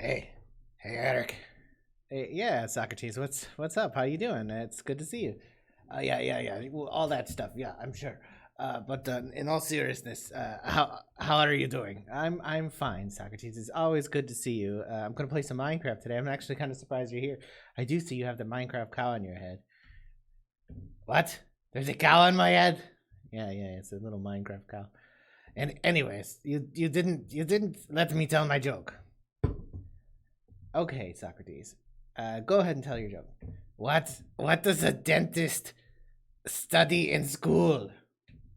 Hey, hey, Eric. Hey, yeah, Socrates. What's up? How you doing? It's good to see you. Yeah. Well, all that stuff. Yeah, I'm sure. But in all seriousness, how are you doing? I'm fine, Socrates. It's always good to see you. I'm gonna play some Minecraft today. I'm actually kind of surprised you're here. I do see you have the Minecraft cow on your head. What? There's a cow on my head? Yeah. It's a little Minecraft cow. And anyways, you didn't let me tell my joke. Okay, Socrates. Go ahead and tell your joke. What does a dentist study in school?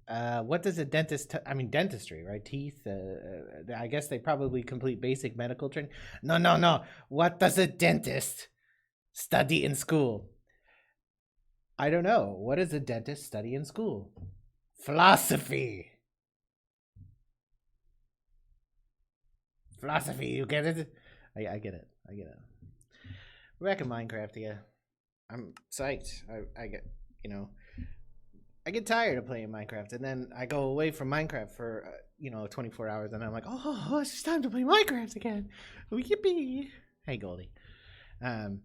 What does a dentist? I mean, dentistry, right? Teeth. I guess they probably complete basic medical training. No. What does a dentist study in school? I don't know. What does a dentist study in school? Philosophy. Philosophy. You get it? I get it. I get it. We're back in Minecraftia. I'm psyched. I get, you know, I get tired of playing Minecraft, and then I go away from Minecraft for 24 hours, and I'm like, oh, it's just time to play Minecraft again. Oh, yippee! Hey, Goldie. Um.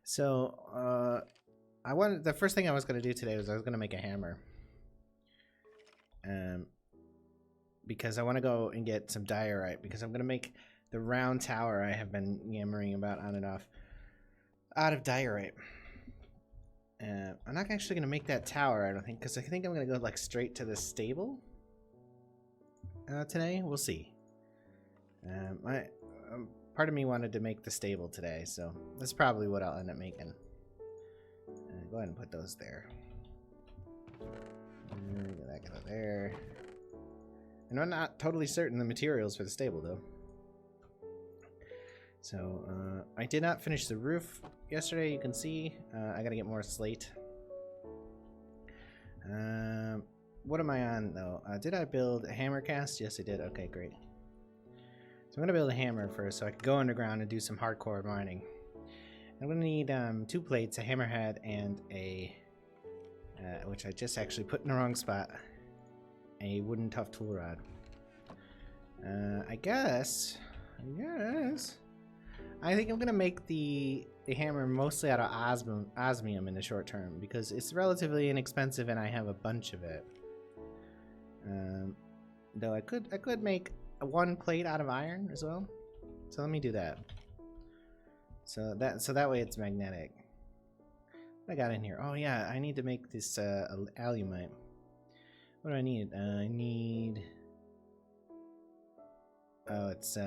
So, I wanted the first thing I was gonna do today was I was gonna make a hammer. Because I want to go and get some diorite because I'm gonna make the round tower I have been yammering about on and off out of diorite. I'm not actually going to make that tower, I don't think, because I think I'm going to go like straight to the stable today. We'll see. Part of me wanted to make the stable today, so that's probably what I'll end up making. Go ahead and put those there. Get that go there. And I'm not totally certain the materials for the stable, though. So, I did not finish the roof yesterday, you can see. I gotta get more slate. What am I on, though? Did I build a hammer cast? Yes, I did. Okay, great. So I'm gonna build a hammer first so I can go underground and do some hardcore mining. I'm gonna need 2 plates, a hammerhead, and a... which I just actually put in the wrong spot. A wooden tough tool rod. I guess... I think I'm gonna make the hammer mostly out of osmium in the short term because it's relatively inexpensive and I have a bunch of it. Though I could make 1 plate out of iron as well. So let me do that. So that way it's magnetic. What I got in here? Oh yeah, I need to make this alumite. What do I need? I need. Oh, it's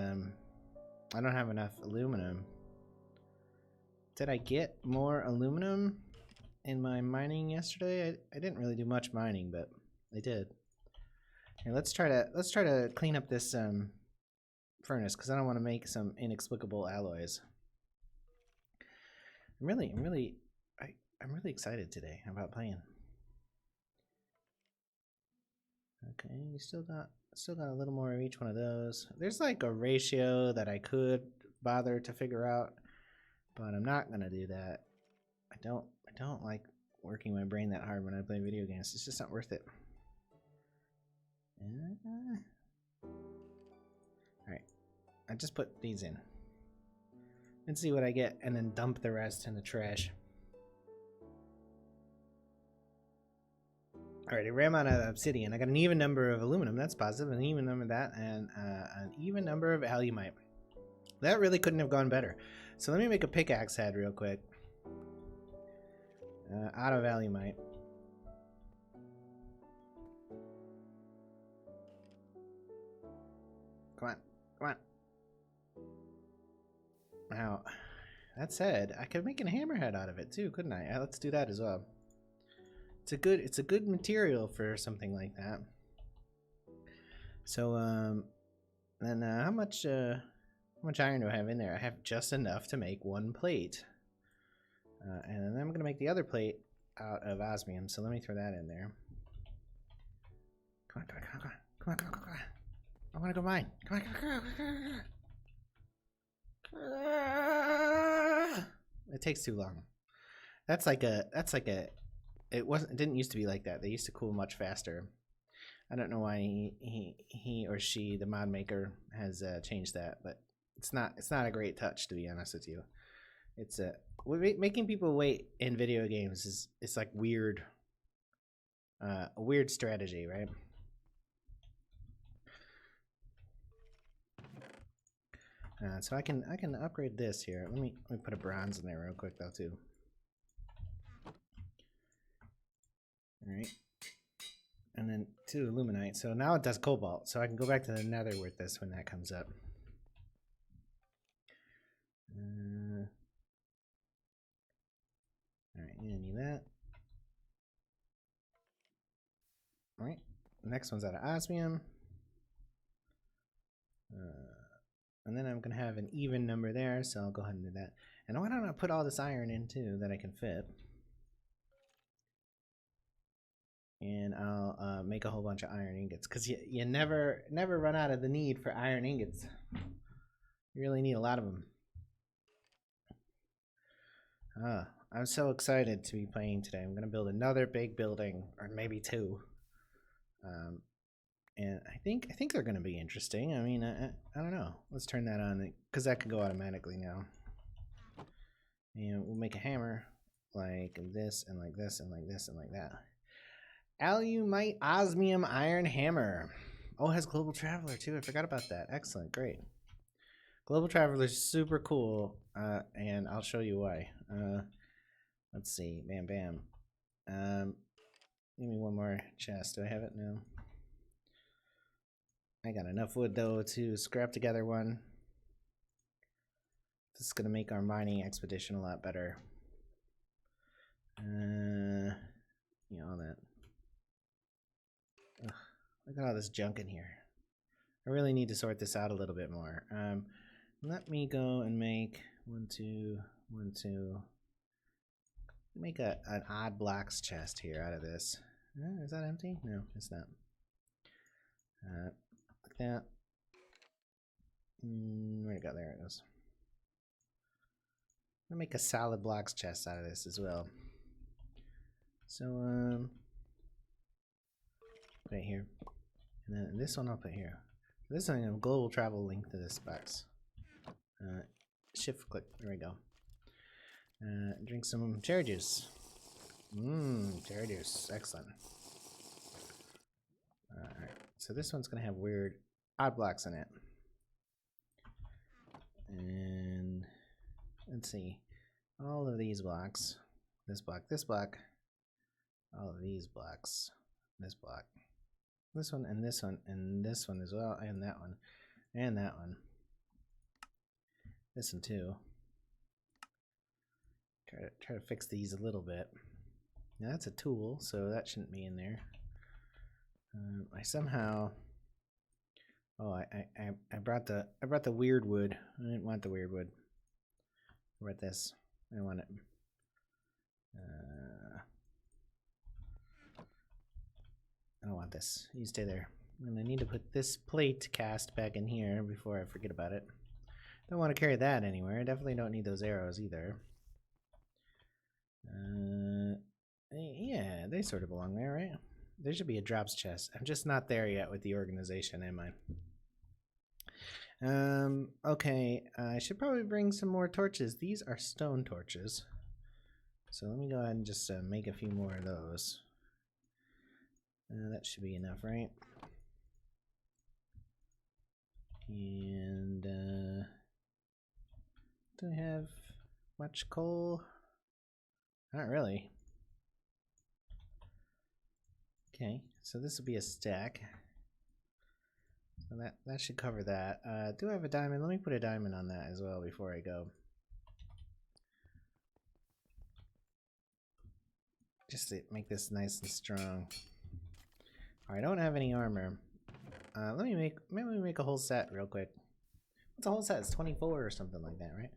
I don't have enough aluminum. Did I get more aluminum in my mining yesterday? I didn't really do much mining, but I did. Here, let's try to clean up this furnace because I don't want to make some inexplicable alloys. I'm really excited today about playing. Okay, you still got a little more of each one of those. There's like a ratio that I could bother to figure out, but I'm not gonna do that. I don't like working my brain that hard when I play video games. It's just not worth it. Alright, I just put these in. Let's see what I get and then dump the rest in the trash. Alright, I ran out of obsidian. I got an even number of aluminum, that's positive, an even number of that, and an even number of alumite. That really couldn't have gone better. So let me make a pickaxe head real quick. Out of alumite. Come on. Now, that said, I could make a hammerhead out of it too, couldn't I? Let's do that as well. It's a good material for something like that. So then how much iron do I have in there? I have just enough to make 1 plate. And then I'm gonna make the other plate out of osmium, so let me throw that in there. Come on. I wanna go mine. Come on. It takes too long. That's like a it didn't used to be like that. They used to cool much faster. I don't know why he or she, the mod maker, has changed that, but It's not a great touch, to be honest with you. It's a making people wait in video games is it's like weird, a weird strategy, right? So I can upgrade this here. Let me put a bronze in there real quick though too. All right, and then 2 illuminite. So now it does cobalt. So I can go back to the nether with this when that comes up. All right, you need that. All right, next one's out of osmium. And then I'm gonna have an even number there, so I'll go ahead and do that. And why don't I put all this iron in too that I can fit? And I'll make a whole bunch of iron ingots, because you never run out of the need for iron ingots. You really need a lot of them. I'm so excited to be playing today. I'm gonna build another big building, or maybe 2. And I think they're gonna be interesting. I mean, I don't know. Let's turn that on, because that can go automatically now. And we'll make a hammer like this and like this and like this and like that. Alumite osmium iron hammer. Oh, it has global traveler too. I forgot about that. Excellent, great. Global traveler is super cool, and I'll show you why. Let's see. Bam, bam. Give me one more chest. Do I have it? No. I got enough wood though to scrap together one. This is gonna make our mining expedition a lot better. Yeah, all that. Ugh, look at all this junk in here. I really need to sort this out a little bit more. Let me go and make 1, 2, 1, 2. Make an odd blocks chest here out of this. Is that empty? No, it's not. Like that. Where'd it go? There it goes. I'm gonna make a solid blocks chest out of this as well. So put it here, and then this one I'll put here. This one, global travel link to this box. Shift click. There we go. Drink some cherry juice. Cherry juice. Excellent. Alright, so this one's gonna have weird odd blocks in it. And let's see. All of these blocks. This block, this block. All of these blocks. This block. This one, and this one, and this one as well, and that one. And that one. This one too. Try to fix these a little bit. Now that's a tool, so that shouldn't be in there. I somehow. Oh, I brought the weird wood. I didn't want the weird wood. I brought this. I want it. I don't want this. You stay there. And I need to put this plate cast back in here before I forget about it. Don't want to carry that anywhere. I definitely don't need those arrows either. Yeah, they sort of belong there, right? There should be a drops chest. I'm just not there yet with the organization, am I? Okay, I should probably bring some more torches. These are stone torches. So let me go ahead and just make a few more of those. That should be enough, right? And do I have much coal? Not really. Okay, so this will be a stack. So that should cover that. Do I have a diamond? Let me put a diamond on that as well before I go. Just to make this nice and strong. I don't have any armor. Maybe make a whole set real quick. What's a whole set? It's 24 or something like that, right?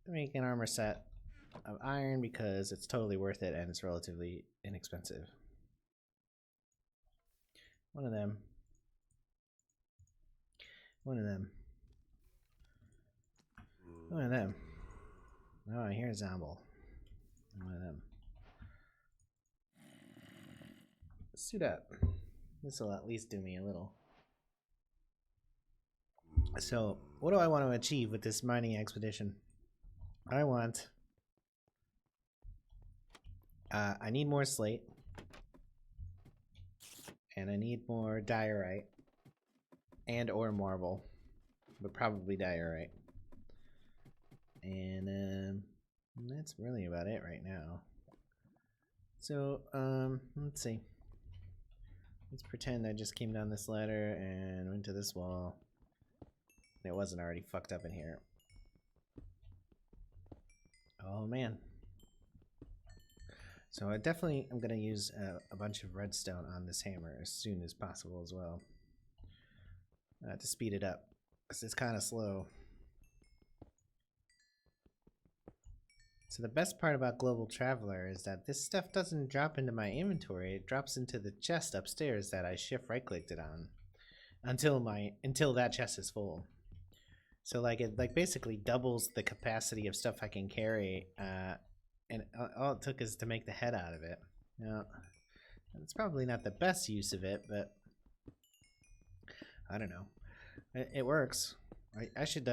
Make an armor set of iron because it's totally worth it and it's relatively inexpensive. One of them. One of them. One of them. Oh, here's Zomble. One of them. Suit up. This will at least do me a little. So, what do I want to achieve with this mining expedition? I want... I need more slate. And I need more diorite. And or marble. But probably diorite. And that's really about it right now. So, let's see. Let's pretend I just came down this ladder and went to this wall. It wasn't already fucked up in here. Oh man. So I definitely am going to use a bunch of redstone on this hammer as soon as possible as well. To speed it up. Because it's kind of slow. So the best part about Global Traveler is that this stuff doesn't drop into my inventory. It drops into the chest upstairs that I shift right-clicked it on. Until that chest is full. So like it basically doubles the capacity of stuff I can carry, and all it took is to make the head out of it. Now, it's probably not the best use of it, but I don't know. It works. I should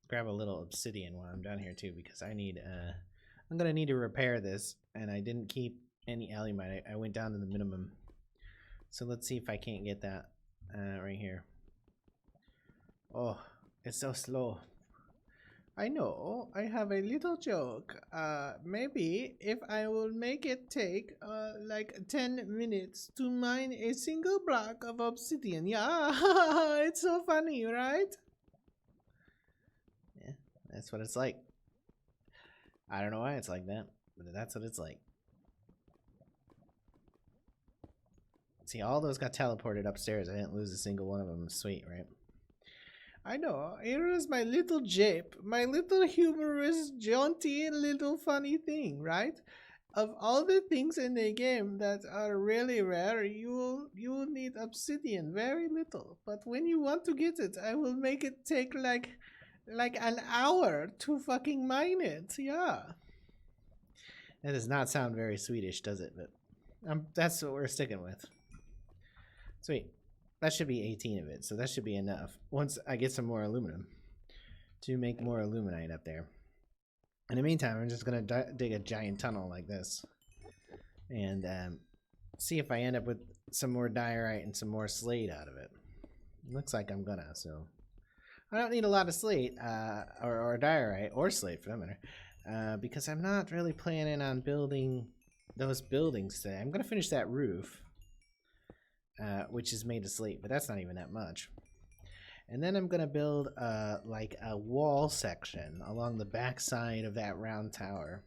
grab a little obsidian while I'm down here too, because I'm gonna need to repair this, and I didn't keep any alumite. I went down to the minimum. So let's see if I can't get that right here. Oh. It's so slow. I know, I have a little joke. Maybe if I will make it take like 10 minutes to mine a single block of obsidian. Yeah, it's so funny, right? Yeah, that's what it's like. I don't know why it's like that, but that's what it's like. See, all those got teleported upstairs. I didn't lose a single one of them. Sweet, right? I know, here is my little jape, my little humorous, jaunty, little funny thing, right? Of all the things in the game that are really rare, you will need obsidian, very little. But when you want to get it, I will make it take like an hour to fucking mine it, yeah. That does not sound very Swedish, does it? But that's what we're sticking with. Sweet. That should be 18 of it, so that should be enough. Once I get some more aluminum to make more aluminite up there. In the meantime, I'm just going to dig a giant tunnel like this. And see if I end up with some more diorite and some more slate out of it. Looks like I'm gonna, so. I don't need a lot of slate, or diorite, or slate for that matter. Because I'm not really planning on building those buildings today. I'm going to finish that roof. Which is made of slate, but that's not even that much. And then I'm gonna build like a wall section along the back side of that round tower,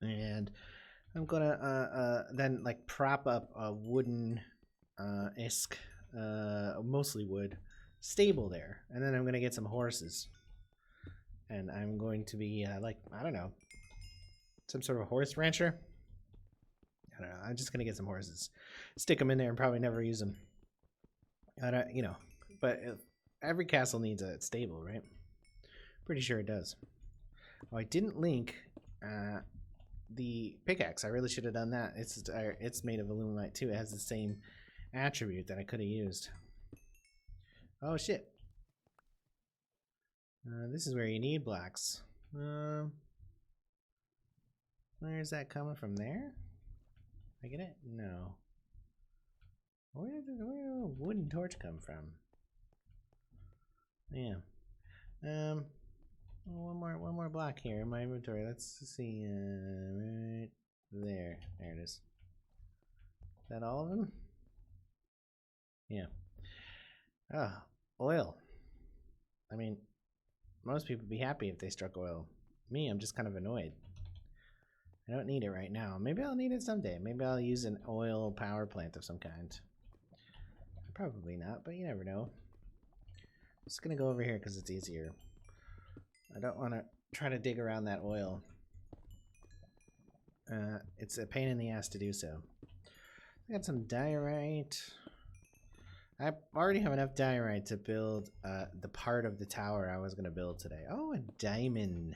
and I'm gonna then like prop up a wooden isk, mostly wood, stable there, and then I'm gonna get some horses, and I'm going to be like, I don't know, some sort of horse rancher. I don't know. I'm just gonna get some horses, stick them in there, and probably never use them. I don't, you know, but every castle needs a stable, right? Pretty sure it does. Oh, I didn't link the pickaxe. I really should have done that. It's made of aluminite too. It has the same attribute that I could have used. Oh shit! This is where you need blocks. Where is that coming from? There? I get it? No. Where did a wooden torch come from? Yeah. One more block here in my inventory. Let's see. Right there. There it is. Is that all of them? Yeah. Ah, oil. I mean, most people would be happy if they struck oil. Me, I'm just kind of annoyed. I don't need it right now. Maybe I'll need it someday. Maybe I'll use an oil power plant of some kind. Probably not, but you never know. I'm just gonna go over here because it's easier. I don't want to try to dig around that oil. It's a pain in the ass to do so. I got some diorite. I already have enough diorite to build the part of the tower I was gonna build today. Oh, a diamond.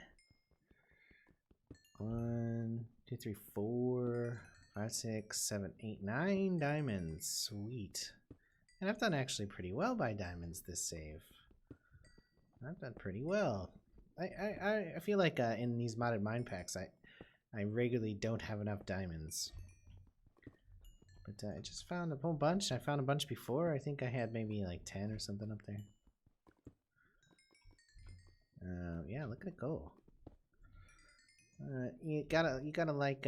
1, 2, 3, 4, 5, 6, 7, 8, 9 diamonds. Sweet. And I've done actually pretty well by diamonds this save. I've done pretty well. I feel like in these modded mine packs, I regularly don't have enough diamonds. But I just found a whole bunch. I found a bunch before. I think I had maybe like 10 or something up there. Yeah, look at it go. You gotta like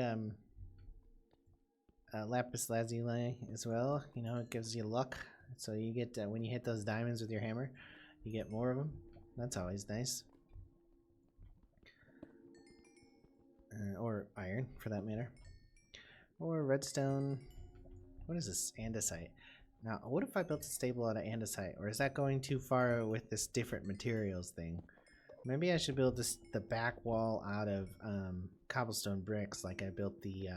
lapis lazuli as well. You know, it gives you luck. So you get when you hit those diamonds with your hammer, you get more of them. That's always nice. Or iron, for that matter. Or redstone. What is this? Andesite. Now, what if I built a stable out of andesite? Or is that going too far with this different materials thing? Maybe I should build the back wall out of cobblestone bricks, like I built the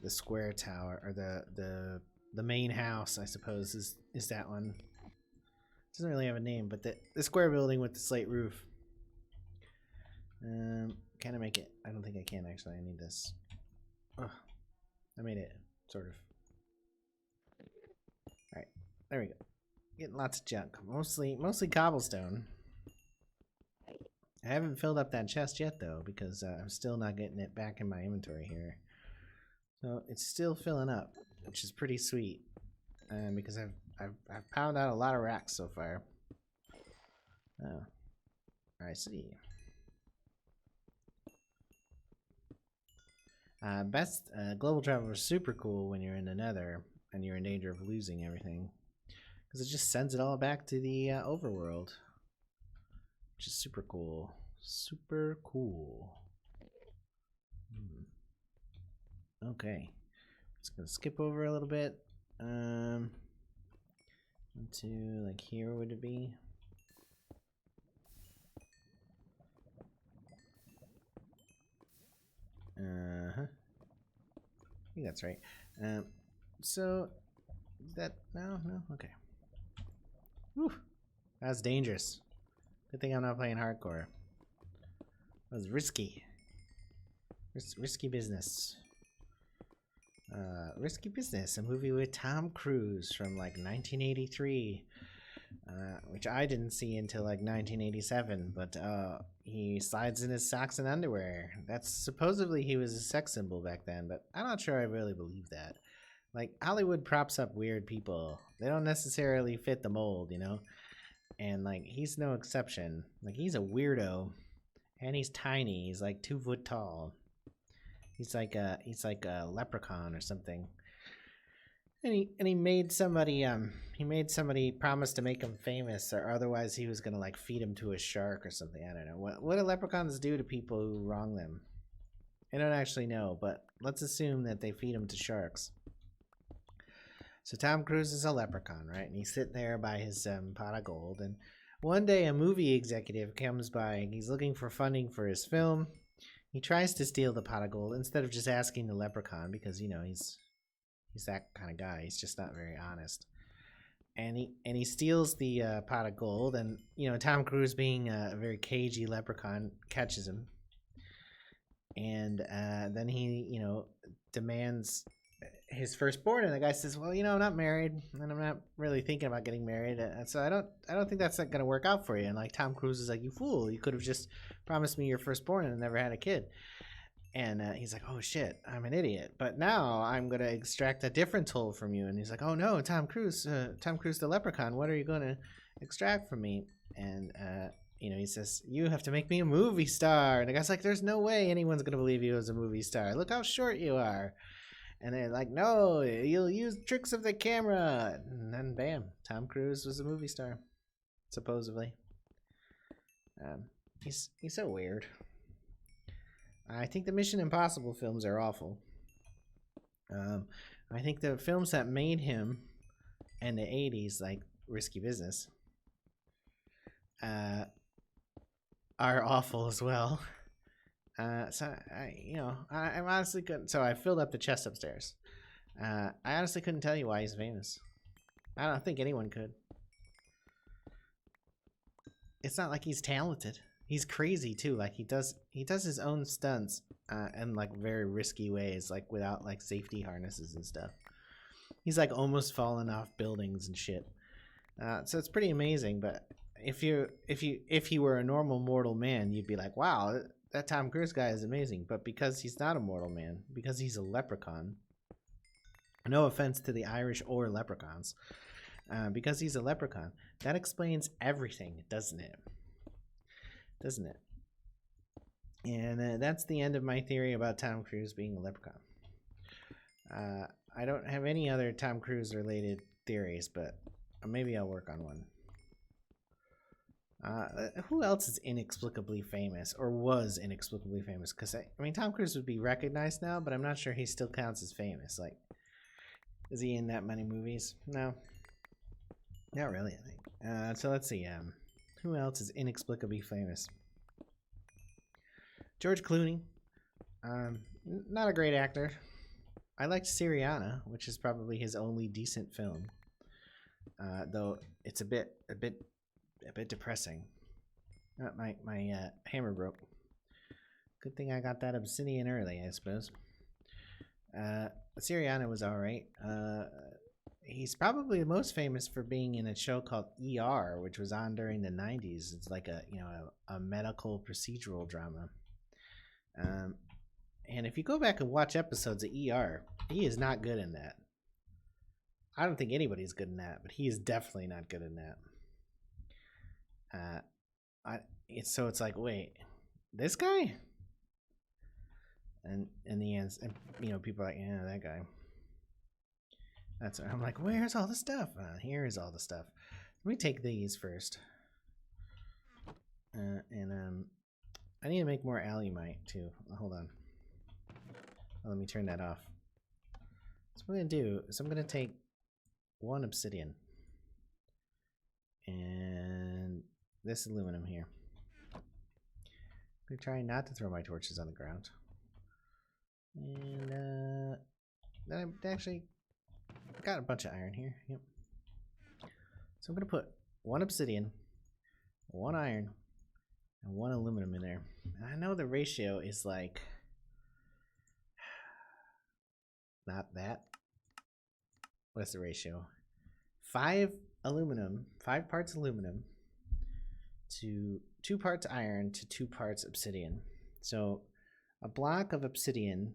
square tower, or the main house, I suppose, is that one. It doesn't really have a name, but the square building with the slate roof. Can I make it? I don't think I can, actually. I need this. Oh, I made it, sort of. Alright, there we go. Getting lots of junk. Mostly cobblestone. I haven't filled up that chest yet, though, because I'm still not getting it back in my inventory here. So it's still filling up, which is pretty sweet. Because I've pounded out a lot of racks so far. Oh, I see. Global travel is super cool when you're in the Nether and you're in danger of losing everything, because it just sends it all back to the overworld, which is super cool. Super cool. Okay, just gonna skip over a little bit. Into like here would it be? I think that's right. So that no, okay. Whew, that's dangerous. Good thing I'm not playing hardcore. That was risky. Risky business. Risky Business, a movie with Tom Cruise from like 1983, which I didn't see until like 1987, but he slides in his socks and underwear. That's supposedly he was a sex symbol back then, but I'm not sure I really believe that. Like, Hollywood props up weird people. They don't necessarily fit the mold, you know? And like, he's no exception. Like, he's a weirdo, and he's tiny. He's like 2 foot tall. He's like a leprechaun or something. And he made somebody promise to make him famous, or otherwise he was gonna like feed him to a shark or something. I don't know. What do leprechauns do to people who wrong them? I don't actually know, but let's assume that they feed him to sharks. So Tom Cruise is a leprechaun, right? And he's sitting there by his pot of gold, and one day a movie executive comes by and he's looking for funding for his film. He tries to steal the pot of gold instead of just asking the leprechaun, because, you know, he's that kind of guy. He's just not very honest. And he steals the pot of gold, and, you know, Tom Cruise, being a very cagey leprechaun, catches him. And then he, you know, demands his firstborn, and the guy says, well, you know, I'm not married, and I'm not really thinking about getting married, and so I don't think that's gonna work out for you. And like, Tom Cruise is like, you fool, you could have just promised me your firstborn and never had a kid. And he's like, oh shit, I'm an idiot, but now I'm gonna extract a different toll from you. And he's like, oh no, Tom Cruise the leprechaun, what are you gonna extract from me? And you know, he says, you have to make me a movie star. And the guy's like, there's no way anyone's gonna believe you as a movie star, look how short you are. And they're like, no, you'll use tricks of the camera. And then bam, Tom Cruise was a movie star, supposedly. He's so weird. I think the Mission Impossible films are awful. I think the films that made him in the 80s, like Risky Business, are awful as well. So I'm honestly couldn't. So I filled up the chest upstairs. I honestly couldn't tell you why he's famous. I don't think anyone could. It's not like he's talented. He's crazy too. Like he does his own stunts in like very risky ways, like without like safety harnesses and stuff. He's like almost falling off buildings and shit. So it's pretty amazing. But if he were a normal mortal man, you'd be like, wow, that Tom Cruise guy is amazing. But because he's not a mortal man, because he's a leprechaun. No offense to the Irish or leprechauns, because he's a leprechaun. That explains everything, doesn't it? Doesn't it? And that's the end of my theory about Tom Cruise being a leprechaun. I don't have any other Tom Cruise related theories, but maybe I'll work on one. Who else is inexplicably famous or was inexplicably famous? Because I mean, Tom Cruise would be recognized now, but I'm not sure he still counts as famous. Like, is he in that many movies? No, not really. I think. So let's see. Who else is inexplicably famous? George Clooney. Not a great actor. I liked Syriana, which is probably his only decent film. Though it's a bit depressing. My hammer broke. Good thing I got that obsidian early, I suppose. Syriana was all right. He's probably most famous for being in a show called ER, which was on during the 90s. It's like a medical procedural drama. And if you go back and watch episodes of ER, he is not good in that. I don't think anybody's good in that, but he is definitely not good in that. So it's like, wait, this guy? And in the end, people are like, yeah, that guy. I'm like, where's all the stuff? Here is all the stuff. Let me take these first. And I need to make more alumite too. Hold on. Let me turn that off. So what I'm going to do is I'm going to take one obsidian and this aluminum here. I'm going to try not to throw my torches on the ground. And then I actually got a bunch of iron here. Yep. So I'm going to put one obsidian, one iron, and one aluminum in there. And I know the ratio is like not that. What's the ratio? 5 parts aluminum to 2 parts iron to 2 parts obsidian. So a block of obsidian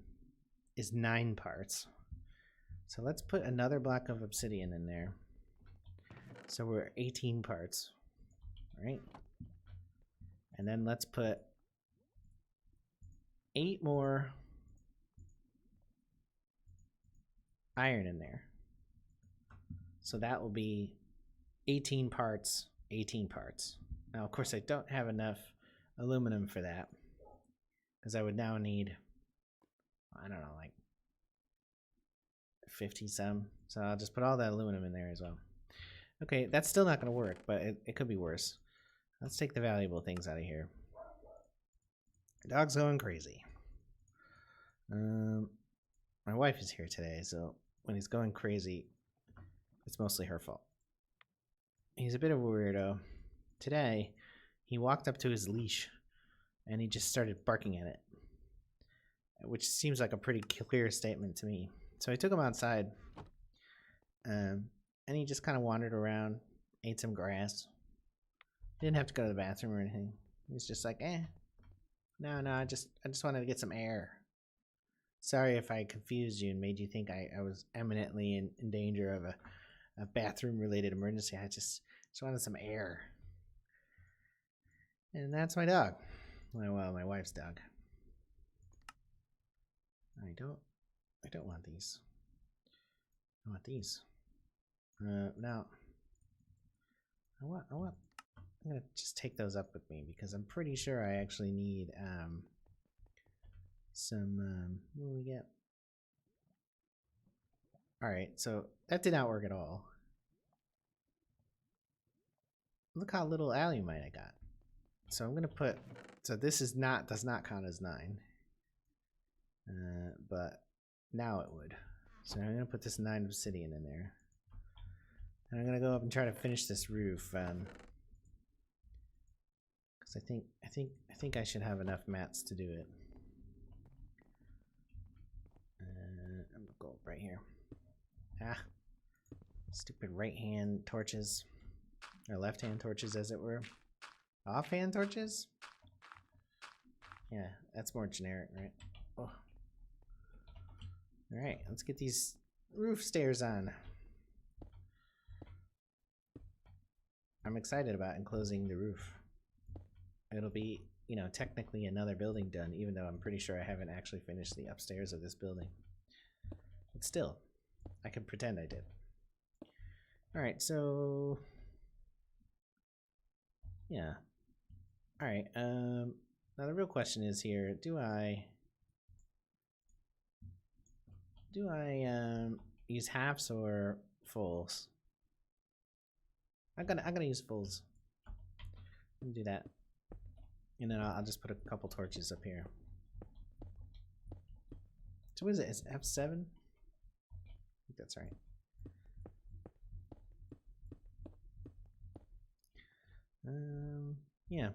is 9 parts. So let's put another block of obsidian in there. So we're 18 parts, right? And then let's put 8 more iron in there. So that will be 18 parts, 18 parts. Now, of course, I don't have enough aluminum for that because I would now need, I don't know, like 50 some. So I'll just put all that aluminum in there as well. Okay, that's still not going to work, but it could be worse. Let's take the valuable things out of here. The dog's going crazy. My wife is here today, so when he's going crazy, it's mostly her fault. He's a bit of a weirdo. Today, he walked up to his leash and he just started barking at it, which seems like a pretty clear statement to me. So I took him outside, and he just kind of wandered around, ate some grass. Didn't have to go to the bathroom or anything. He was just like, no, I just wanted to get some air. Sorry if I confused you and made you think I was eminently in danger of a bathroom-related emergency. I just wanted some air. And that's my dog. Well, my wife's dog. I don't want these. I want these. Now, I'm gonna just take those up with me because I'm pretty sure I actually need some what do we get? Alright, so that did not work at all. Look how little alumite I got. So I'm gonna put, so this does not count as 9. But now it would. So I'm gonna put this 9 obsidian in there. And I'm gonna go up and try to finish this roof. Because Because I think I should have enough mats to do it. I'm gonna go right here. Ah, stupid right-hand torches, or left-hand torches, as it were. Off-hand torches? Yeah, that's more generic, right? Oh. All right, let's get these roof stairs on. I'm excited about enclosing the roof. It'll be, you know, technically another building done, even though I'm pretty sure I haven't actually finished the upstairs of this building. But still, I can pretend I did. Alright, so... yeah. Alright, now the real question is here, do I use halves or fulls? I'm gonna use fulls. I'm gonna do that. And then I'll just put a couple torches up here. So what is it? It's F7? I think that's right. Yeah.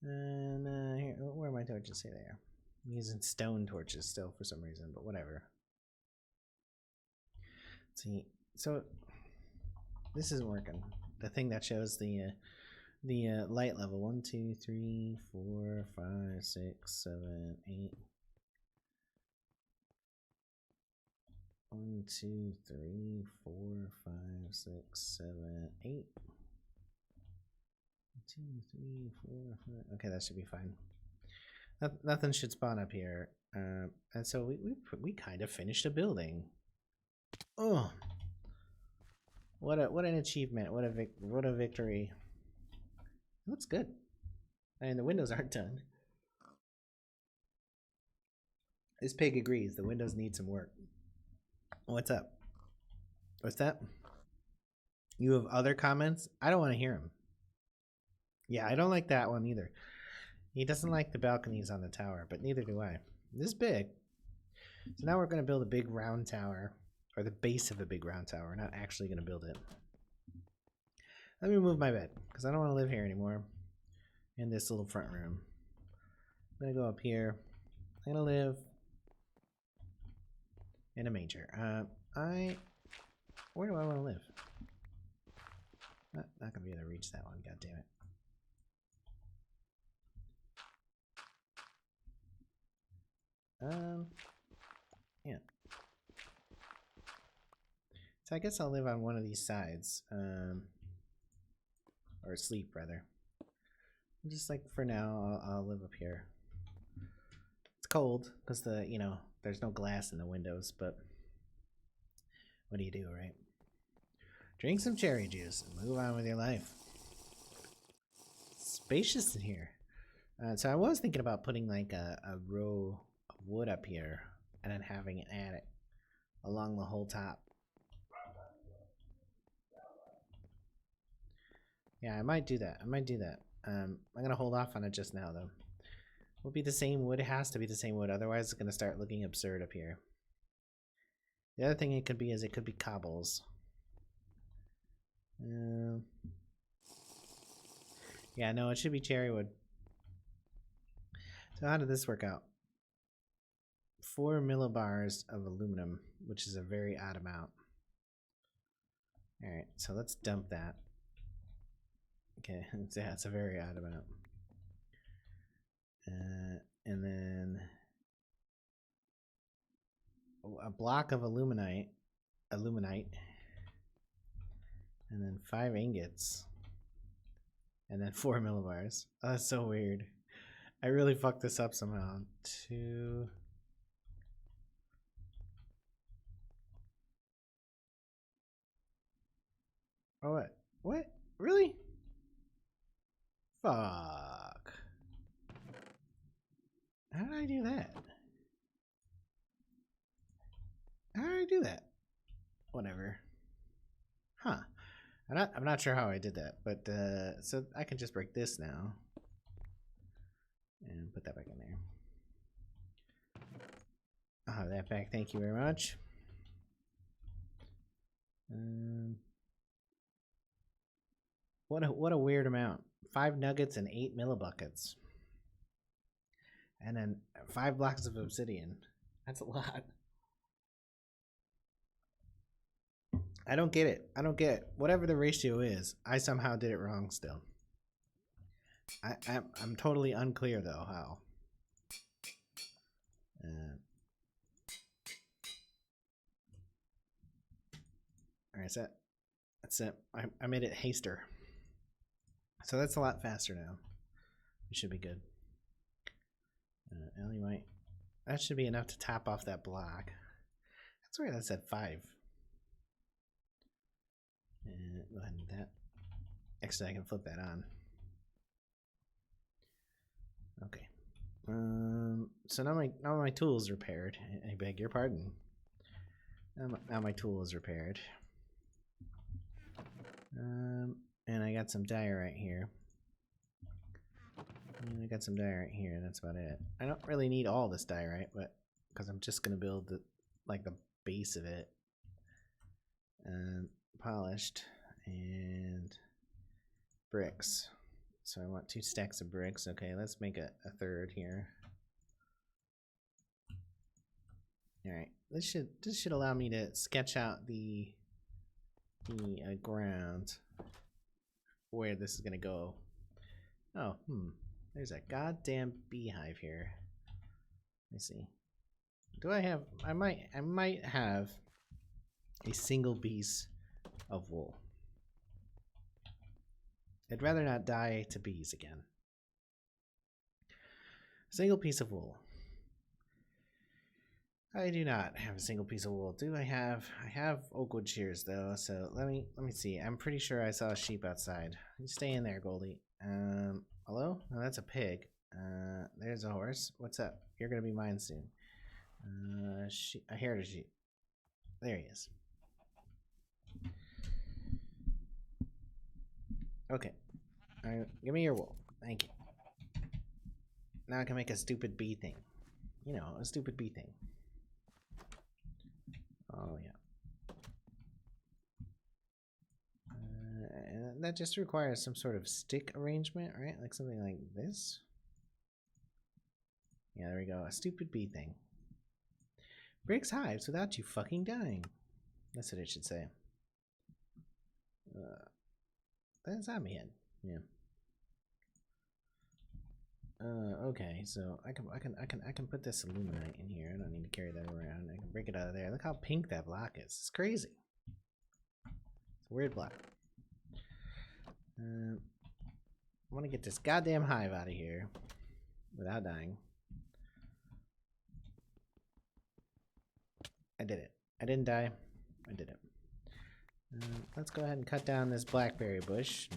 And here, where are my torches? Here they are. I'm using stone torches still for some reason, but whatever. Let's see, so this isn't working. The thing that shows the light level 1, 2, 3, 4, 5, 6, 7, 8. 1, 2, 3, 4, 5, 6, 7, 8. 2, 3, 4, 5. Okay, that should be fine. Nothing should spawn up here. And so we kind of finished a building. Oh, what an achievement! What a victory! It looks good. I mean, the windows aren't done. This pig agrees. The windows need some work. What's up? What's that? You have other comments? I don't want to hear them. Yeah, I don't like that one either. He doesn't like the balconies on the tower, but neither do I. This is big. So now we're going to build a big round tower, or the base of a big round tower. We're not actually going to build it. Let me move my bed, because I don't want to live here anymore in this little front room. I'm going to go up here. I'm going to live in a manger. Where do I want to live? Not going to be able to reach that one, god damn it. Yeah. So I guess I'll live on one of these sides, or sleep rather. Just like for now, I'll live up here. It's cold because there's no glass in the windows, but what do you do, right? Drink some cherry juice and move on with your life. It's spacious in here. So I was thinking about putting like a row of wood up here and then having an attic along the whole top. Yeah, I might do that. I'm gonna hold off on it just now though. Will be the same wood. It has to be the same wood, otherwise it's gonna start looking absurd up here. The other thing it could be is it could be cobbles. Yeah, no, it should be cherry wood. So how did this work out? 4 millibars of aluminum, which is a very odd amount. Alright, so let's dump that. Okay, yeah, it's a very odd amount. And then a block of aluminite, and then 5 ingots, and then 4 millibars. Oh, that's so weird. I really fucked this up somehow. 2. Oh, what? What? Really? Fuck. How did I do that? How did I do that? Whatever. Huh. I'm not sure how I did that, but so I can just break this now and put that back in there. I'll have that back. Thank you very much. What a weird amount. 5 nuggets and 8 millibuckets. And then 5 blocks of obsidian. That's a lot. I don't get it. I don't get it. Whatever the ratio is, I somehow did it wrong still. I'm totally unclear though how. Alright, that's it. I made it haster. So that's a lot faster now. It should be good. Ellie might. That should be enough to tap off that block. That's weird. That said 5. Go ahead and do that. Actually, I can flip that on. Okay. So now my tool is repaired. I beg your pardon. Now my tool is repaired. And I got some diorite here. And I got some diorite here. That's about it. I don't really need all this diorite, but because I'm just gonna build the base of it. Polished and bricks. So I want 2 stacks of bricks. Okay, let's make a third here. All right, this should allow me to sketch out the ground where this is gonna go. Oh, there's a goddamn beehive here. Let me see. Do I have? I might have a single piece of wool. I'd rather not die to bees again. Single piece of wool. I do not have a single piece of wool. Do I have? I have oakwood shears though. So let me see. I'm pretty sure I saw a sheep outside. You stay in there, Goldie. Hello? No, that's a pig. There's a horse. What's up? You're gonna be mine soon. Here it is. Sheep. There he is. Okay. Give me your wool. Thank you. Now I can make a stupid bee thing. You know, a stupid bee thing. Oh, yeah. And that just requires some sort of stick arrangement, right? Like something like this. Yeah, there we go. A stupid bee thing. Breaks hives without you fucking dying. That's what it should say. That's on me head. Yeah. Okay, so I can put this illuminite in here. I don't need to carry that around. I can break it out of there. Look how pink that block is. It's crazy. It's a weird block. I want to get this goddamn hive out of here without dying. I did it. I didn't die. I did it. Let's go ahead and cut down this blackberry bush.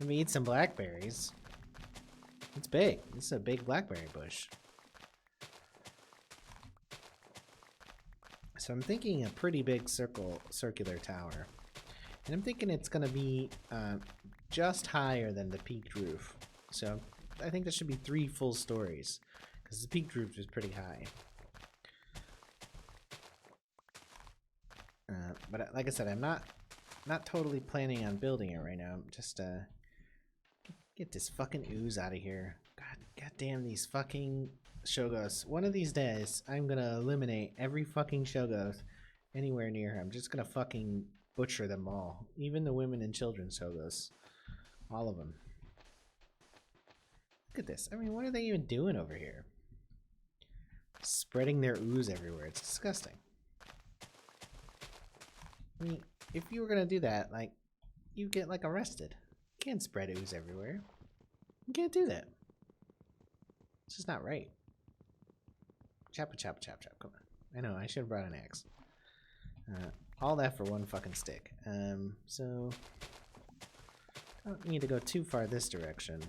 Let me eat some blackberries. It's big. This is a big blackberry bush. So I'm thinking a pretty big circular tower. And I'm thinking it's going to be just higher than the peaked roof. So I think there should be 3 full stories. Because the peaked roof is pretty high. But like I said, I'm not totally planning on building it right now. I'm just get this fucking ooze out of here. God damn these fucking Shoggoths. One of these days, I'm gonna eliminate every fucking Shoggoth anywhere near here. I'm just gonna fucking butcher them all. Even the women and children Shoggoths. All of them. Look at this. I mean, what are they even doing over here? Spreading their ooze everywhere. It's disgusting. I mean, if you were gonna do that, like, you get, like, arrested. You can't spread ooze everywhere. You can't do that. It's just not right. Chop, chop, chop, chop. Come on. I know, I should have brought an axe. All that for one fucking stick. So... I don't need to go too far this direction.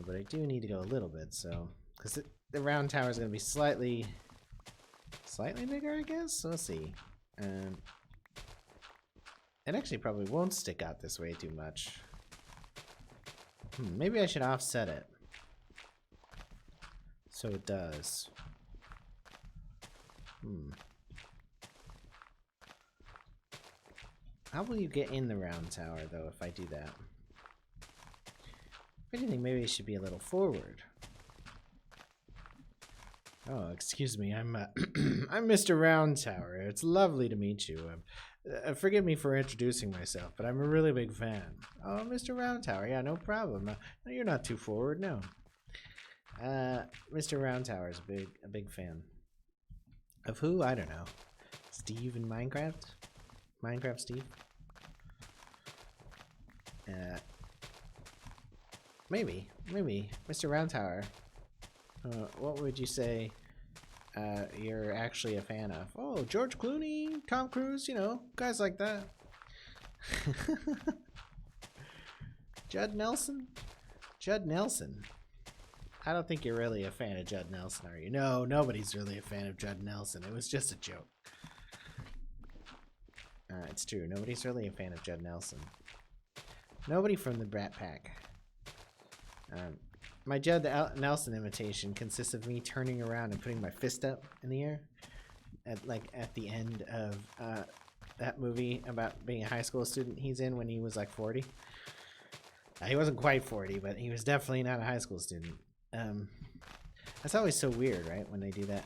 But I do need to go a little bit, so... Because the round tower is going to be slightly bigger, I guess? So let's see. It actually probably won't stick out this way too much. Maybe I should offset it. So it does. How will you get in the round tower, though, if I do that? If anything, maybe it should be a little forward. Oh, excuse me. I'm I'm Mr. Roundtower. It's lovely to meet you. Forgive me for introducing myself, but I'm a really big fan. Oh, Mr. Roundtower. Yeah, no problem. No, you're not too forward. No. Mr. Roundtower is a big fan. Of who? I don't know. Steve in Minecraft? Minecraft Steve? Maybe. Mr. Roundtower. What would you say you're actually a fan of? Oh, George Clooney, Tom Cruise, you know, guys like that. Judd Nelson? Judd Nelson. I don't think you're really a fan of Judd Nelson, are you? No, nobody's really a fan of Judd Nelson. It was just a joke. It's true. Nobody's really a fan of Judd Nelson. Nobody from the Brat Pack. My Judd Nelson imitation consists of me turning around and putting my fist up in the air at the end of that movie about being a high school student he's in when he was like 40. He wasn't quite 40, but he was definitely not a high school student. That's always so weird, right? When they do that,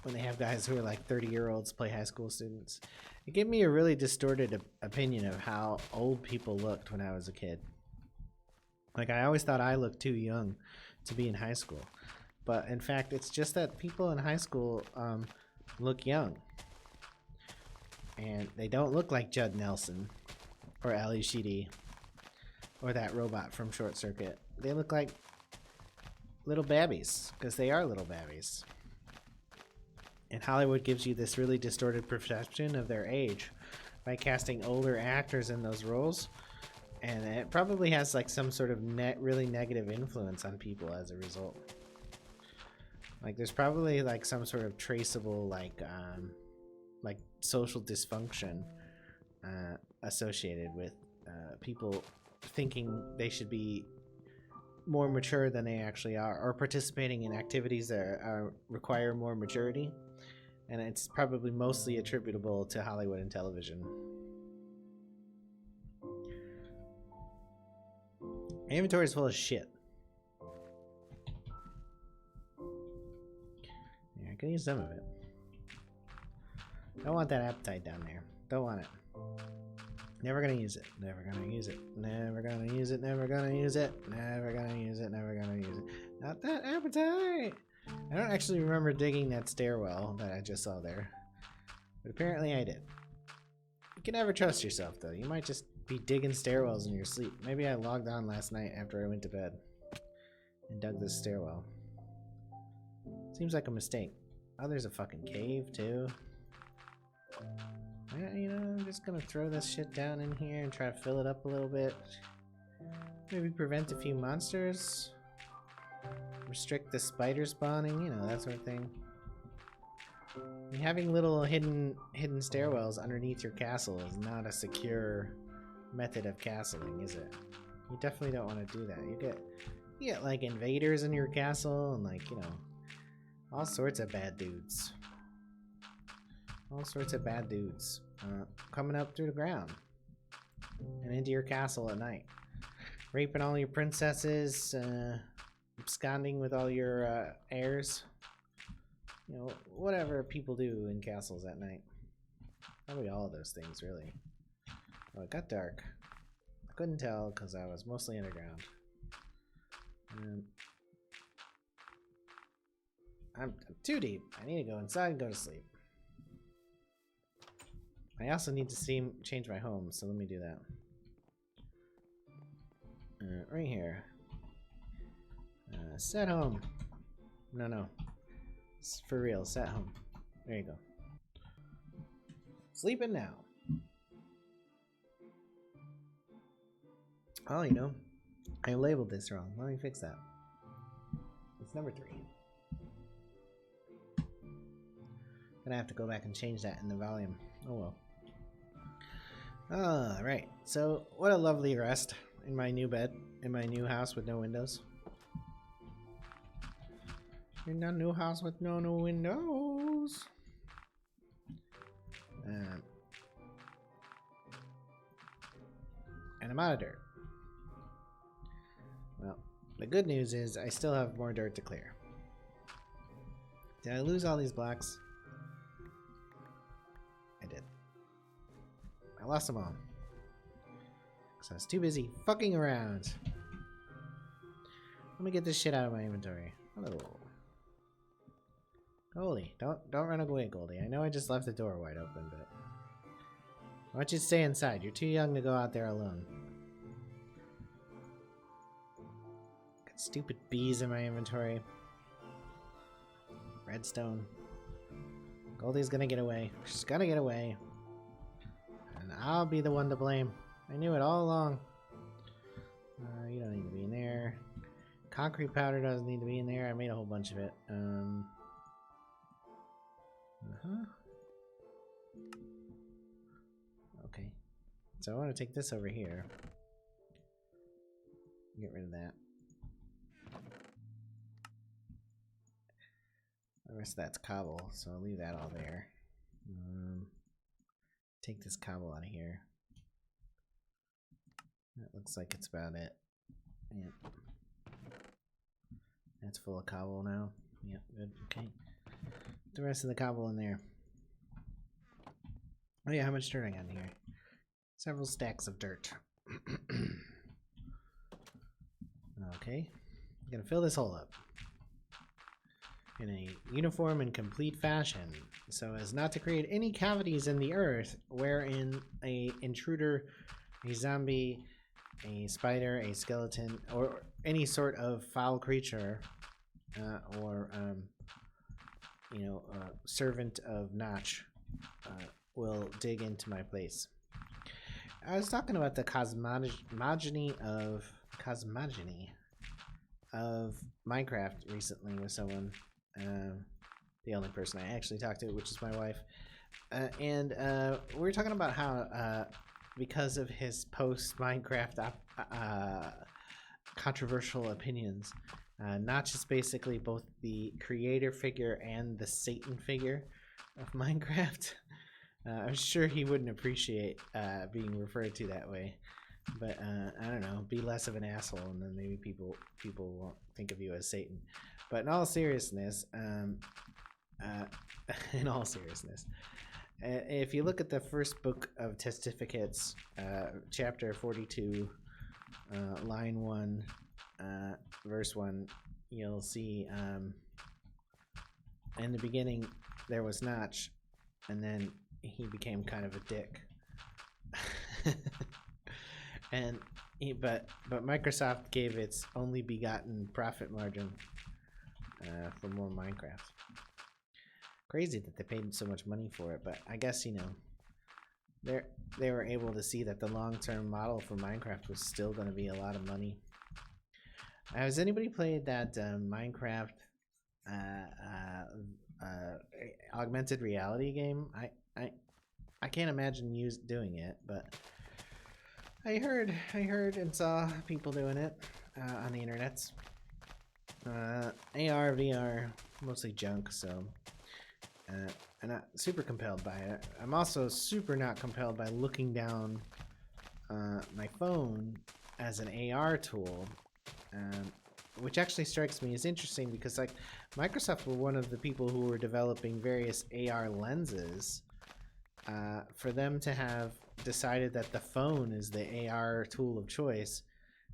when they have guys who are like 30-year-olds play high school students. It gave me a really distorted opinion of how old people looked when I was a kid. Like, I always thought I looked too young to be in high school. But in fact, it's just that people in high school look young. And they don't look like Judd Nelson or Ali Sheedy or that robot from Short Circuit. They look like little babbies, because they are little babbies. And Hollywood gives you this really distorted perception of their age by casting older actors in those roles. And it probably has like some sort of really negative influence on people as a result. Like there's probably like some sort of traceable like social dysfunction associated with people thinking they should be more mature than they actually are, or participating in activities that require more maturity. And it's probably mostly attributable to Hollywood and television. My inventory is full of shit. Yeah, I can use some of it. Don't want that appetite down there. Don't want it. Never gonna use it. Never gonna use it. Never gonna use it. Never gonna use it. Never gonna use it. Never gonna use it. Not that appetite! I don't actually remember digging that stairwell that I just saw there. But apparently I did. You can never trust yourself though. You might just be digging stairwells in your sleep. Maybe I logged on last night after I went to bed and dug this stairwell. Seems like a mistake. Oh, there's a fucking cave too. You know, I'm just gonna throw this shit down in here and try to fill it up a little bit. Maybe prevent a few monsters. Restrict the spider spawning, you know, that sort of thing. And having little hidden stairwells underneath your castle is not a secure method of castling, is it? You definitely don't want to do that. You get like invaders in your castle and like, you know, all sorts of bad dudes. All sorts of bad dudes coming up through the ground and into your castle at night, raping all your princesses, absconding with all your heirs. You know, whatever people do in castles at night. Probably all of those things, really. Oh, it got dark. I couldn't tell because I was mostly underground. I'm too deep. I need to go inside and go to sleep. I also need to change my home, so let me do that. Right here. Set home. No. It's for real, set home. There you go. Sleeping now. Oh, you know, I labeled this wrong. Let me fix that. It's number 3. Gonna have to go back and change that in the volume. Oh well. Alright, so what a lovely rest in my new bed, in my new house with no windows. In a new house with no windows. And I'm out of dirt. Well, The good news is I still have more dirt to clear. Did I lose all these blocks? I did. I lost them all. Because I was too busy fucking around. Let me get this shit out of my inventory. Hello. Goldie, don't run away, Goldie. I know I just left the door wide open, but why don't you stay inside? You're too young to go out there alone. Got stupid bees in my inventory. Redstone. Goldie's gonna get away. She's gonna get away. And I'll be the one to blame. I knew it all along. You don't need to be in there. Concrete powder doesn't need to be in there. I made a whole bunch of it. Okay. So I want to take this over here. Get rid of that. The rest of that's cobble, so I'll leave that all there. Take this cobble out of here. That looks like it's about it. Yeah. That's full of cobble now. Yep, good. Okay. Put the rest of the cobble in there. Oh yeah, how much dirt I got in here? Several stacks of dirt. Okay. I'm gonna fill this hole up in a uniform and complete fashion so as not to create any cavities in the earth wherein a intruder, a zombie, a spider, a skeleton, or any sort of foul creature or servant of Notch will dig into my place. I was talking about the cosmogony of Minecraft recently with someone, the only person I actually talked to, which is my wife, and we were talking about how because of his post-Minecraft controversial opinions, Notch is basically both the creator figure and the Satan figure of Minecraft. I'm sure he wouldn't appreciate being referred to that way, but I don't know, be less of an asshole, and then maybe people won't think of you as Satan. But in all seriousness, if you look at the first book of Testificates, chapter 42, line 1, verse 1, you'll see in the beginning there was Notch, and then he became kind of a dick. And but Microsoft gave its only begotten profit margin for more Minecraft. Crazy that they paid so much money for it, but I guess, you know, they were able to see that the long-term model for Minecraft was still going to be a lot of money. Has anybody played that Minecraft augmented reality game? I can't imagine doing it, but I heard and saw people doing it on the internets. AR, VR, mostly junk, so I'm not super compelled by it. I'm also super not compelled by looking down my phone as an AR tool, which actually strikes me as interesting because, like, Microsoft were one of the people who were developing various AR lenses. For them to have decided that the phone is the AR tool of choice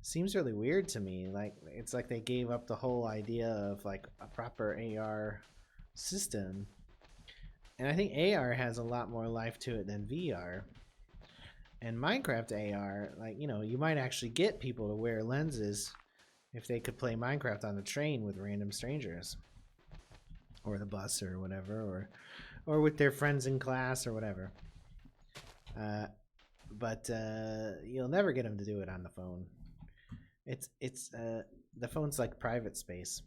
seems really weird to me. Like, it's like they gave up the whole idea of like a proper AR system. And I think AR has a lot more life to it than VR. And Minecraft AR, like, you know, you might actually get people to wear lenses if they could play Minecraft on the train with random strangers, or the bus, or whatever, or with their friends in class, or whatever. But you'll never get them to do it on the phone. It's the phone's like private space,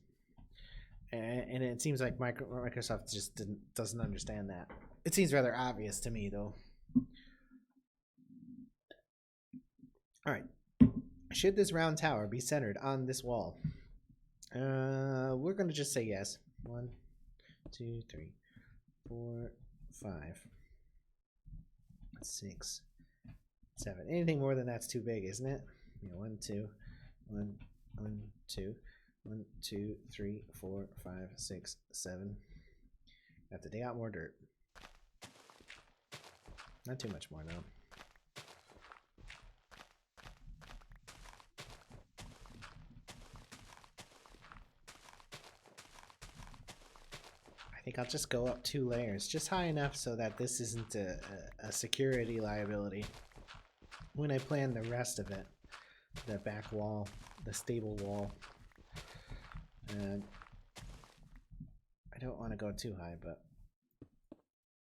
and it seems like Microsoft just doesn't understand that. It seems rather obvious to me, though. All right. Should this round tower be centered on this wall? We're going to just say yes. 1, 2, 3, 4, 5, 6, 7. Anything more than that's too big, isn't it? Yeah, 1, 2, 1, 1, 2, 1, 2, 3, 4, 5, 6, 7. Got to dig out more dirt. Not too much more though. I think I'll just go up 2 layers, just high enough so that this isn't a security liability. When I plan the rest of it, the back wall, the stable wall, and I don't want to go too high, but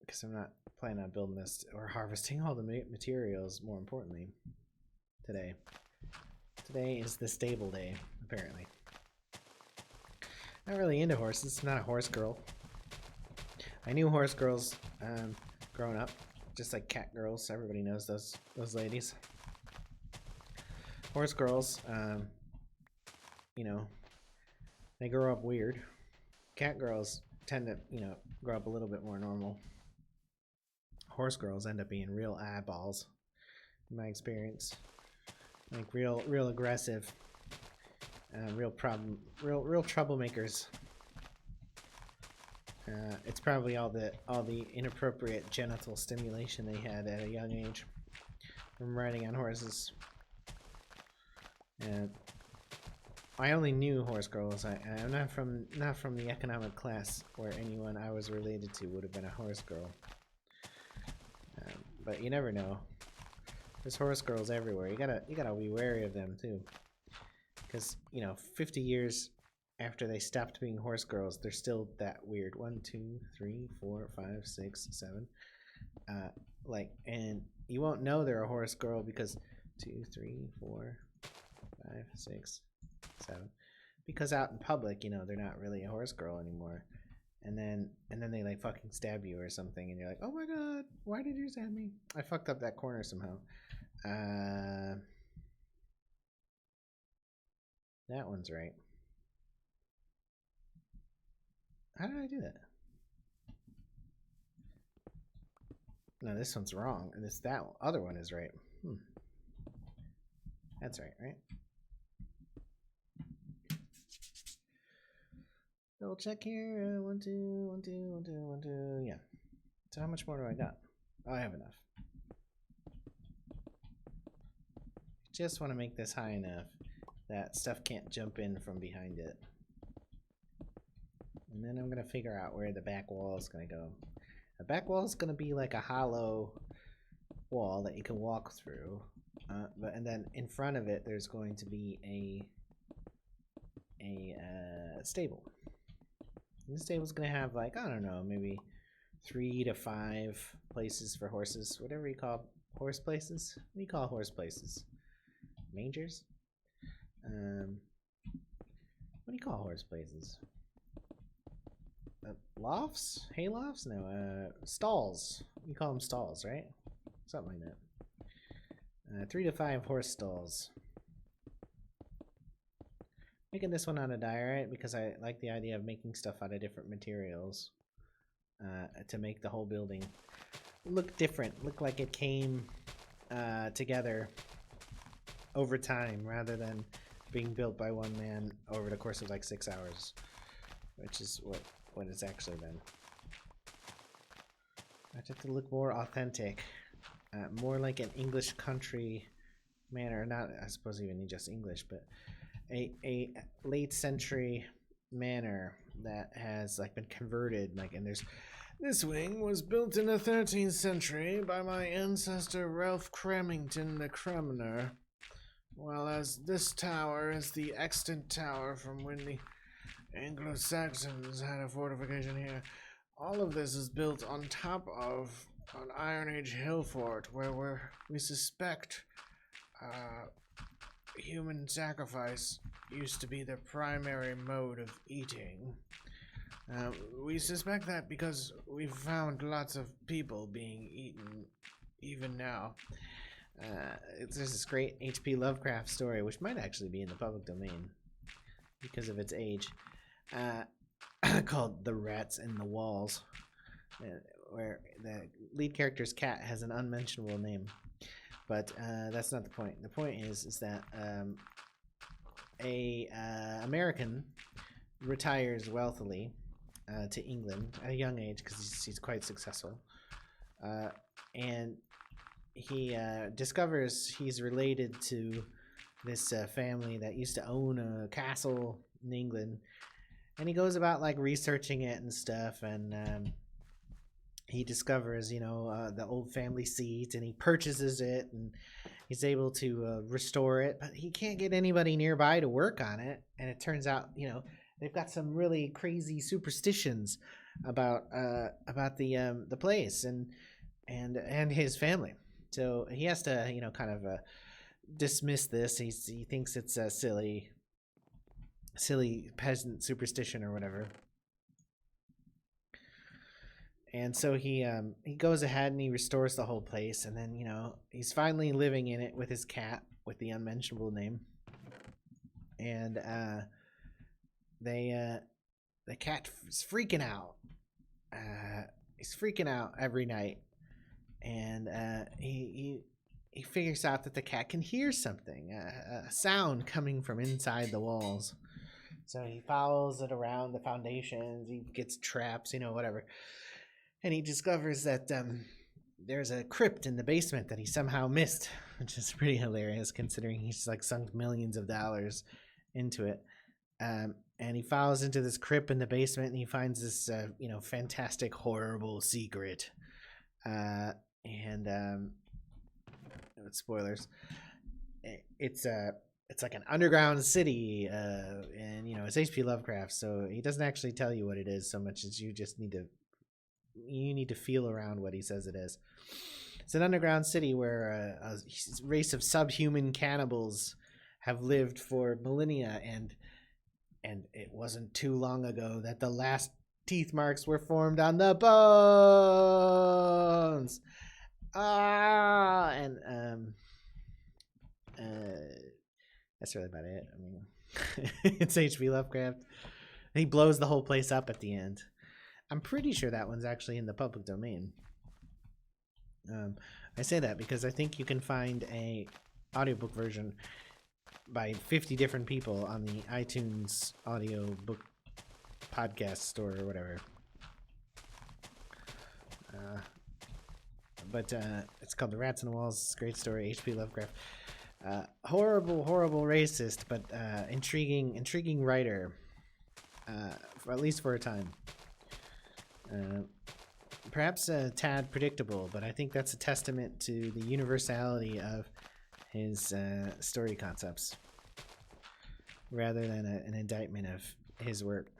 because I'm not planning on building this or harvesting all the materials, more importantly, today. Today is the stable day, apparently. Not really into horses. I'm not a horse girl. I knew horse girls growing up, just like cat girls. Everybody knows those ladies. Horse girls, you know, they grow up weird. Cat girls tend to, grow up a little bit more normal. Horse girls end up being real eyeballs, in my experience. Like real aggressive, real troublemakers. It's probably all the inappropriate genital stimulation they had at a young age from riding on horses. And I only knew horse girls. I'm not from the economic class where anyone I was related to would have been a horse girl. But you never know. There's horse girls everywhere. You gotta be wary of them too, because 50 years after they stopped being horse girls, they're still that weird. 1, 2, 3, 4, 5, 6, 7. And you won't know they're a horse girl because 2, 3, 4, 5, 6, 7. Because out in public, they're not really a horse girl anymore. And then they like fucking stab you or something, and you're like, oh my god, why did you stab me? I fucked up that corner somehow. That one's right. How did I do that? No, this one's wrong. And that other one is right. That's right? Double check here. 1, 2, 1, 2, 1, 2, 1, 2. Yeah. So how much more do I got? Oh, I have enough. Just want to make this high enough that stuff can't jump in from behind it. And then I'm going to figure out where the back wall is going to go. The back wall is going to be like a hollow wall that you can walk through. And then in front of it, there's going to be a stable. And the stable's going to have, like, I don't know, maybe 3 to 5 places for horses. Whatever you call horse places. What do you call horse places? Mangers? What do you call horse places? Lofts? Hay lofts? No, stalls. You call them stalls, right? Something like that. 3 to 5 horse stalls. Making this one out of diorite because I like the idea of making stuff out of different materials to make the whole building look different, look like it came together over time rather than being built by one man over the course of like 6 hours, which is what it's actually been. I have to look more authentic, more like an English country manor, not I suppose even just English, but a late century manor that has like been converted, like, and there's this wing was built in the 13th century by my ancestor Ralph Cramington the Cramner, while as this tower is the extant tower from when the Anglo-Saxons had a fortification here. All of this is built on top of an Iron Age hill fort where we suspect human sacrifice used to be the primary mode of eating. We suspect that because we've found lots of people being eaten even now. There's this great H.P. Lovecraft story, which might actually be in the public domain because of its age, called The Rats in the Walls, where the lead character's cat has an unmentionable name. But that's not the point. The point is that a American retires wealthily to England at a young age because he's quite successful, and he discovers he's related to this family that used to own a castle in England, and he goes about like researching it and stuff, and he discovers the old family seat, and he purchases it, and he's able to restore it, but he can't get anybody nearby to work on it, and it turns out they've got some really crazy superstitions about the place and his family. So he has to kind of dismiss this. He thinks it's a silly peasant superstition or whatever. And so he goes ahead and he restores the whole place, and then he's finally living in it with his cat with the unmentionable name. And the cat is freaking out. He's freaking out every night, and he figures out that the cat can hear something, a sound coming from inside the walls. So he follows it around the foundations. He gets traps, whatever. And he discovers that there's a crypt in the basement that he somehow missed, which is pretty hilarious considering he's like sunk millions of dollars into it. And he follows into this crypt in the basement, and he finds this, fantastic, horrible secret. Spoilers. It's like an underground city, and it's H.P. Lovecraft, so he doesn't actually tell you what it is so much as you just need to feel around what he says it is. It's an underground city where a race of subhuman cannibals have lived for millennia, and it wasn't too long ago that the last teeth marks were formed on the bones. That's really about it. I mean, it's H.P. Lovecraft. He blows the whole place up at the end. I'm pretty sure that one's actually in the public domain. I say that because I think you can find a audiobook version by 50 different people on the iTunes audio book podcast store or whatever. But it's called The Rats in the Walls. It's a great story. H.P. Lovecraft. Horrible racist, but intriguing writer. At least for a time. Perhaps a tad predictable, but I think that's a testament to the universality of his story concepts, rather than an indictment of his work.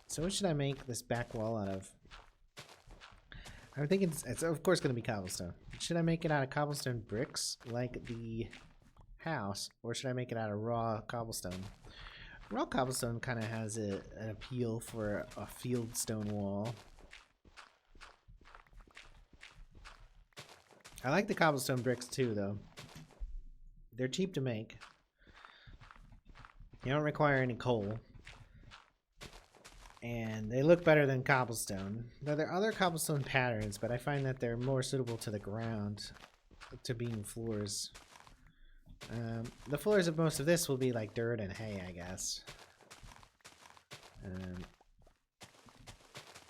So what should I make this back wall out of? I'm thinking it's of course going to be cobblestone. Should I make it out of cobblestone bricks like the house, or should I make it out of raw cobblestone? Raw cobblestone kind of has an appeal for a field stone wall. I like the cobblestone bricks too, though. They're cheap to make. You don't require any coal. And they look better than cobblestone. Now, there are other cobblestone patterns, but I find that they're more suitable to the ground, to being floors. The floors of most of this will be like dirt and hay, I guess.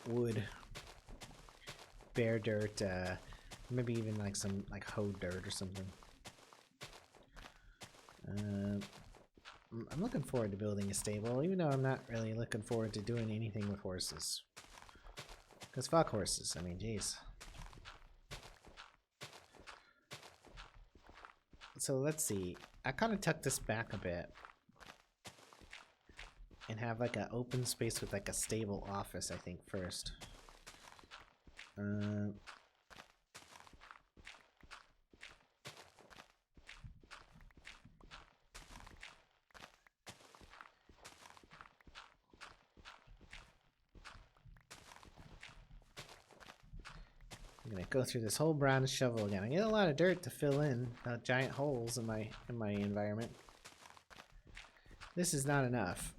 Wood, bare dirt, maybe even like some like hoed dirt or something. I'm looking forward to building a stable, even though I'm not really looking forward to doing anything with horses. Because fuck horses, I mean, jeez. So let's see. I kind of tuck this back a bit and have like an open space with like a stable office, I think, first. I'm gonna go through this whole brown shovel again. I get a lot of dirt to fill in giant holes in my environment. This is not enough.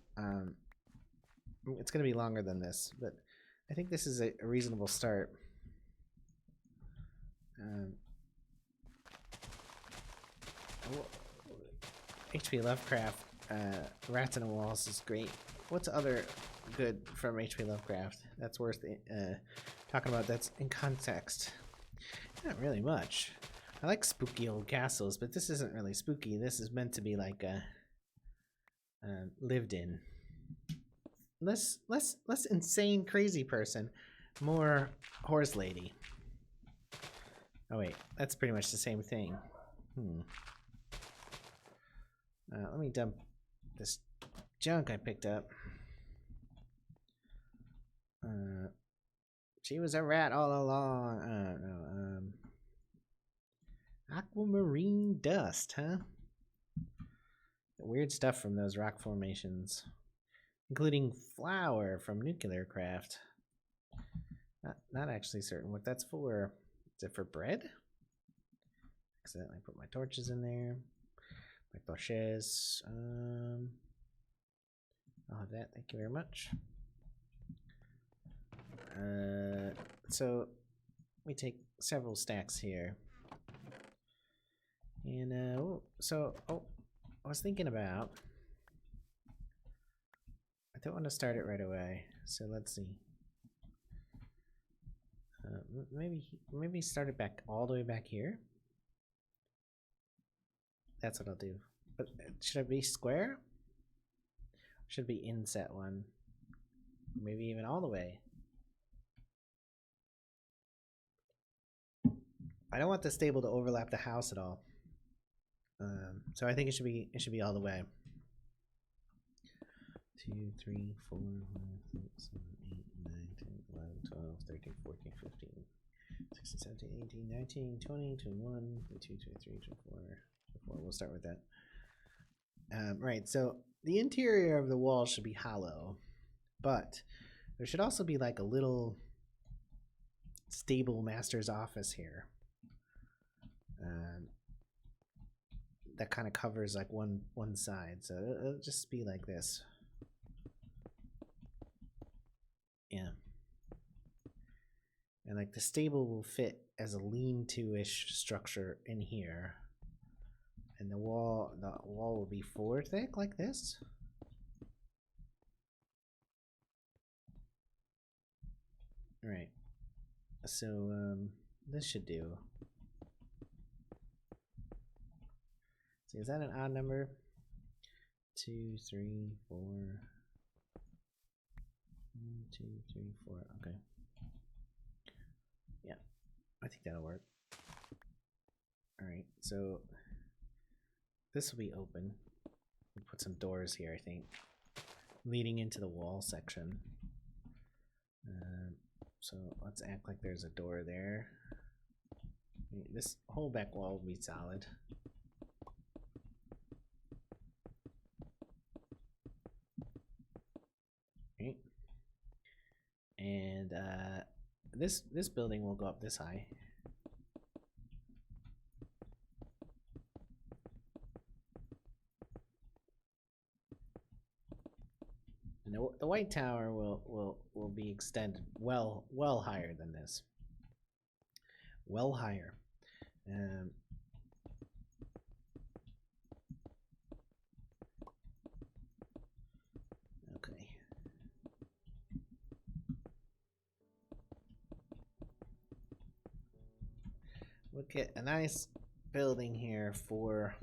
It's gonna be longer than this, but I think this is a reasonable start. H.P. Lovecraft, Rats in the Walls is great. What's other good from H.P. Lovecraft that's worth talking about that's in context? Not really much. I like spooky old castles, but this isn't really spooky. This is meant to be like lived in. Less insane crazy person, more horse lady. Oh wait, that's pretty much the same thing. Let me dump this junk I picked up. She was a rat all along. Aquamarine dust, huh? Weird stuff from those rock formations, including flour from nuclear craft. Not actually certain what that's for. Is it for bread? Accidentally put my torches in there. My torches. I'll have that. Thank you very much. So we take several stacks here. And I was thinking about. I don't want to start it right away, so let's see. Maybe start it back all the way back here. That's what I'll do. But should it be square? Should it be inset one? Maybe even all the way. I don't want the stable to overlap the house at all. So I think it should be all the way. 2, 3, 4, 5, 6, 7, 8, 9, 10, 11, 12, 13, 14, 15, 16, 17, 18, 19, 20, 21, 22, 23, 24. We'll start with that. Right, so the interior of the wall should be hollow, but there should also be like a little stable master's office here. That kind of covers like one side, so it'll just be like this. Yeah. And like the stable will fit as a lean-to-ish structure in here. And the wall will be 4 thick like this. Right. So this should do. See, is that an odd number? 2, 3, 4. 1, 2, 3, 4. Okay. Yeah, I think that'll work. All right, so this will be open. We'll put some doors here, I think, leading into the wall section. So let's act like there's a door there. This whole back wall will be solid. Right. And this building will go up this high. And the White Tower will be extended well higher than this. Well higher. Okay. We'll get a nice building here for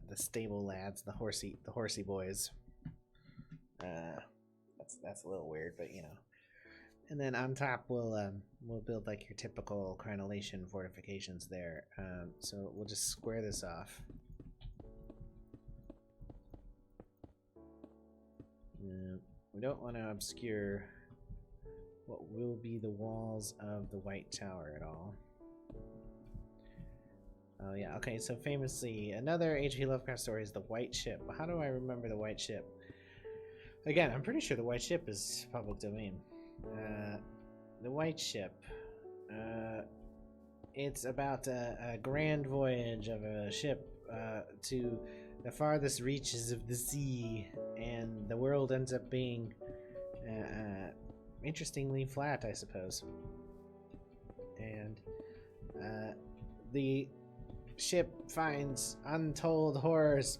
the stable lads, the horsey boys. That's a little weird, but you know. And then on top we'll build like your typical crenellation fortifications there. So we'll just square this off. We don't want to obscure what will be the walls of the White Tower at all. Oh yeah, okay, so famously, another H.P. Lovecraft story is the White Ship. How do I remember the White Ship? Again, I'm pretty sure the White Ship is public domain. The White Ship. It's about a grand voyage of a ship to the farthest reaches of the sea, and the world ends up being interestingly flat, I suppose. And the Ship finds untold horrors.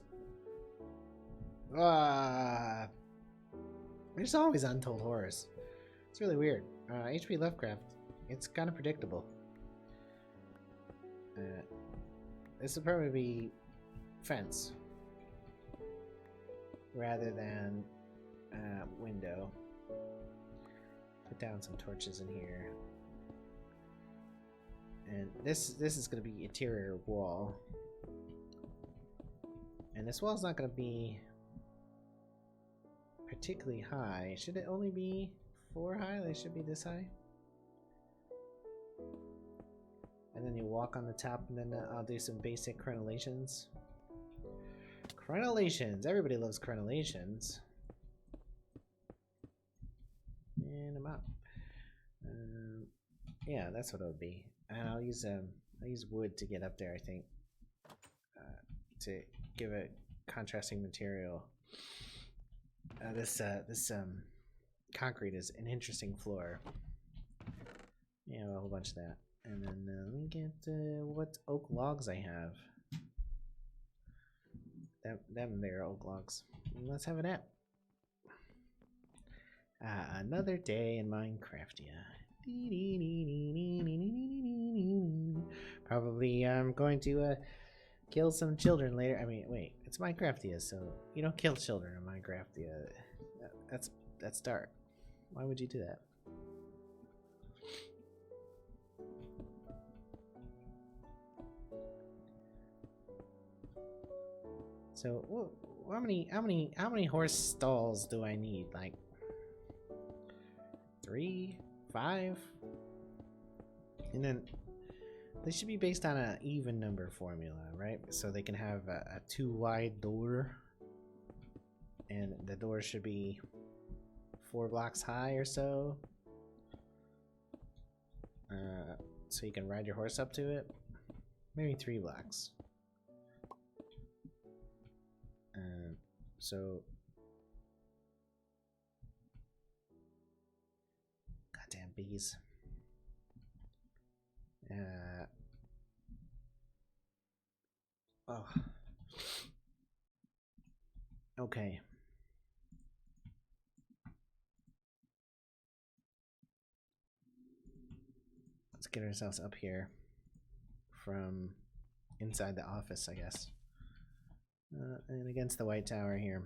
Ah, there's always untold horrors. It's really weird. H.P. Lovecraft, it's kind of predictable. This will probably be fence rather than window. Put down some torches in here. And this is going to be interior wall. And this wall's not going to be particularly high. Should it only be 4 high? They should be this high. And then you walk on the top, and then I'll do some basic crenellations. Crenellations! Everybody loves crenellations. And I'm out. Yeah, that's what it would be. And I'll use wood to get up there, I think, to give it contrasting material. This concrete is an interesting floor. Yeah, a whole bunch of that. And then let me get what oak logs I have. Them there oak logs. Let's have a nap. Another day in Minecraftia. Probably I'm going to kill some children later. I mean, wait, it's Minecraftia, so you don't kill children in Minecraftia. That's dark. Why would you do that? So, how many horse stalls do I need? Like 3, 5, and then they should be based on an even number formula, right? So they can have a 2 wide door, and the door should be 4 blocks high or so. So you can ride your horse up to it. Maybe 3 blocks. So goddamn bees. Oh. Okay. Let's get ourselves up here from inside the office, I guess. And against the white tower here.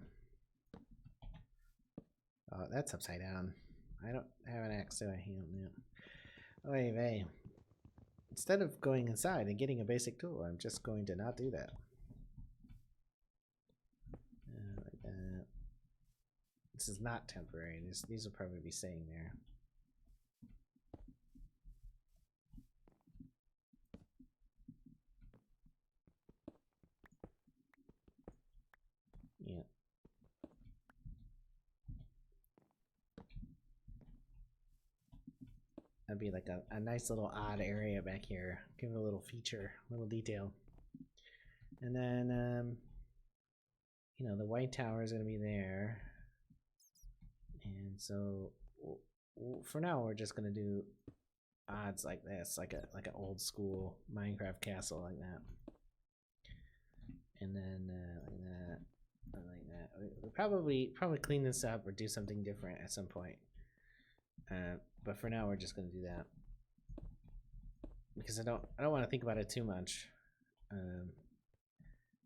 Oh, that's upside down. I don't have an axe, do I? Oy vey. Instead of going inside and getting a basic tool, I'm just going to not do that. Like that. This is not temporary. These will probably be staying there. Yeah. That'd be like a nice little odd area back here. Give it a little feature, a little detail. And then, you know, the white tower is going to be there. And so, for now, we're just going to do odds like this, like an old school Minecraft castle like that. And then like that, like that. We'll probably clean this up or do something different at some point. But for now, we're just gonna do that because I don't want to think about it too much,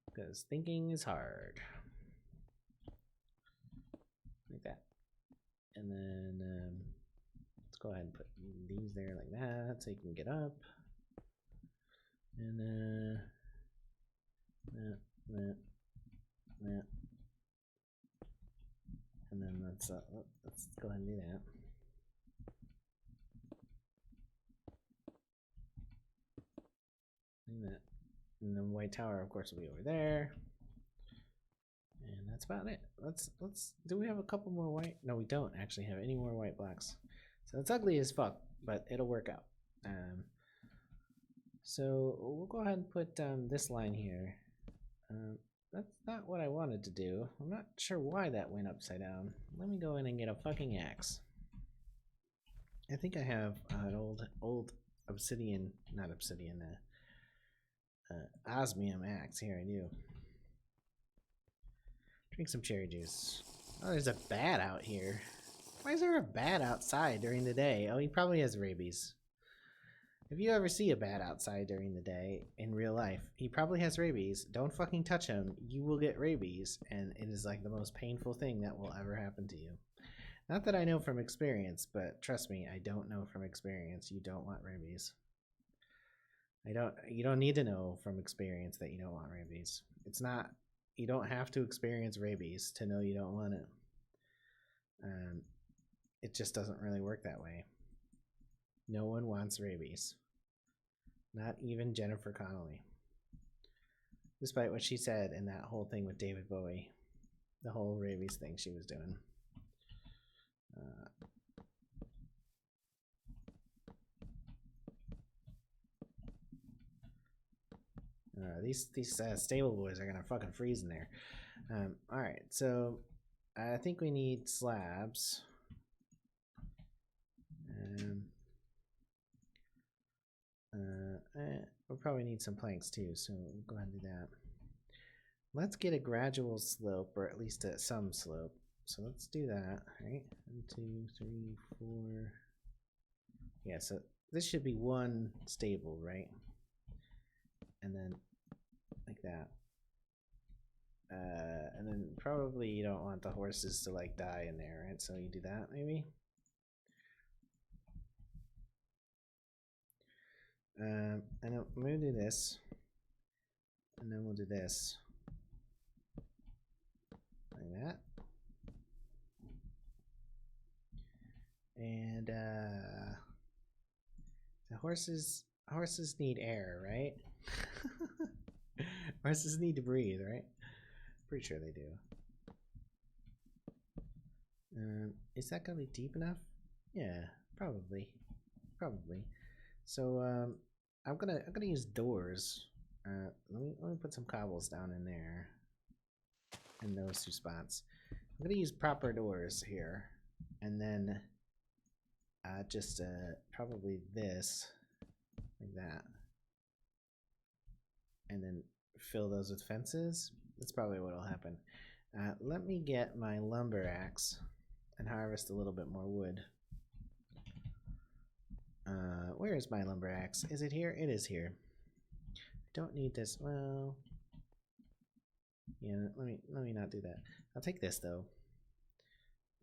because thinking is hard. Like that, and then let's go ahead and put these there like that, so you can get up, and that, and then let's go ahead and do that. That, and the white tower, of course, will be over there, and that's about it. Let's do we have a couple more white? No, we don't actually have any more white blocks, so it's ugly as fuck, but it'll work out. So we'll go ahead and put this line here. That's not what I wanted to do. I'm not sure why that went upside down. Let me go in and get a fucking axe. I think I have an old obsidian, not obsidian, Osmium axe. Here, I do. Drink some cherry juice. Oh, there's a bat out here. Why is there a bat outside during the day? Oh, he probably has rabies. If you ever see a bat outside during the day in real life, he probably has rabies. Don't fucking touch him. You will get rabies, and it is like the most painful thing that will ever happen to you. Not that I know from experience, but trust me, I don't know from experience. You don't want rabies. You don't need to know from experience that you don't want rabies. It's not, you don't have to experience rabies to know you don't want it. It just doesn't really work that way. No one wants rabies. Not even Jennifer Connelly. Despite what she said in that whole thing with David Bowie. The whole rabies thing she was doing. These stable boys are gonna fucking freeze in there. Alright, so I think we need slabs. We'll probably need some planks too, so we'll go ahead and do that. Let's get a gradual slope, or at least some slope. So let's do that, right? 1, 2, 3, 4. Yeah, so this should be one stable, right? And then like that. And then probably you don't want the horses to like die in there, right? So you do that maybe. And I'm gonna do this, and then we'll do this, like that. And the horses need air, right? Horses need to breathe, right? Pretty sure they do. Is that gonna be deep enough? Yeah, probably. So I'm gonna use doors. Let me put some cobbles down in there, in those two spots. I'm gonna use proper doors here, and then just probably this, like that, and then fill those with fences. That's probably what'll happen. Let me get my lumber axe and harvest a little bit more wood. Where is my lumber axe? Is it here? It is here. Don't need this. Well, yeah. Let me not do that. I'll take this though.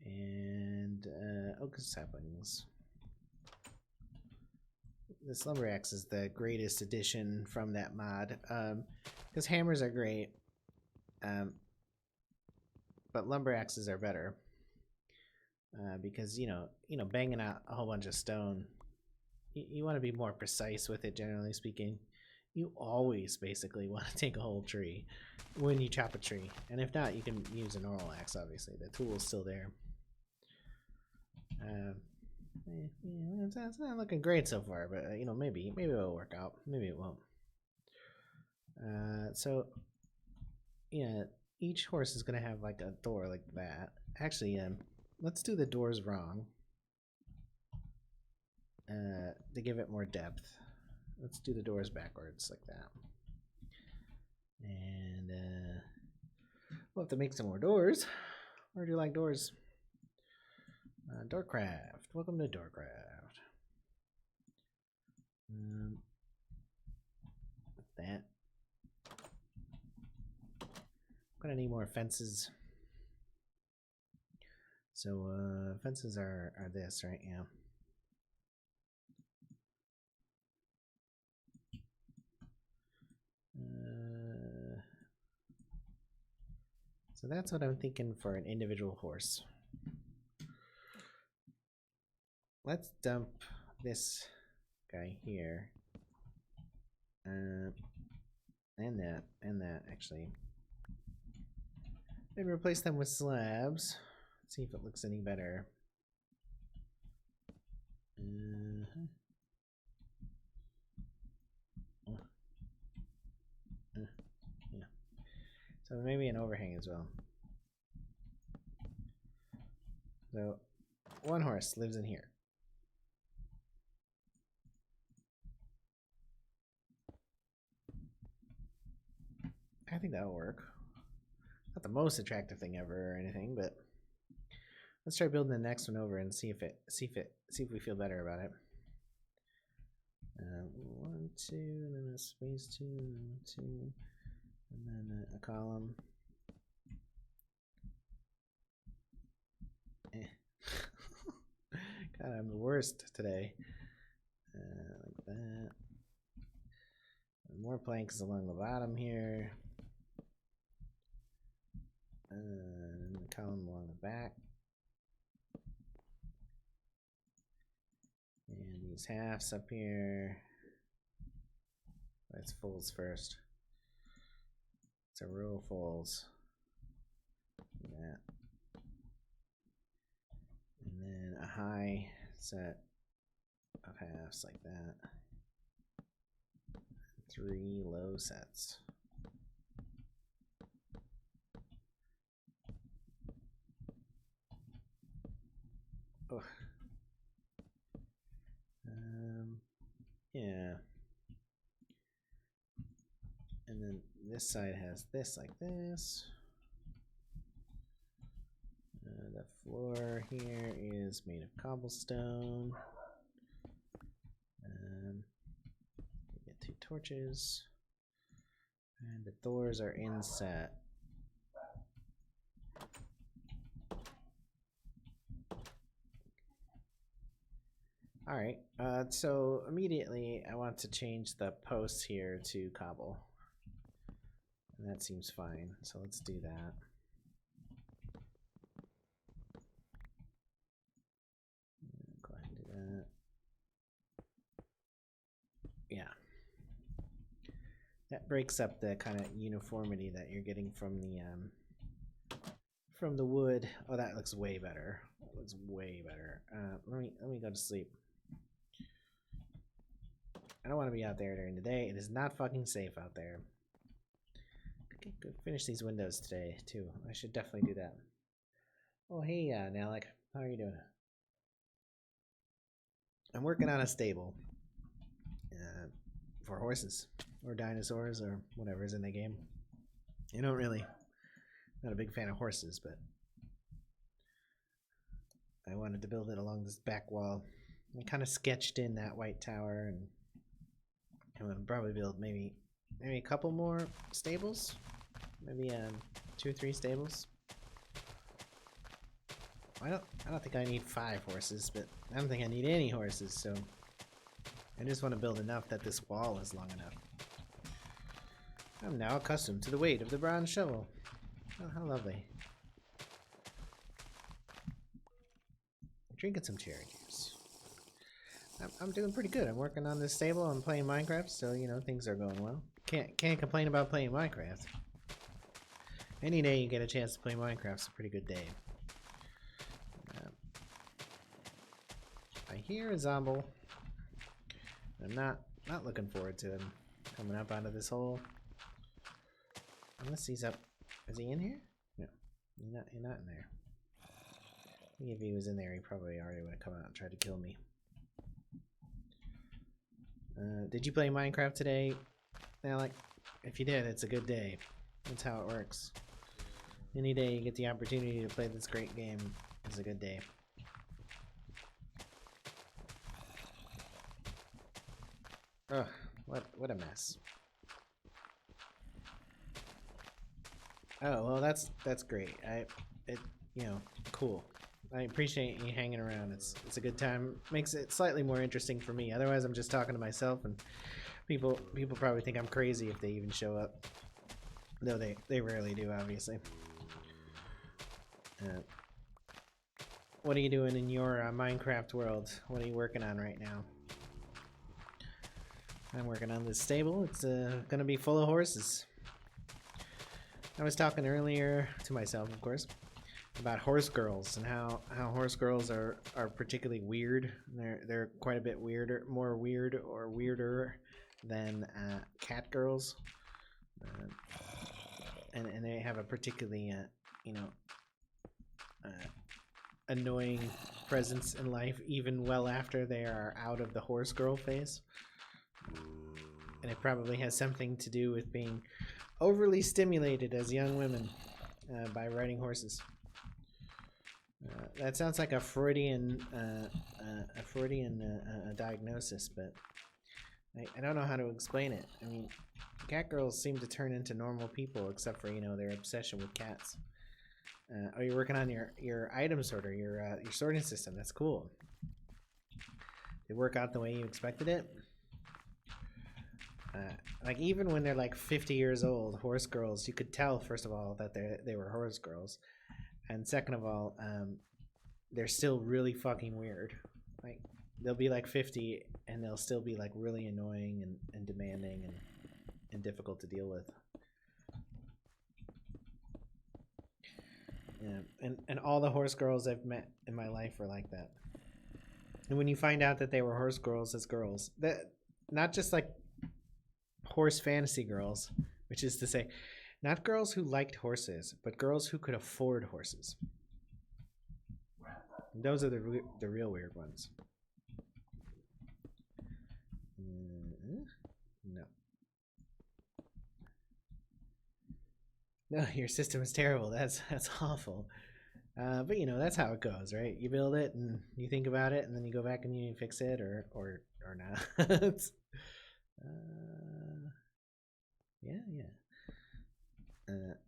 And oak saplings. This lumber axe is the greatest addition from that mod. Because hammers are great. But lumber axes are better. Because you know, banging out a whole bunch of stone. You want to be more precise with it, generally speaking. You always basically want to take a whole tree when you chop a tree. And if not, you can use a normal axe, obviously. The tool is still there. It's not looking great so far, but maybe it'll work out. Maybe it won't. So yeah, each horse is gonna have like a door like that. Actually, let's do the doors wrong. To give it more depth, let's do the doors backwards like that. And we'll have to make some more doors. Or do you like doors? Doorcraft. Welcome to Doorcraft. With that, I'm gonna need more fences. So fences are this, right? Yeah. So that's what I'm thinking for an individual horse. Let's dump this guy here. And that actually. Maybe replace them with slabs. See if it looks any better. Yeah. So maybe an overhang as well. So one horse lives in here. I think that'll work. Not the most attractive thing ever or anything, but let's try building the next one over and see if we feel better about it. 1, 2, and then a space 2, and 2, and then a column. God, I'm the worst today. Like that. And more planks along the bottom here. And a column along the back. And these halves up here. Let's fulls first. It's a row of fulls. Like that. And then a high set of halves like that. 3 low sets. Ugh. Yeah. And then this side has this like this. The floor here is made of cobblestone. We get 2 torches. And the doors are inset. Alright, so immediately I want to change the posts here to cobble. And that seems fine, so let's do that. Go ahead and do that. Yeah. That breaks up the kind of uniformity that you're getting from the wood. Oh, that looks way better. That looks way better. Let me go to sleep. I don't want to be out there during the day. It is not fucking safe out there. Okay, go finish these windows today too. I should definitely do that. Oh hey, Nalek, how are you doing? I'm working on a stable for horses or dinosaurs or whatever's in the game. You don't really, not a big fan of horses, but I wanted to build it along this back wall. I kind of sketched in that white tower, and I'm gonna probably build maybe a couple more stables, maybe 2 or 3 stables. I don't think I need 5 horses, but I don't think I need any horses, so I just want to build enough that this wall is long enough. I'm now accustomed to the weight of the bronze shovel. Oh, how lovely. Drinking some cherry juice. I'm doing pretty good. I'm working on this stable. I'm playing Minecraft, so you know things are going well. Can't complain about playing Minecraft. Any day you get a chance to play Minecraft's a pretty good day. I hear a zombie. I'm not looking forward to him coming up out of this hole. Unless he's up. Is he in here? No, he's not in there. I think if he was in there, he probably already would have come out and tried to kill me. Did you play Minecraft today? Alec? If you did, it's a good day. That's how it works. Any day you get the opportunity to play this great game is a good day. Ugh, what a mess. Oh, well that's great. You know, cool. I appreciate you hanging around. It's a good time. Makes it slightly more interesting for me. Otherwise, I'm just talking to myself, and people probably think I'm crazy if they even show up. Though they rarely do, obviously. What are you doing in your Minecraft world? What are you working on right now? I'm working on this stable. It's gonna be full of horses. I was talking earlier to myself, of course, about horse girls and how horse girls are particularly weird. They're quite a bit weirder, more weird or weirder than cat girls, and they have a particularly annoying presence in life even well after they are out of the horse girl phase. And it probably has something to do with being overly stimulated as young women by riding horses. That sounds like a Freudian diagnosis, but I don't know how to explain it. I mean, cat girls seem to turn into normal people, except for their obsession with cats. Oh, you're working on your item sorter, your sorting system. That's cool. Did it work out the way you expected it? Like even when they're like 50 years old, horse girls, you could tell first of all that they were horse girls, and second of all, they're still really fucking weird. Like they'll be like 50 and they'll still be like really annoying and demanding and difficult to deal with. Yeah, and all the horse girls I've met in my life are like that. And when you find out that they were horse girls as girls, that not just like horse fantasy girls, which is to say, not girls who liked horses, but girls who could afford horses. And those are the real weird ones. No. No, your system is terrible. That's awful. But that's how it goes, right? You build it and you think about it, and then you go back and you fix it, or not. Yeah.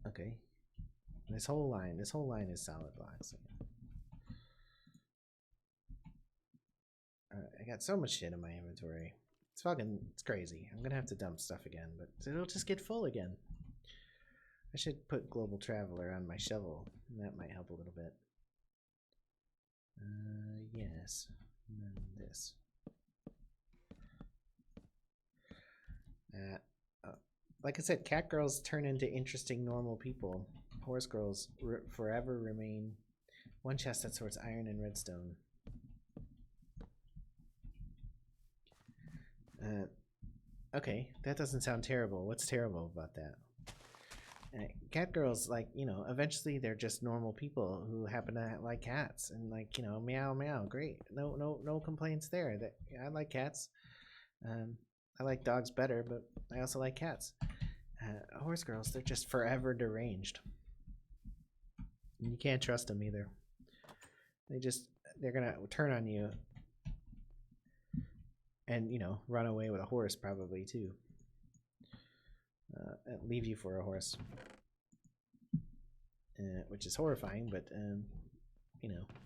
Okay. This whole line is solid blocks. I got so much shit in my inventory. It's crazy. I'm gonna have to dump stuff again, but it'll just get full again. I should put Global Traveler on my shovel. That might help a little bit. Yes. And then this. Like I said, cat girls turn into interesting normal people. Horse girls forever remain one chest that sorts iron and redstone. Okay, that doesn't sound terrible. What's terrible about that? Cat girls, like, eventually they're just normal people who happen to like cats and like, meow meow, great. No complaints there. I like cats. I like dogs better, but I also like cats. Horse girls, they're just forever deranged. And you can't trust them either. They're gonna turn on you and run away with a horse probably too. Leave you for a horse, which is horrifying, but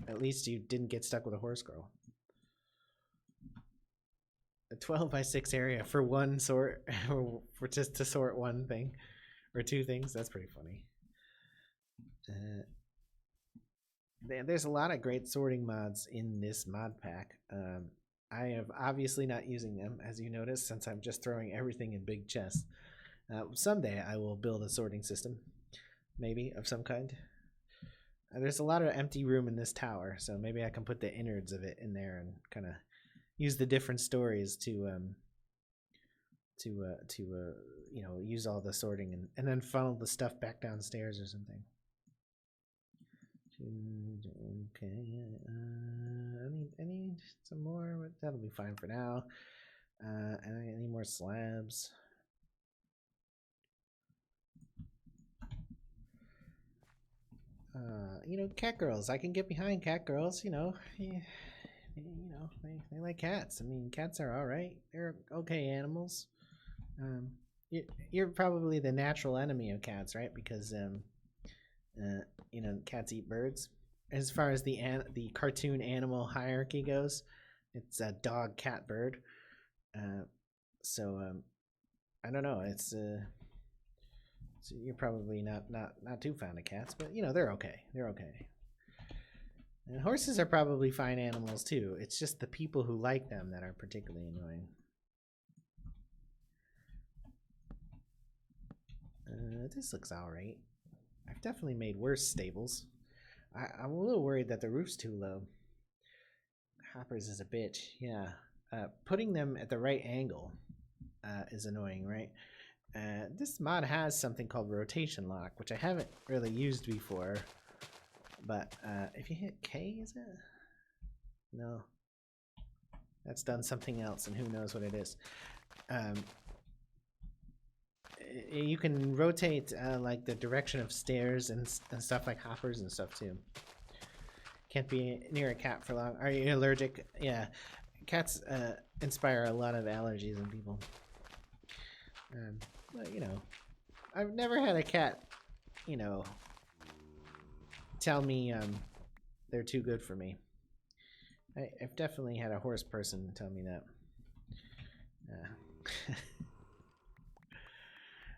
at least you didn't get stuck with a horse girl. A 12x6 area for one sort, or for just to sort one thing or two things. That's pretty funny. There's a lot of great sorting mods in this mod pack. I am obviously not using them, as you notice, since I'm just throwing everything in big chests. Someday I will build a sorting system, maybe, of some kind. There's a lot of empty room in this tower, so maybe I can put the innards of it in there and kind of use the different stories to use all the sorting and then funnel the stuff back downstairs or something. Okay, I need some more, but that'll be fine for now. And I need more slabs. Cat girls. I can get behind cat girls. They like cats. I mean, cats are all right. They're okay animals. You're probably the natural enemy of cats, right? Because cats eat birds. As far as the cartoon animal hierarchy goes, it's a dog, cat, bird. So I don't know. So you're probably not too fond of cats, but they're okay. They're okay. And horses are probably fine animals too. It's just the people who like them that are particularly annoying. This looks alright. I've definitely made worse stables. I'm a little worried that the roof's too low. Hoppers is a bitch, yeah. Putting them at the right angle is annoying, right? This mod has something called rotation lock, which I haven't really used before. But if you hit K, is it? No. That's done something else, and who knows what it is. You can rotate like the direction of stairs and stuff like hoppers and stuff too. Can't be near a cat for long. Are you allergic? Yeah, cats inspire a lot of allergies in people. But you know, I've never had a cat, you know, tell me they're too good for me. I've definitely had a horse person tell me that.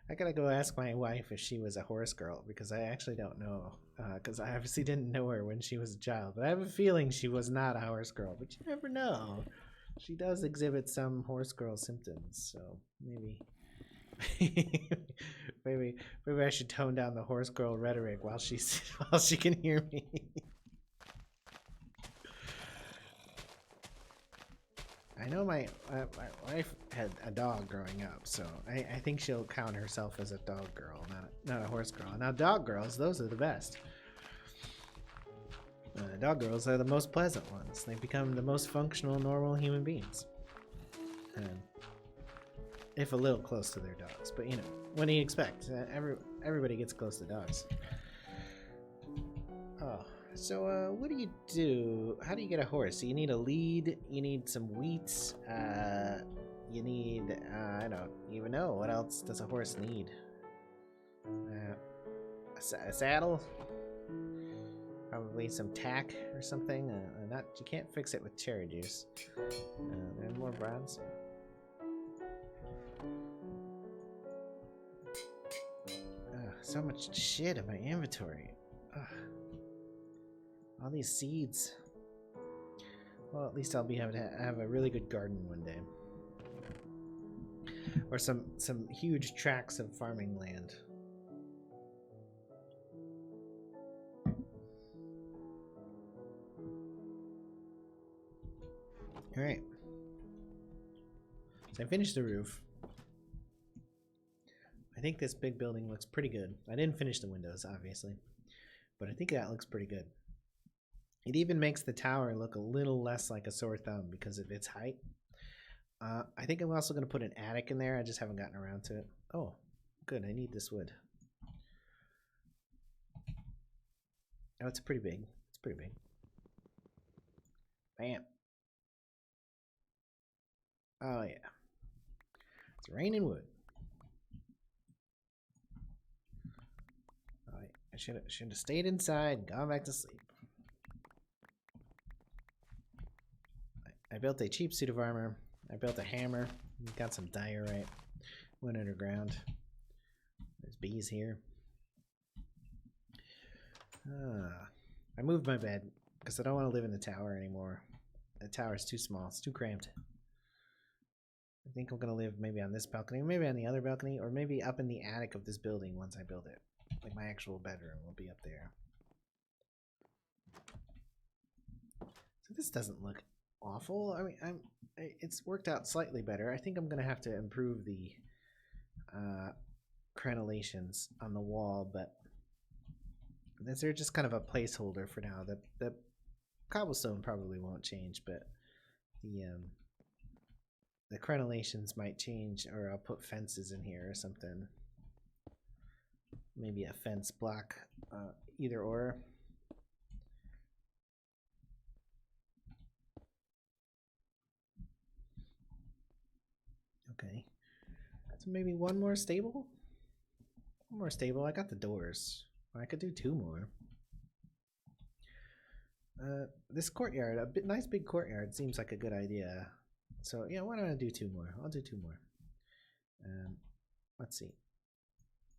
I gotta go ask my wife if she was a horse girl because I actually don't know. Because I obviously didn't know her when she was a child, but I have a feeling she was not a horse girl. But you never know. She does exhibit some horse girl symptoms, so maybe, maybe, maybe I should tone down the horse girl rhetoric while while she can hear me. I know my wife had a dog growing up, so I think she'll count herself as a dog girl, not a horse girl. Now, dog girls, those are the best. Dog girls are the most pleasant ones. They become the most functional, normal human beings. If a little close to their dogs, but you know, what do you expect? Everybody gets close to dogs. Oh. So, what do you do? How do you get a horse? So you need a lead, you need some wheat, you need, I don't even know, what else does a horse need? A saddle? Probably some tack or something. You can't fix it with cherry juice. And more bronze. So much shit in my inventory. All these seeds. Well, at least I'll be able to have a really good garden one day. Or some huge tracts of farming land. Alright. So I finished the roof. I think this big building looks pretty good. I didn't finish the windows, obviously. But I think that looks pretty good. It even makes the tower look a little less like a sore thumb because of its height. I think I'm also going to put an attic in there. I just haven't gotten around to it. Oh, good. I need this wood. Oh, it's pretty big. It's pretty big. Bam. Oh, yeah. It's raining wood. Oh, I should have stayed inside and gone back to sleep. I built a cheap suit of armor. I built a hammer. Got some diorite. Went underground. There's bees here. I moved my bed because I don't want to live in the tower anymore. The tower's too small. It's too cramped. I think I'm going to live maybe on this balcony, or maybe on the other balcony, or maybe up in the attic of this building once I build it. Like my actual bedroom will be up there. So this doesn't look awful. I mean, it's worked out slightly better. I think I'm going to have to improve the crenellations on the wall, but they're just kind of a placeholder for now. The cobblestone probably won't change, but the crenellations might change, or I'll put fences in here or something. Maybe a fence block, either or. Okay. So maybe one more stable? One more stable. I got the doors. I could do two more. This courtyard, a nice big courtyard, seems like a good idea. So yeah, why don't I do two more? I'll do two more. Let's see.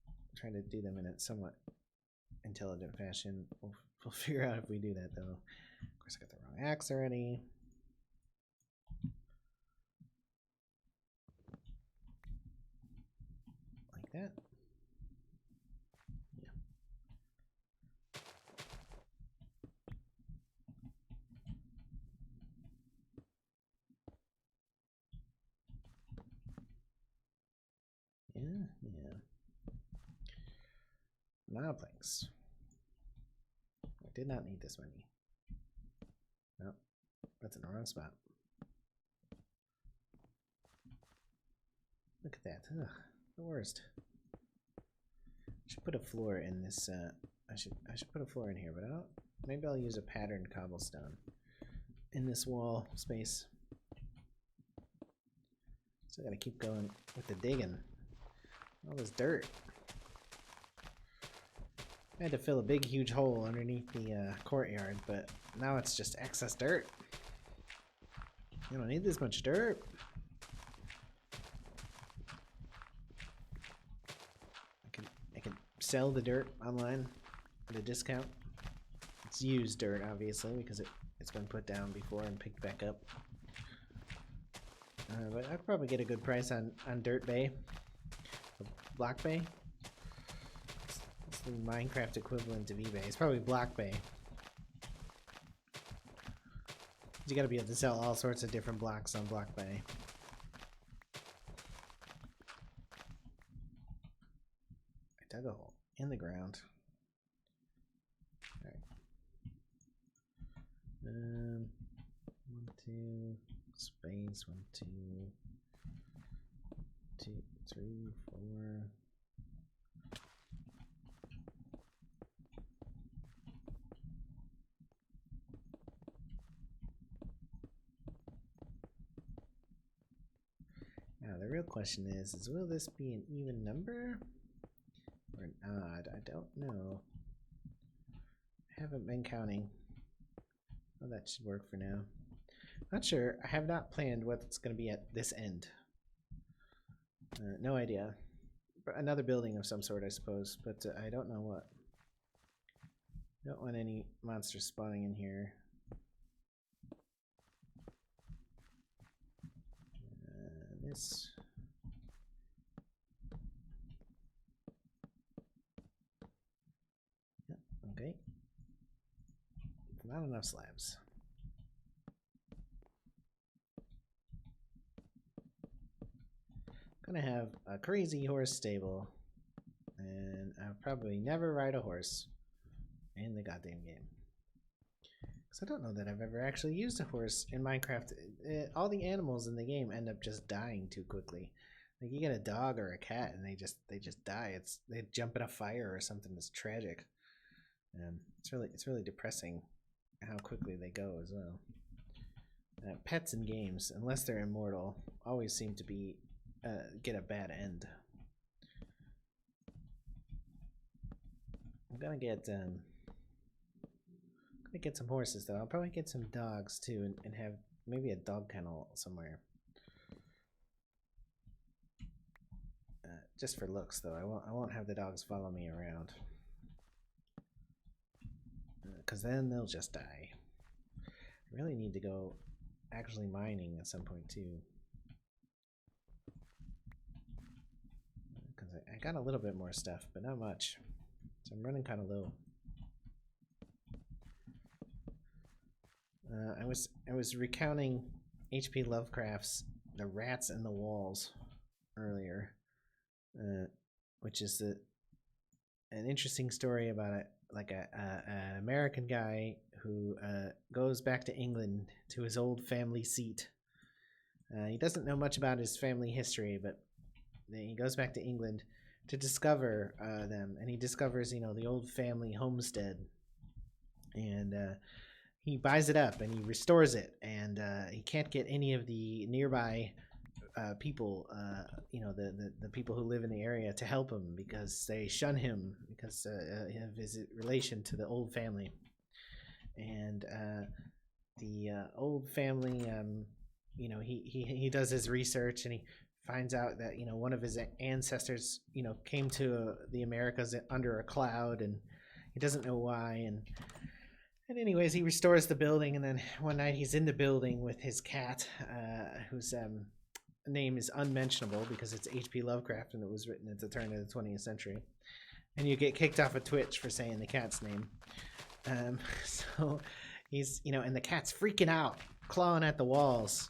I'm trying to do them in a somewhat intelligent fashion. We'll figure out if we do that though. Of course, I got the wrong axe already. Like that. Yeah. Now thanks. I did not need this many. Nope. That's in the wrong spot. Look at that. Ugh. The worst. I should put a floor in this. I should put a floor in here, but I don't. Maybe I'll use a patterned cobblestone in this wall space. So I gotta keep going with the digging. All this dirt. I had to fill a big, huge hole underneath the courtyard, but now it's just excess dirt. You don't need this much dirt. I can sell the dirt online at a discount. It's used dirt, obviously, because it's been put down before and picked back up. But I'd probably get a good price on Dirt Bay. Block Bay. It's the Minecraft equivalent of eBay. It's probably Block Bay. You gotta be able to sell all sorts of different blocks on Block Bay. I dug a hole in the ground. Alright. 1, 2, space, 1, 2, 2, 3, 4. Now the real question is will this be an even number or an odd? I don't know. I haven't been counting. Well, that should work for now. Not sure. I have not planned what's going to be at this end. No idea. Another building of some sort, I suppose, but I don't know what. I don't want any monsters spawning in here. This. Yep, okay. Not enough slabs. Gonna have a crazy horse stable, and I'll probably never ride a horse in the goddamn game. Because I don't know that I've ever actually used a horse in Minecraft. All the animals in the game end up just dying too quickly. Like you get a dog or a cat, and they just die. They jump in a fire or something. That's tragic. It's really depressing how quickly they go as well. Pets in games, unless they're immortal, always seem to be get a bad end. I'm gonna get some horses though. I'll probably get some dogs too, and have maybe a dog kennel somewhere. Just for looks though. I won't have the dogs follow me around, because then they'll just die. I really need to go actually mining at some point too. Because I got a little bit more stuff, but not much. So I'm running kind of low. I was recounting H.P. Lovecraft's The Rats in the Walls earlier, which is an interesting story about an American guy who goes back to England to his old family seat. He doesn't know much about his family history, but he goes back to England to discover them, and he discovers, the old family homestead, and he buys it up and he restores it, and he can't get any of the nearby people, the people who live in the area, to help him because they shun him because of his relation to the old family. And the old family, he does his research, and he finds out that one of his ancestors came to the Americas under a cloud, and he doesn't know why. And anyways, he restores the building, and then one night he's in the building with his cat, whose name is unmentionable because it's H.P. Lovecraft and it was written at the turn of the 20th century. And you get kicked off of Twitch for saying the cat's name. So he's, and the cat's freaking out, clawing at the walls.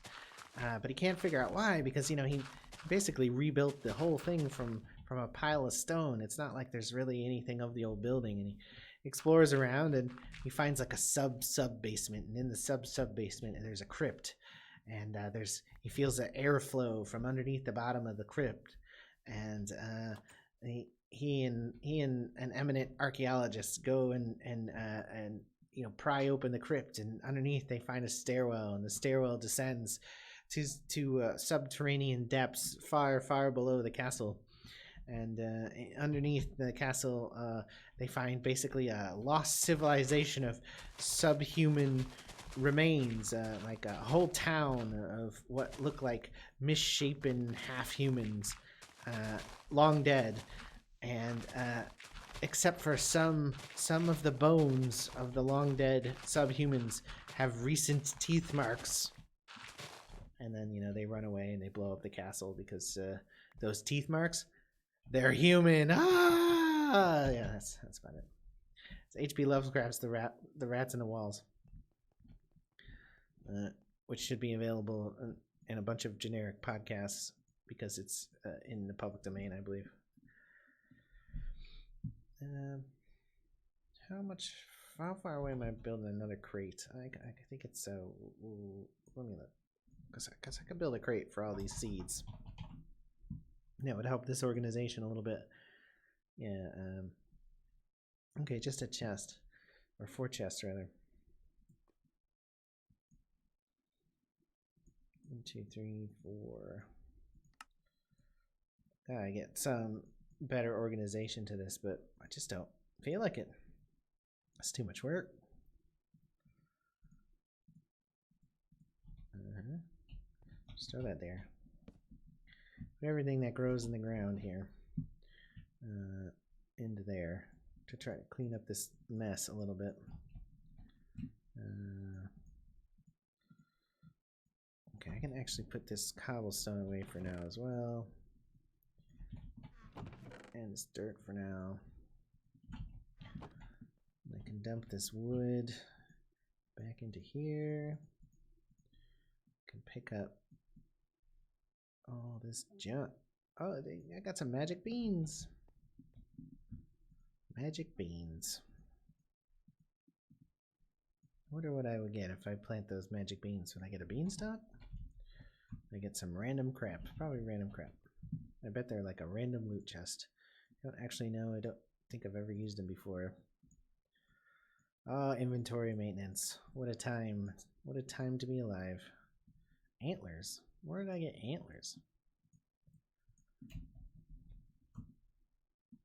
But he can't figure out why, because, he basically rebuilt the whole thing from a pile of stone. It's not like there's really anything of the old building. And he explores around, and he finds like a sub basement, and in the sub basement there's a crypt, and he feels the airflow from underneath the bottom of the crypt, and he and an eminent archaeologist go and pry open the crypt, and underneath they find a stairwell, and the stairwell descends to subterranean depths far below the castle. And underneath the castle, they find basically a lost civilization of subhuman remains, like a whole town of what look like misshapen half humans, long dead, and except for some of the bones of the long dead subhumans have recent teeth marks. And then they run away and they blow up the castle because those teeth marks, they're human. Ah, yeah, that's about it. So H.P. Lovecraft's the rats in the walls, which should be available in a bunch of generic podcasts because it's in the public domain, I believe. How far away am I building another crate? I think it's let me look, because I could build a crate for all these seeds. Yeah, it would help this organization a little bit. Yeah. Okay, just a chest, or 4 chests rather. 1, 2, 3, 4. Gotta get some better organization to this, but I just don't feel like it. It's too much work. Just throw that there. Put everything that grows in the ground here into there to try to clean up this mess a little bit. Okay, I can actually put this cobblestone away for now as well. And this dirt for now. I can dump this wood back into here. I can pick up all this junk. Oh, I got some magic beans. Magic beans. I wonder what I would get if I plant those magic beans. Would I get a beanstalk? I get some random crap. Probably random crap. I bet they're like a random loot chest. I don't actually know. I don't think I've ever used them before. Oh, inventory maintenance. What a time. What a time to be alive. Antlers. Where did I get antlers?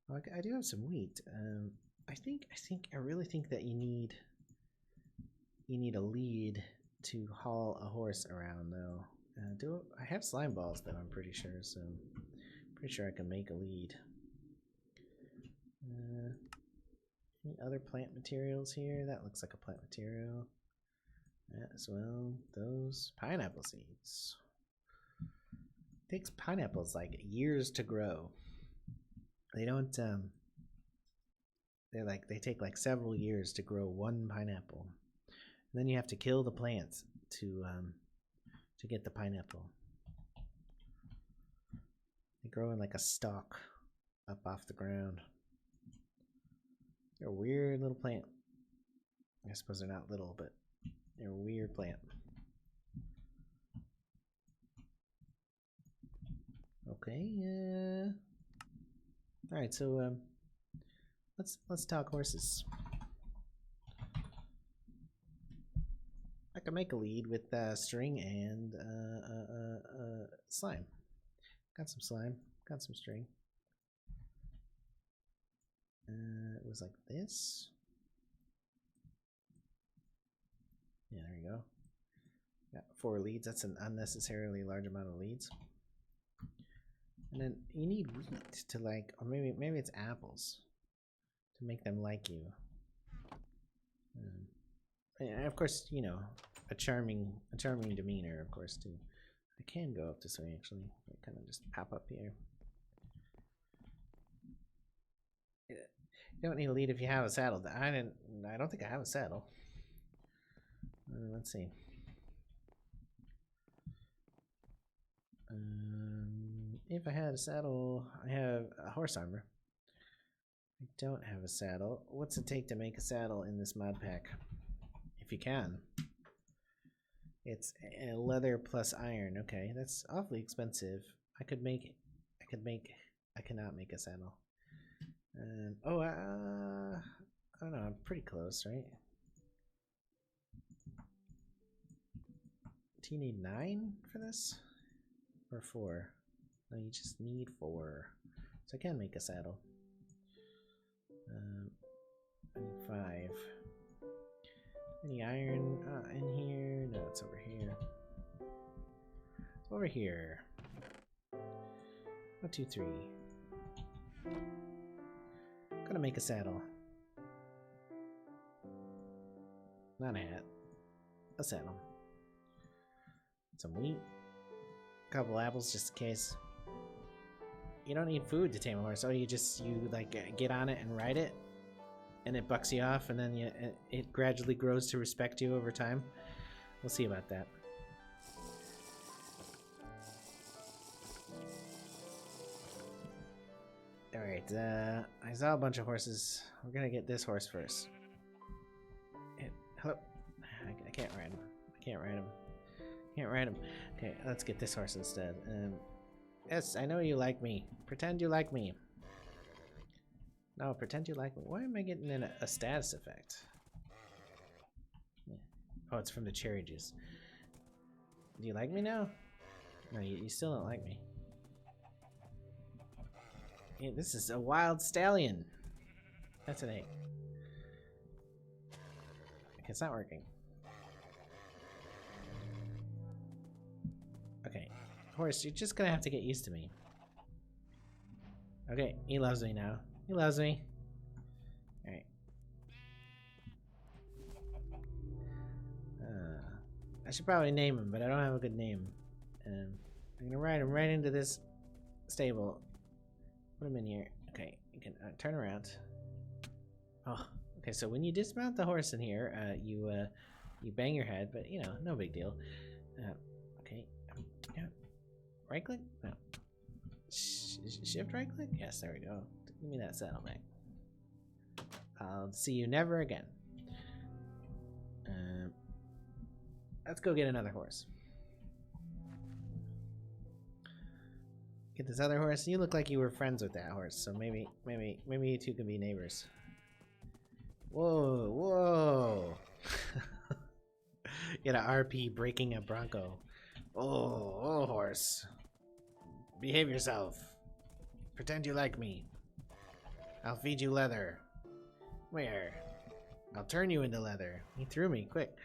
Well, I do have some wheat. I really think that you need a lead to haul a horse around, though. I have slime balls, though, I'm pretty sure, so I'm pretty sure I can make a lead. Any other plant materials here? That looks like a plant material. That as well. Those pineapple seeds. It takes pineapples like years to grow. They don't, they take like several years to grow one pineapple. And then you have to kill the plants to get the pineapple. They grow in like a stalk up off the ground. They're a weird little plant. I suppose they're not little, but they're a weird plant. Okay. All right. So let's talk horses. I can make a lead with string and slime. Got some slime. Got some string. It was like this. Yeah, there you go. Got 4 leads. That's an unnecessarily large amount of leads. And then you need wheat to like, or maybe it's apples to make them like you. And of course, a charming demeanor, of course, too. I can go up this way actually. I kind of just pop up here. You don't need a lead if you have a saddle. I don't think I have a saddle. Let's see. If I had a saddle, I have a horse armor. I don't have a saddle. What's it take to make a saddle in this mod pack? If you can. It's leather plus iron. Okay, that's awfully expensive. I could make I cannot make a saddle. And oh, I don't know. I'm pretty close, right? Do you need 9 for this, or 4? No, you just need 4. So I can make a saddle. 5. Any iron in here? No, it's over here. It's over here. 1, 2, 3. Gonna make a saddle. Not a hat. A saddle. Some wheat. A couple apples just in case. You don't need food to tame a horse. Oh, you like get on it and ride it, and it bucks you off, and then it gradually grows to respect you over time. We'll see about that. All right, I saw a bunch of horses. We're gonna get this horse first. Hello. I can't ride him. I can't ride him. Can't ride him. Okay, let's get this horse instead. Yes, I know you like me. Pretend you like me. No, pretend you like me. Why am I getting in a status effect? Oh, it's from the cherry juice. Do you like me now? No, you still don't like me. Hey, this is a wild stallion. That's an 8. Okay, it's not working. Okay, horse, you're just gonna have to get used to me. Okay, he loves me now. He loves me. Alright. I should probably name him, but I don't have a good name. I'm gonna ride him right into this stable. Put him in here. Okay, you can turn around. Oh, okay. So when you dismount the horse in here, you bang your head, but you know, no big deal. Okay. Yeah. Right click? No. Shift right click? Yes, there we go. Give me that saddle back. I'll see you never again. Let's go get another horse. Get this other horse. You look like you were friends with that horse, so maybe you two can be neighbors. Whoa, whoa! Get an RP breaking a bronco. Oh, horse. Behave yourself. Pretend you like me. I'll feed you leather. Where? I'll turn you into leather. He threw me, quick.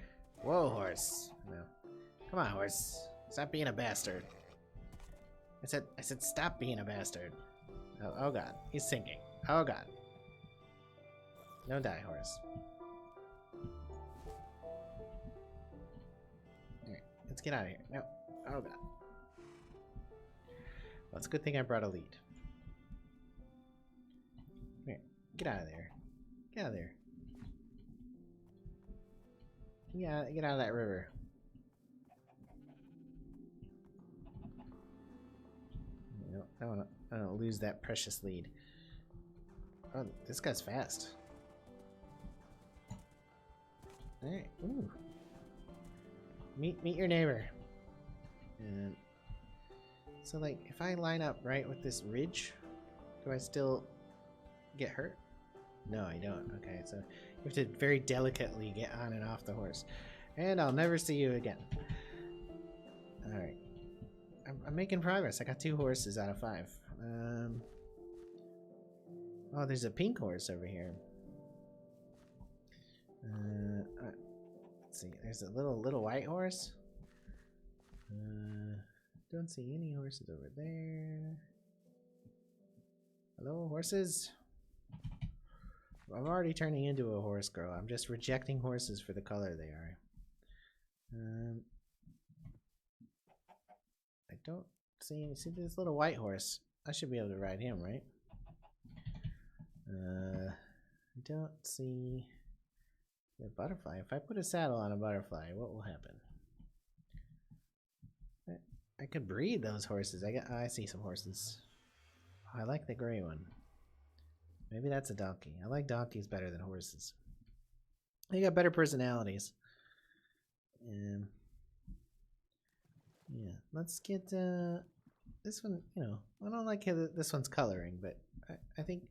Whoa, horse. No. Come on, horse. Stop being a bastard. I said stop being a bastard. Oh god, he's sinking. Oh god. No die, horse. Alright, let's get out of here. No. Oh god. Well, it's a good thing I brought a lead. Here, get out of there. Get out of there. Yeah, get out of that river. No, I don't lose that precious lead. Oh, this guy's fast. Alright, ooh. Meet your neighbor. And so like if I line up right with this ridge, do I still get hurt? No, I don't. Okay, so you have to very delicately get on and off the horse. And I'll never see you again. Alright. I'm making progress. I got 2 horses out of 5. Oh, there's a pink horse over here. Let's see. There's a little white horse. Don't see any horses over there. Hello, horses? I'm already turning into a horse girl. I'm just rejecting horses for the color they are. I don't see this little white horse. I should be able to ride him, right? I don't see the butterfly. If I put a saddle on a butterfly, what will happen? I could breed those horses. I see some horses. Oh, I like the gray one. Maybe that's a donkey. I like donkeys better than horses. They got better personalities. Yeah, let's get this this one, you know, I don't like how this one's coloring, but I think,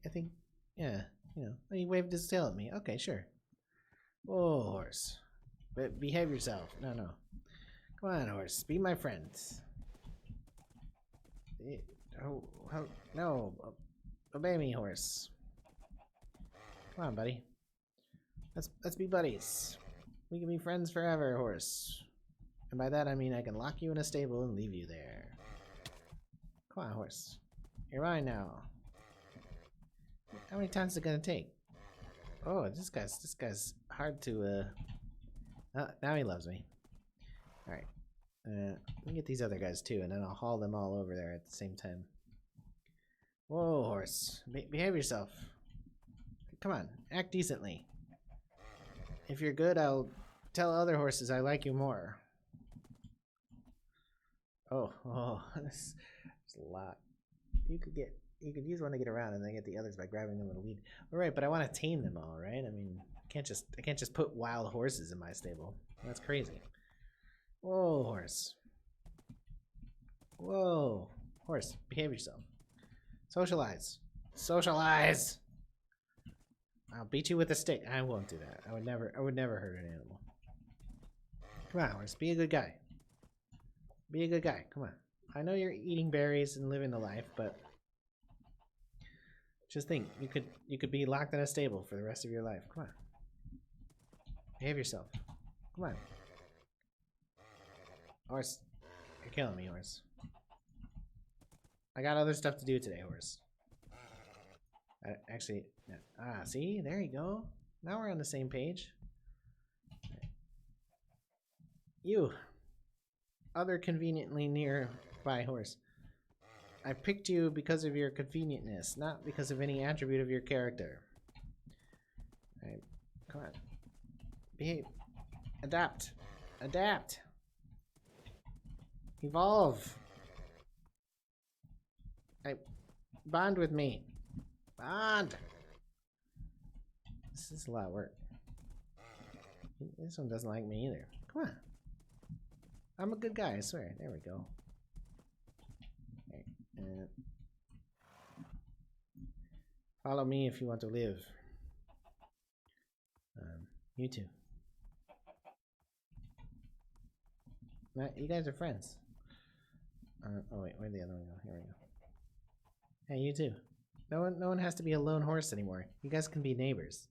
yeah, you know. He waved his tail at me. Okay, sure. Whoa, horse. But behave yourself. No, no. Come on, horse. Be my friend. Oh, no. Obey me, horse. Come on, buddy. Let's be buddies. We can be friends forever, horse. And by that I mean I can lock you in a stable and leave you there. Come on, horse. You're mine now. How many times is it gonna take? Oh, this guy's hard to now he loves me. Alright. Let me get these other guys too, and then I'll haul them all over there at the same time. Whoa, horse. Behave yourself. Come on, act decently. If you're good, I'll tell other horses I like you more. Oh, this is a lot. You could use one to get around and then get the others by grabbing them in a lead. All right, but I want to tame them all, right? I mean, I can't just put wild horses in my stable. That's crazy. Whoa, horse. Whoa, horse, behave yourself. Socialize. Socialize. I'll beat you with a stick. I won't do that. I would never hurt an animal. Come on, horse, be a good guy. Be a good guy. Come on. I know you're eating berries and living the life, but just think, you could be locked in a stable for the rest of your life. Come on. Behave yourself. Come on. Horse. You're killing me, horse. I got other stuff to do today, horse. Actually, no. See? There you go. Now we're on the same page. You. Other conveniently nearby horse. I picked you because of your convenientness, not because of any attribute of your character. Alright, come on. Behave. Adapt. Adapt. Evolve. Bond with me. Bond. This is a lot of work. This one doesn't like me either. Come on. I'm a good guy, I swear. There we go. Okay. Follow me if you want to live. You too. You guys are friends. Oh wait, where'd the other one go? Here we go. Hey, you too. No one has to be a lone horse anymore. You guys can be neighbors.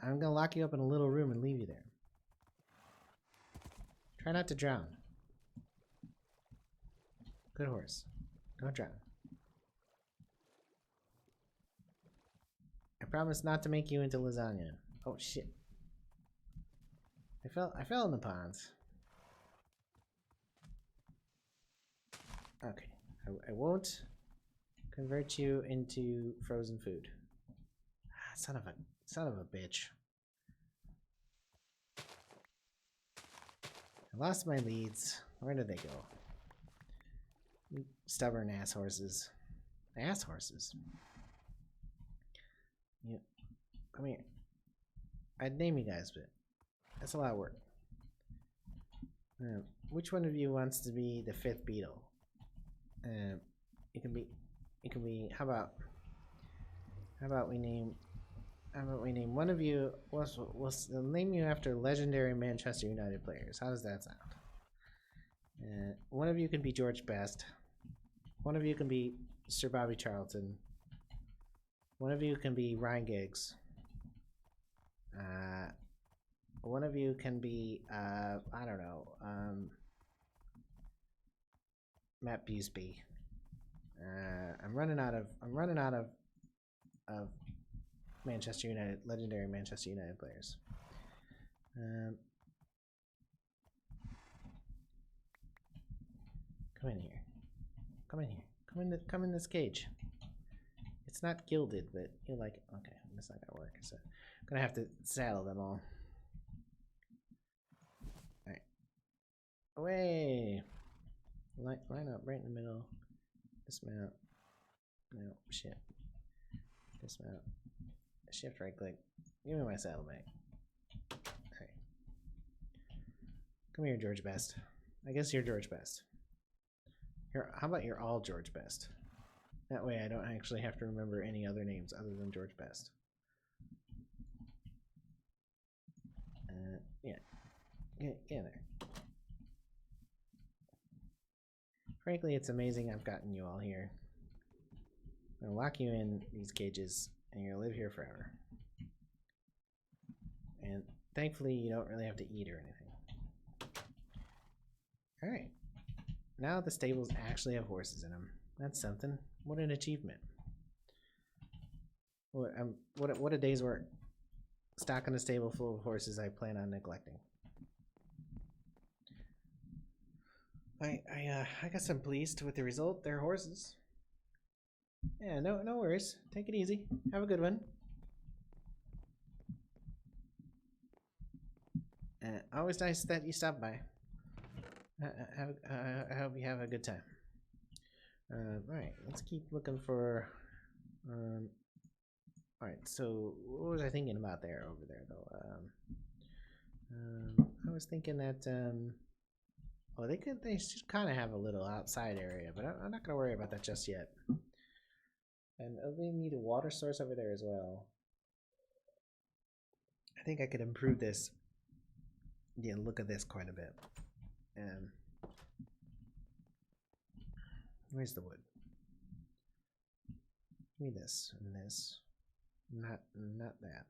I'm gonna lock you up in a little room and leave you there. Try not to drown. Good horse. Don't drown. I promise not to make you into lasagna. Oh shit. I fell in the pond. Okay. I won't convert you into frozen food. Son of a bitch. I lost my leads. Where did they go? You stubborn ass horses. Ass horses. You come here. I'd name you guys, but that's a lot of work. Which one of you wants to be the fifth beetle? It can be. How about we name one of you? We'll name you after legendary Manchester United players. How does that sound? One of you can be George Best. One of you can be Sir Bobby Charlton. One of you can be Ryan Giggs. One of you can be I don't know, Matt Busby. I'm running out of Manchester United, legendary Manchester United players. Come in here. Come in this cage. It's not gilded, but you like it. Okay, that's not gonna work. So I'm gonna have to saddle them all. All right, away. Line up right in the middle. Dismount. No shit. Dismount. Shift right click. Give me my saddlebag. Alright. Come here, George Best. I guess you're George Best. How about you're all George Best? That way I don't actually have to remember any other names other than George Best. Yeah. Get in there. Frankly, it's amazing I've gotten you all here. I'm gonna lock you in these cages, and you're gonna live here forever. And thankfully, you don't really have to eat or anything. Alright. Now the stables actually have horses in them. That's something. What an achievement. What a day's work. Stocking a stable full of horses I plan on neglecting. I guess I'm pleased with the result. They're horses. Yeah, no worries. Take it easy. Have a good one. Always nice that you stopped by. I hope you have a good time. Alright, let's keep looking for... Alright, so what was I thinking about there over there, though? I was thinking that... oh, they should kind of have a little outside area, but I'm not going to worry about that just yet. And they need a water source over there as well. I think I could improve this. Yeah, look at this quite a bit. Where's the wood? Give me this and this. Not that.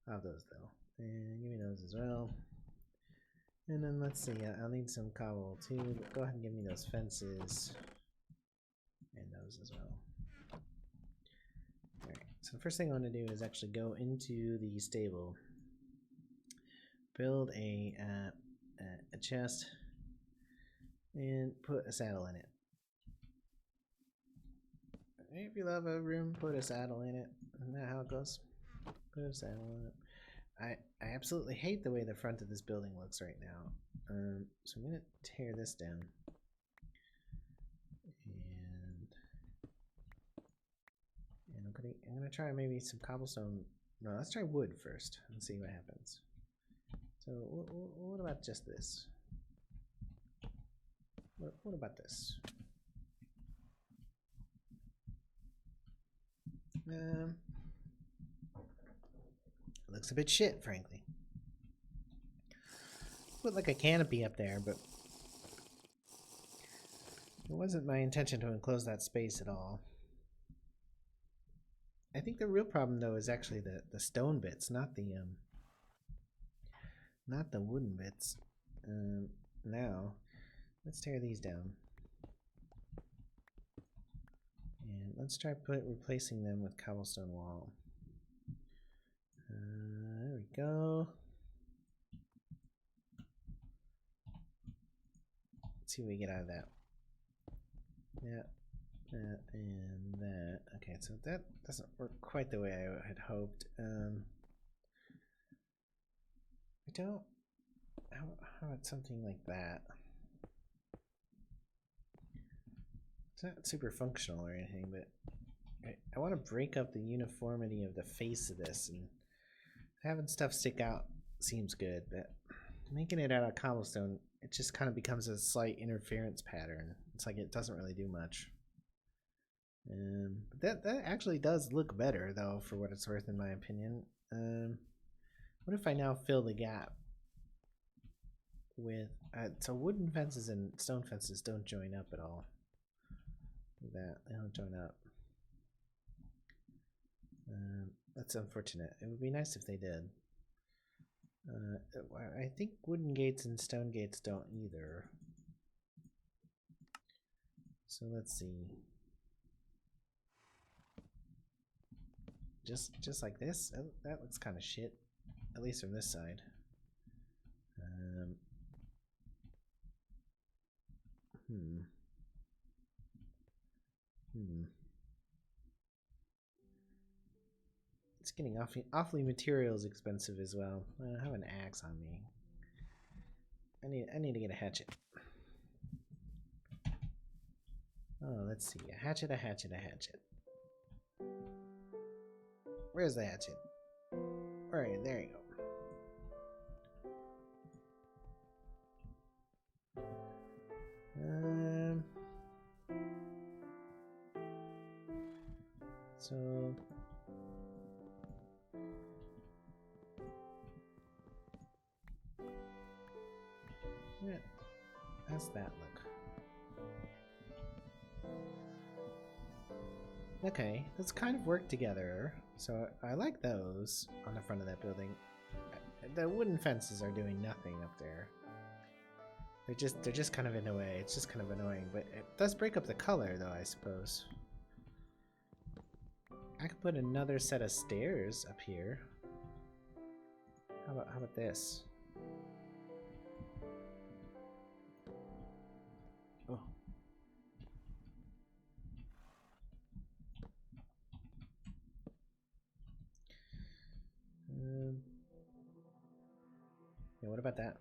I'll have those though. And give me those as well. And then let's see. I'll need some cobble too. But go ahead and give me those fences. And those as well. Alright, so the first thing I want to do is actually go into the stable, build a chest, and put a saddle in it. If you love a room, put a saddle in it. Isn't that how it goes? Put a saddle in it. I absolutely hate the way the front of this building looks right now. So I'm going to tear this down. I'm gonna try maybe some cobblestone. No, let's try wood first and see what happens. So what about just this? What about this? Looks a bit shit, frankly. Put like a canopy up there, but it wasn't my intention to enclose that space at all. I think the real problem though is actually the stone bits, not the wooden bits. Now let's tear these down, and let's try replacing them with cobblestone wall. There we go. Let's see what we get out of that. Yeah. That and that. Okay, so that doesn't work quite the way I had hoped. I don't. How about something like that? It's not super functional or anything, but I want to break up the uniformity of the face of this, and having stuff stick out seems good, but making it out of cobblestone, it just kind of becomes a slight interference pattern. It's like it doesn't really do much. But that actually does look better though, for what it's worth in my opinion. What if I now fill the gap with so wooden fences and stone fences don't join up at all. That they don't join up. That's unfortunate. It would be nice if they did. I think wooden gates and stone gates don't either. So let's see. Just like this. That looks kind of shit, at least from this side. It's getting awfully materials expensive as well. I have an axe on me. I need to get a hatchet. Oh, let's see. A hatchet. Where's the hatchet? Alright, there you go. Yeah, how's that look? Okay, let's kind of work together. So I like those on the front of that building. The wooden fences are doing nothing up there. They're just kind of in the way. It's just kind of annoying, but it does break up the color though, I suppose. I could put another set of stairs up here. How about this? Oh. Yeah, what about that?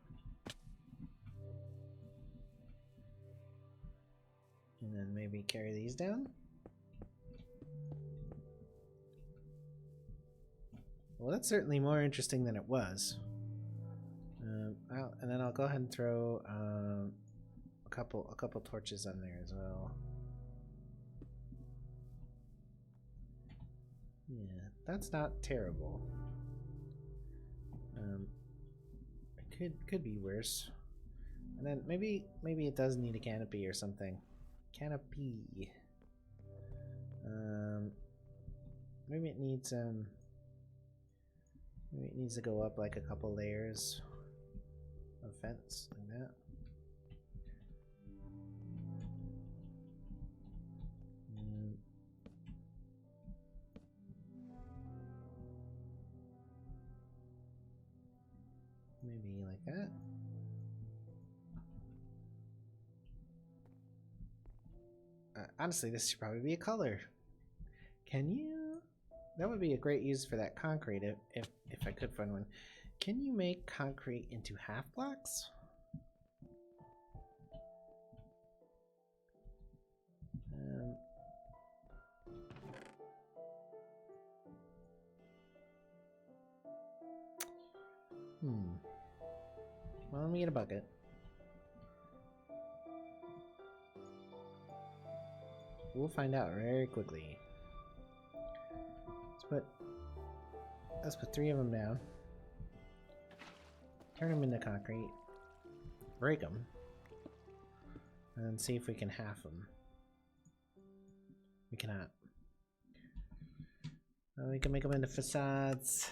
And then maybe carry these down? Well, that's certainly more interesting than it was. And then I'll go ahead and throw a couple torches on there as well. Yeah, that's not terrible. It could be worse. And then maybe it does need a canopy or something. Canopy. Maybe it needs maybe it needs to go up like a couple layers of fence like that. Maybe like that. Honestly, this should probably be a color. Can you? That would be a great use for that concrete if I could find one. Can you make concrete into half blocks? Well, let me get a bucket. We'll find out very quickly. Let's put 3 of them down. Turn them into concrete. Break them. And see if we can half them. We cannot. We can make them into facades.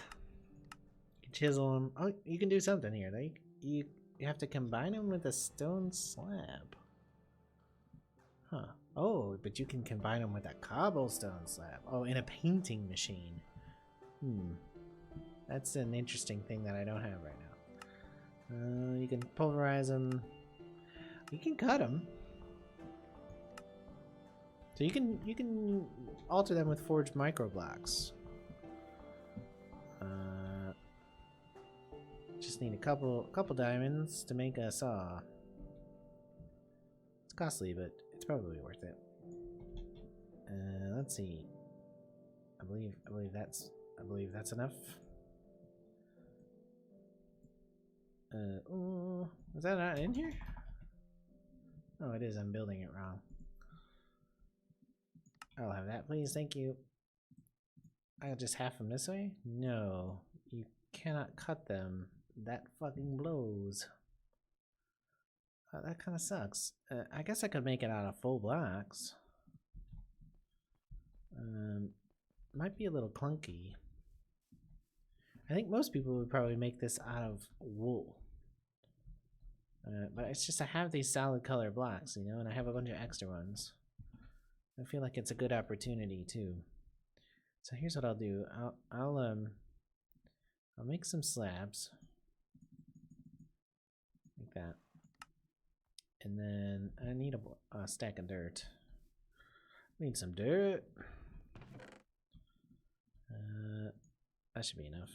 You can chisel them. Oh, you can do something here. You have to combine them with a stone slab. Huh. Oh, but you can combine them with a cobblestone slab. Oh, in a painting machine. That's an interesting thing that I don't have right now. You can pulverize them. You can cut them. So you can alter them with forged microblocks. Just need a couple diamonds to make a saw. It's costly, but it's probably worth it. Let's see. I believe that's enough. Oh, is that not in here? Oh, it is. I'm building it wrong. I'll have that, please. Thank you. I'll just half them this way? No, you cannot cut them. That fucking blows. That kind of sucks. I guess I could make it out of full blocks. Might be a little clunky. I think most people would probably make this out of wool. But it's just I have these solid color blocks, you know, and I have a bunch of extra ones. I feel like it's a good opportunity too. So here's what I'll do. I'll make some slabs like that, and then I need a stack of dirt. Need some dirt. That should be enough.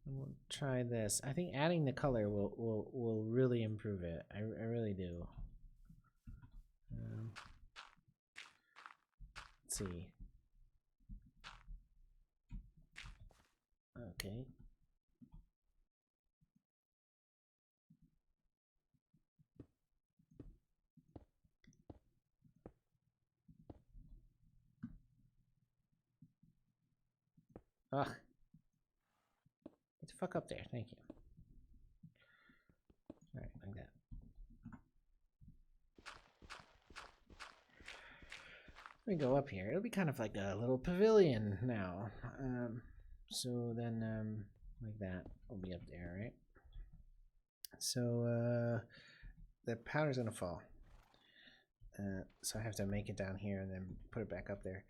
We'll try this. I think adding the color will really improve it. I really do. Let's see. Okay. Ugh. Get the fuck up there. Thank you. Alright, like that. We go up here. It'll be kind of like a little pavilion now. So then, like that will be up there, right? So, the powder's gonna fall. So I have to make it down here and then put it back up there.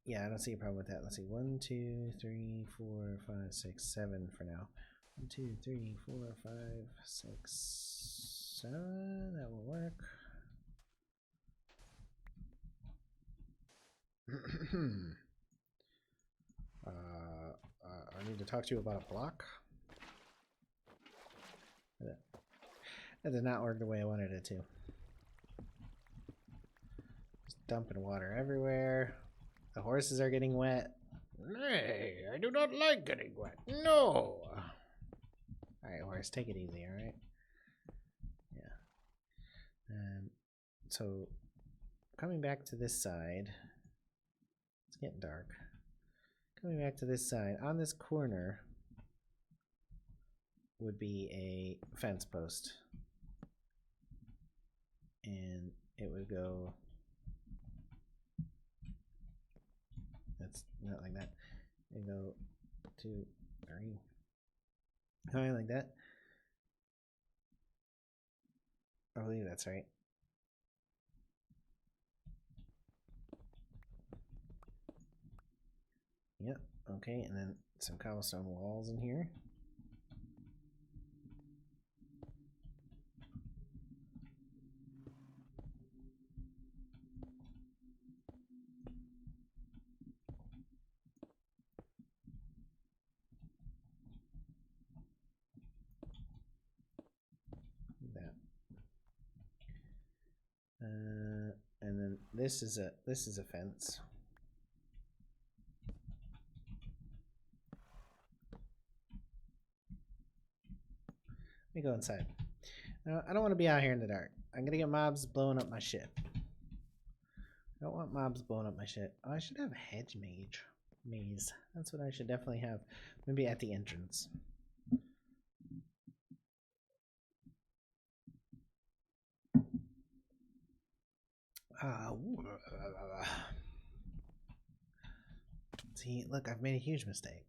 Yeah, I don't see a problem with that. Let's see. 1, 2, 3, 4, 5, 6, 7 for now. 1, 2, 3, 4, 5, 6, 7. That will work. I need to talk to you about a block. That did not work the way I wanted it to. Just dumping water everywhere. The horses are getting wet. Nay, I do not like getting wet. No. Alright, horse, take it easy, alright? Yeah. So, coming back to this side. It's getting dark. Coming back to this side, on this corner would be a fence post. And it would go... That's not like that. It go 2, 3. Kind of like that. I believe that's right. Yep, okay, and then some cobblestone walls in here. That. And then this is a fence. Let me go inside. I don't want to be out here in the dark. I'm gonna get mobs blowing up my shit. I don't want mobs blowing up my shit. Oh, I should have a hedge maze. That's what I should definitely have. Maybe at the entrance. See, look, I've made a huge mistake.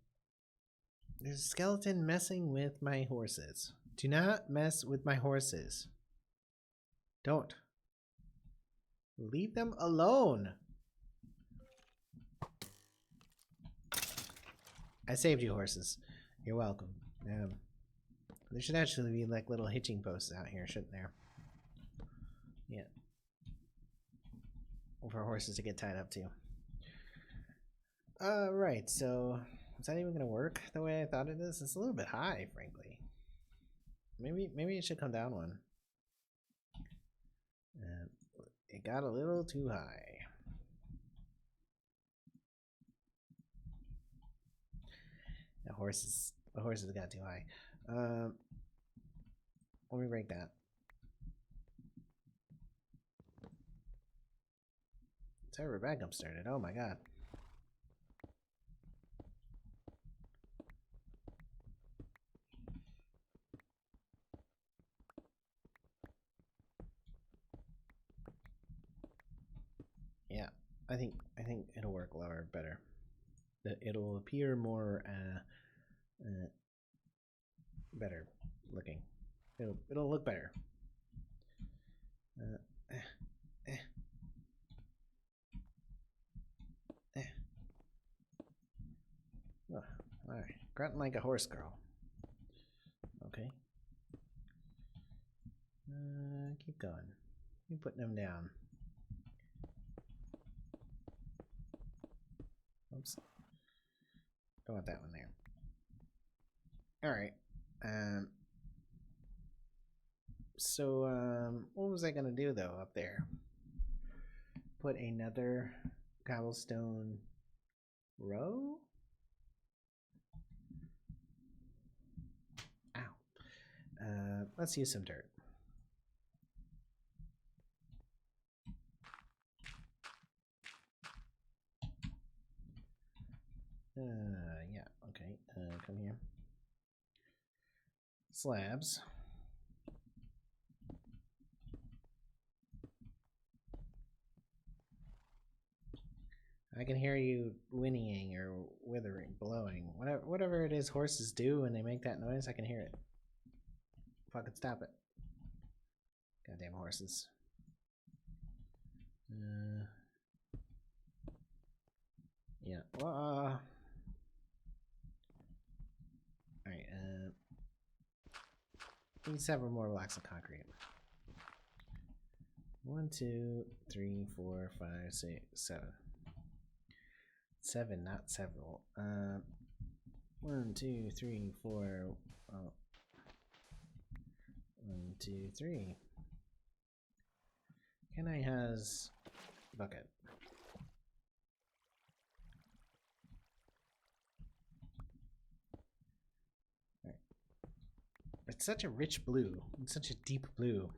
There's a skeleton messing with my horses. Do not mess with my horses. Don't. Leave them alone. I saved you, horses. You're welcome. There should actually be like little hitching posts out here, shouldn't there? Yeah. For horses to get tied up to. Right, so is that even gonna work the way I thought it is? It's a little bit high, frankly. Maybe it should come down one. It got a little too high. The horses got too high. Let me break that. Server backup started. Oh my god. Yeah, I think it'll work a lot better. It'll appear more better looking. It'll look better. Oh, alright, grunting like a horse girl. Okay. Keep going. Keep putting them down. Oops. Don't want that one there. Alright. So, what was I gonna do though up there? Put another cobblestone row? Ow. Let's use some dirt. Yeah, okay. Come here. Slabs. I can hear you whinnying or withering, blowing. Whatever it is horses do when they make that noise, I can hear it. Fucking stop it. Goddamn horses. Yeah. Well, alright, need several more blocks of concrete. 1, 2, 3, 4, 5, 6, 7. 7, not several. 1, 2, 3, 4. Oh. 1, 2, 3. Can I has bucket? Right. It's such a rich blue. It's such a deep blue.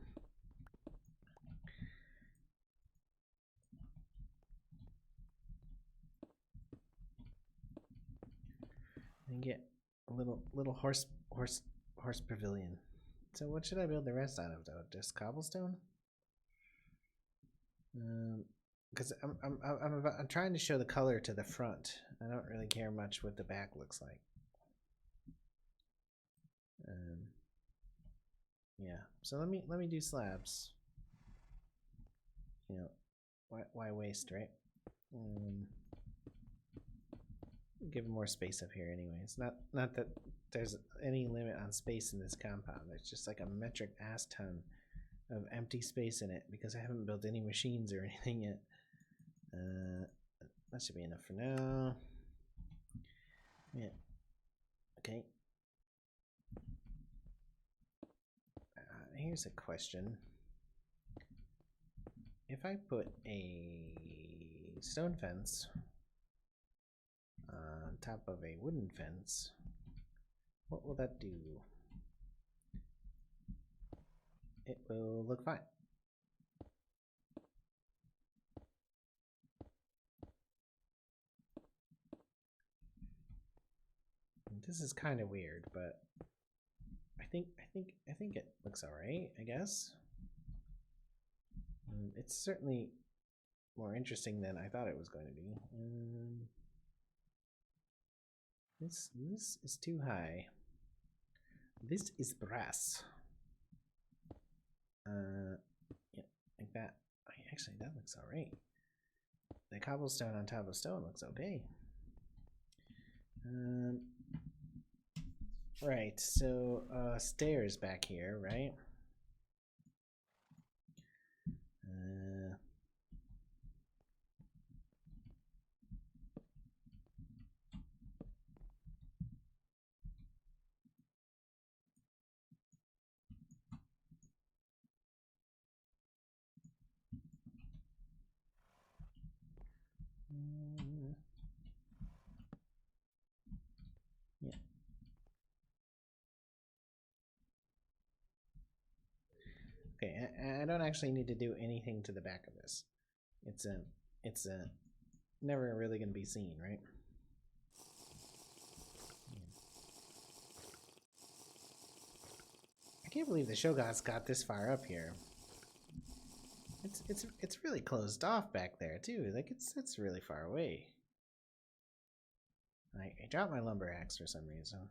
And get a little horse pavilion. So what should I build the rest out of though? Just cobblestone? Because I'm trying to show the color to the front. I don't really care much what the back looks like. Yeah. So let me do slabs. You know, why waste, right? Give more space up here, anyways. Not that there's any limit on space in this compound. There's just like a metric ass ton of empty space in it because I haven't built any machines or anything yet. That should be enough for now. Yeah. Okay. Here's a question. If I put a stone fence on top of a wooden fence, what will that do? It will look fine. This is kind of weird, but I think it looks alright, I guess. It's certainly more interesting than I thought it was going to be. This is too high. This is brass. Yeah, like that. Actually, that looks alright. The cobblestone on top of stone looks okay. Right, so stairs back here, right? Yeah. Okay, I don't actually need to do anything to the back of this. It's never really gonna be seen, right? I can't believe the Shogun's got this far up here. It's really closed off back there too. Like it's really far away. I dropped my lumber axe for some reason.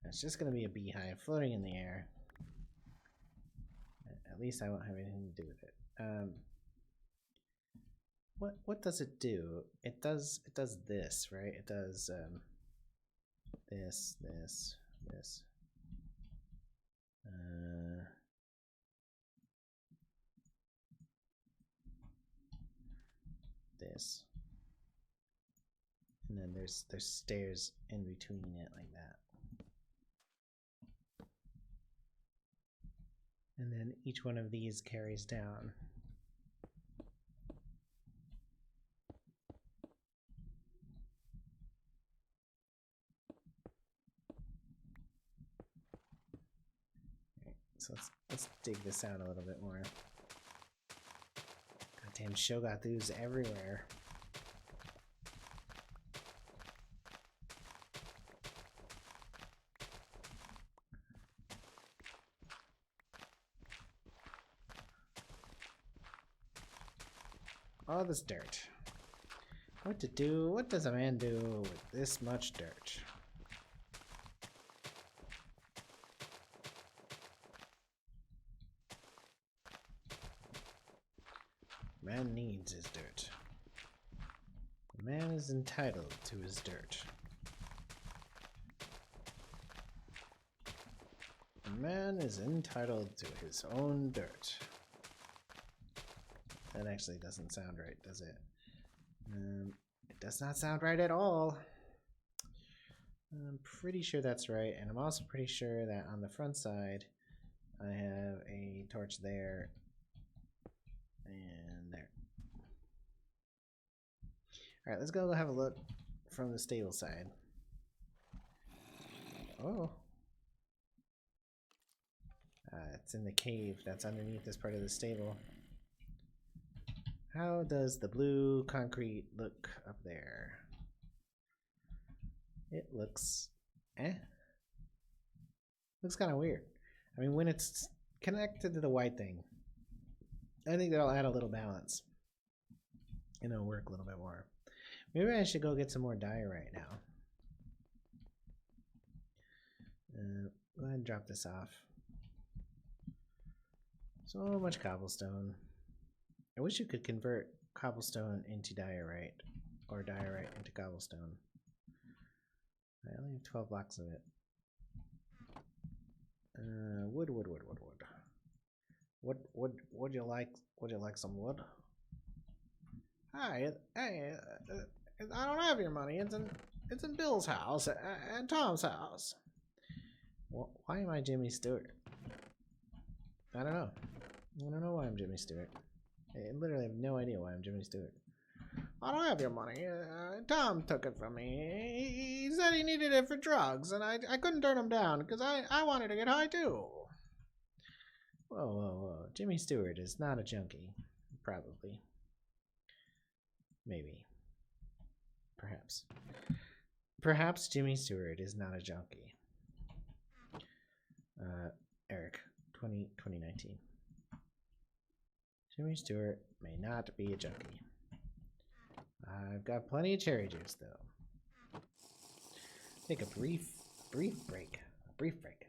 It's just gonna be a beehive floating in the air. At least I won't have anything to do with it. What does it do? It does this, right? It does this. This. And then there's stairs in between it like that. And then each one of these carries down. Okay, so let's dig this out a little bit more. God Damn Shogathus everywhere. All this dirt. What to do? What does a man do with this much dirt? Man needs his dirt. The man is entitled to his dirt. The man is entitled to his own dirt. That actually doesn't sound right, does it? It does not sound right at all. I'm pretty sure that's right, and I'm also pretty sure that on the front side, I have a torch there and there. Alright, let's go have a look from the stable side. Oh. It's in the cave that's underneath this part of the stable. How does the blue concrete look up there? It looks looks kind of weird. I mean, when it's connected to the white thing, I think that'll add a little balance and it'll work a little bit more. Maybe I should go get some more dye right now. Go ahead and drop this off. So much cobblestone. I wish you could convert cobblestone into diorite or diorite into cobblestone. I only have 12 blocks of it. Wood. Would you like some wood? Hi, hey, I don't have your money. It's in Bill's house and Tom's house. Well, why am I Jimmy Stewart? I don't know. I don't know why I'm Jimmy Stewart. I literally have no idea why I'm Jimmy Stewart. I don't have your money. Tom took it from me. He said he needed it for drugs, and I couldn't turn him down because I wanted to get high too. Whoa. Jimmy Stewart is not a junkie. Probably. Maybe. Perhaps. Perhaps Jimmy Stewart is not a junkie. Eric, 2019. Jimmy Stewart may not be a junkie. I've got plenty of cherry juice, though. Take a brief break. Brief break.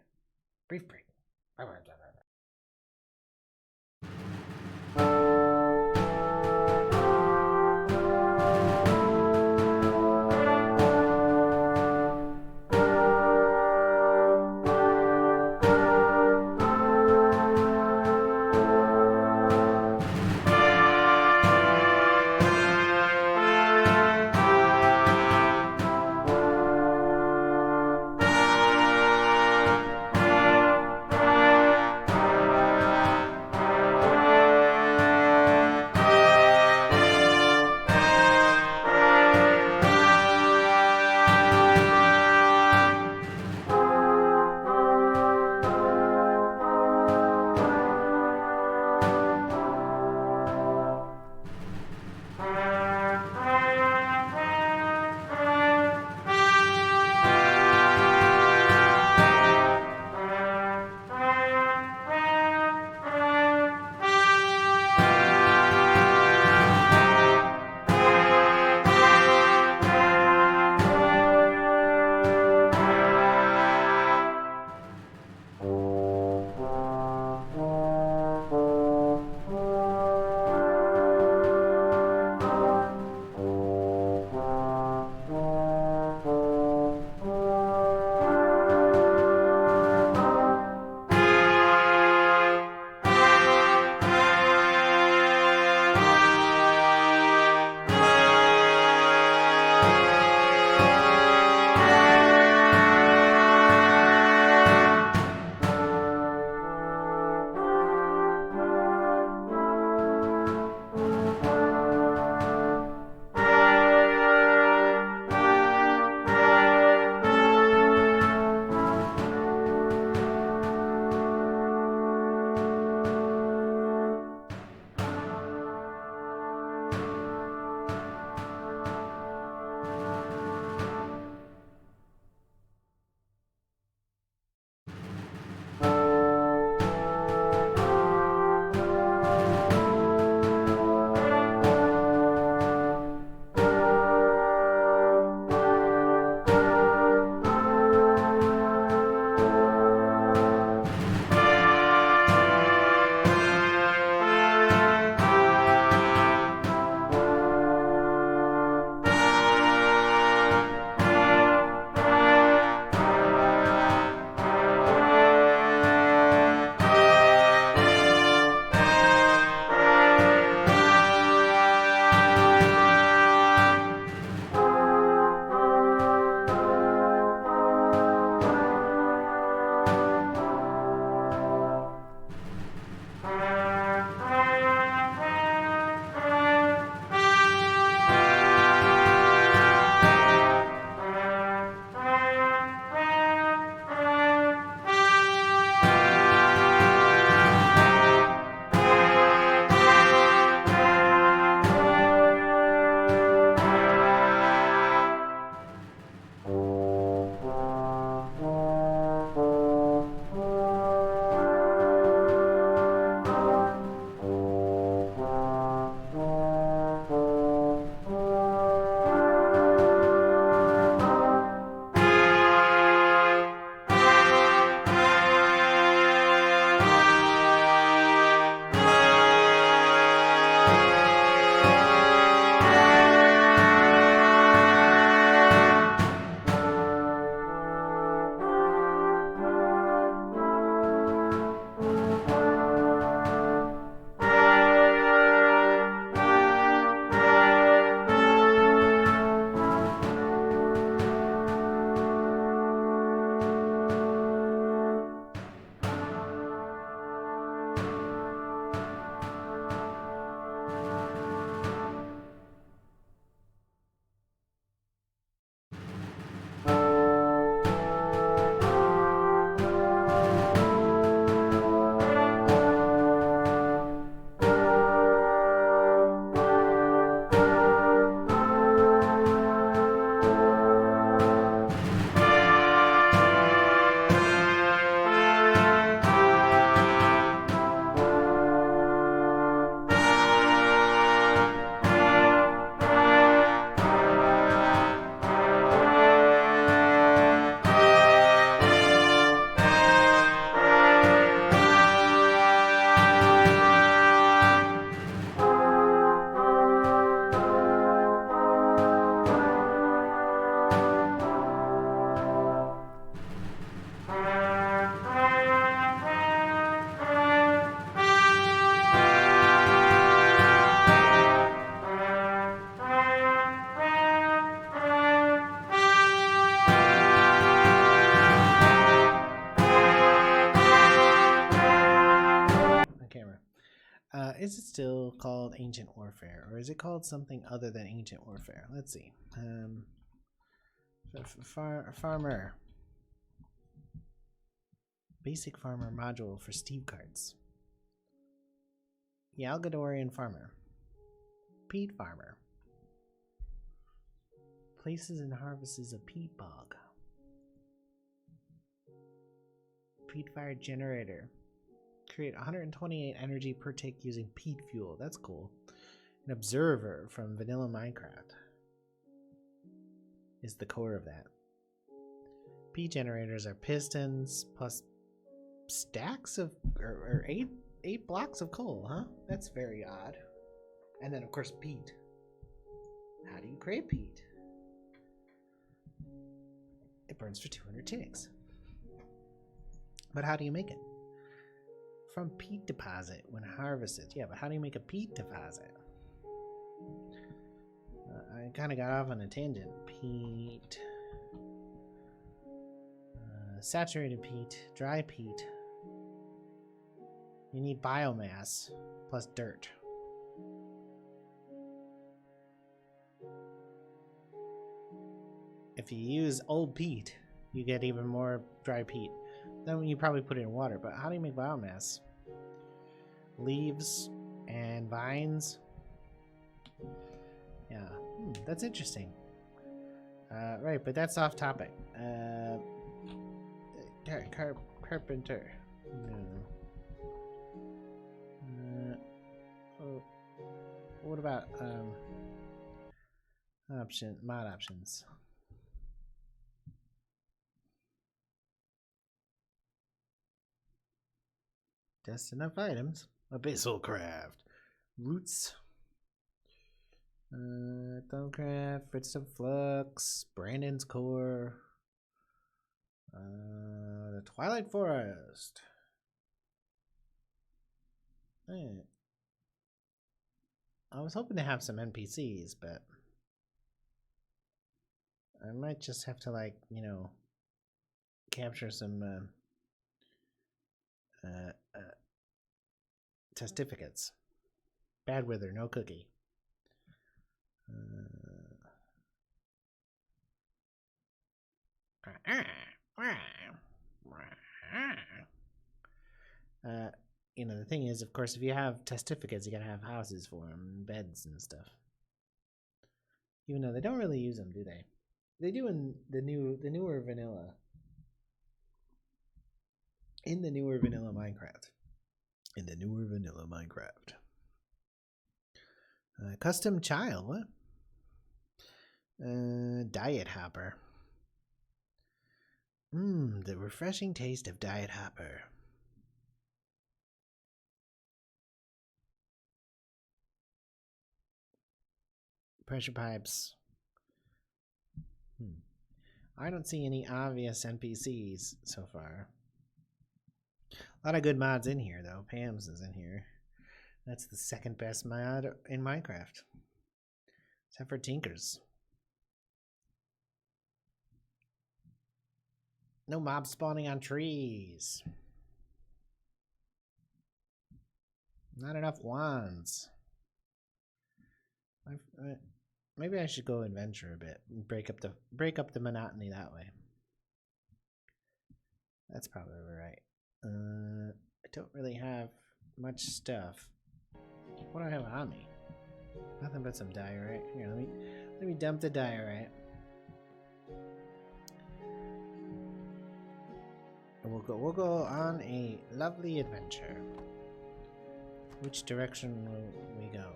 called Ancient Warfare, or is it called something other than Ancient Warfare? Let's see. Farmer. Basic farmer module for Steve carts. Yalgadorian farmer. Peat farmer. Places and harvests a peat bog. Peat fire generator. Create 128 energy per tick using peat fuel. That's cool. An observer from vanilla Minecraft is the core of that. Peat generators are pistons plus stacks of or eight blocks of coal, huh? That's very odd. And then of course peat. How do you create peat? It burns for 200 ticks. But how do you make it? From peat deposit when harvested. Yeah, but how do you make a peat deposit? I kind of got off on a tangent. Peat. Saturated peat. Dry peat. You need biomass plus dirt. If you use old peat, you get even more dry peat. Then you probably put it in water, but how do you make biomass? Leaves and vines. Yeah, that's interesting. Right, but that's off topic. Carpenter. No. What about mod options? Just enough items. Abyssal craft. Roots. Thinecraft. Fritz of Flux. Brandon's core. The Twilight Forest. Hey. I was hoping to have some NPCs, but I might just have to, like, you know, capture some testificates. Bad weather, no cookie. You know, the thing is, of course, if you have testificates, you gotta have houses for them, beds and stuff. Even though they don't really use them, do they? They do in the newer vanilla. In the newer vanilla Minecraft. Custom child, what? Diet hopper. The refreshing taste of diet hopper. Pressure pipes. I don't see any obvious NPCs so far. A lot of good mods in here, though. Pam's is in here. That's the second best mod in Minecraft. Except for Tinker's. No mobs spawning on trees. Not enough wands. Maybe I should go adventure a bit and break up the monotony that way. That's probably right. I don't really have much stuff. What do I have on me? Nothing but some diorite. Here, let me dump the diorite. We'll go on a lovely adventure. Which direction will we go?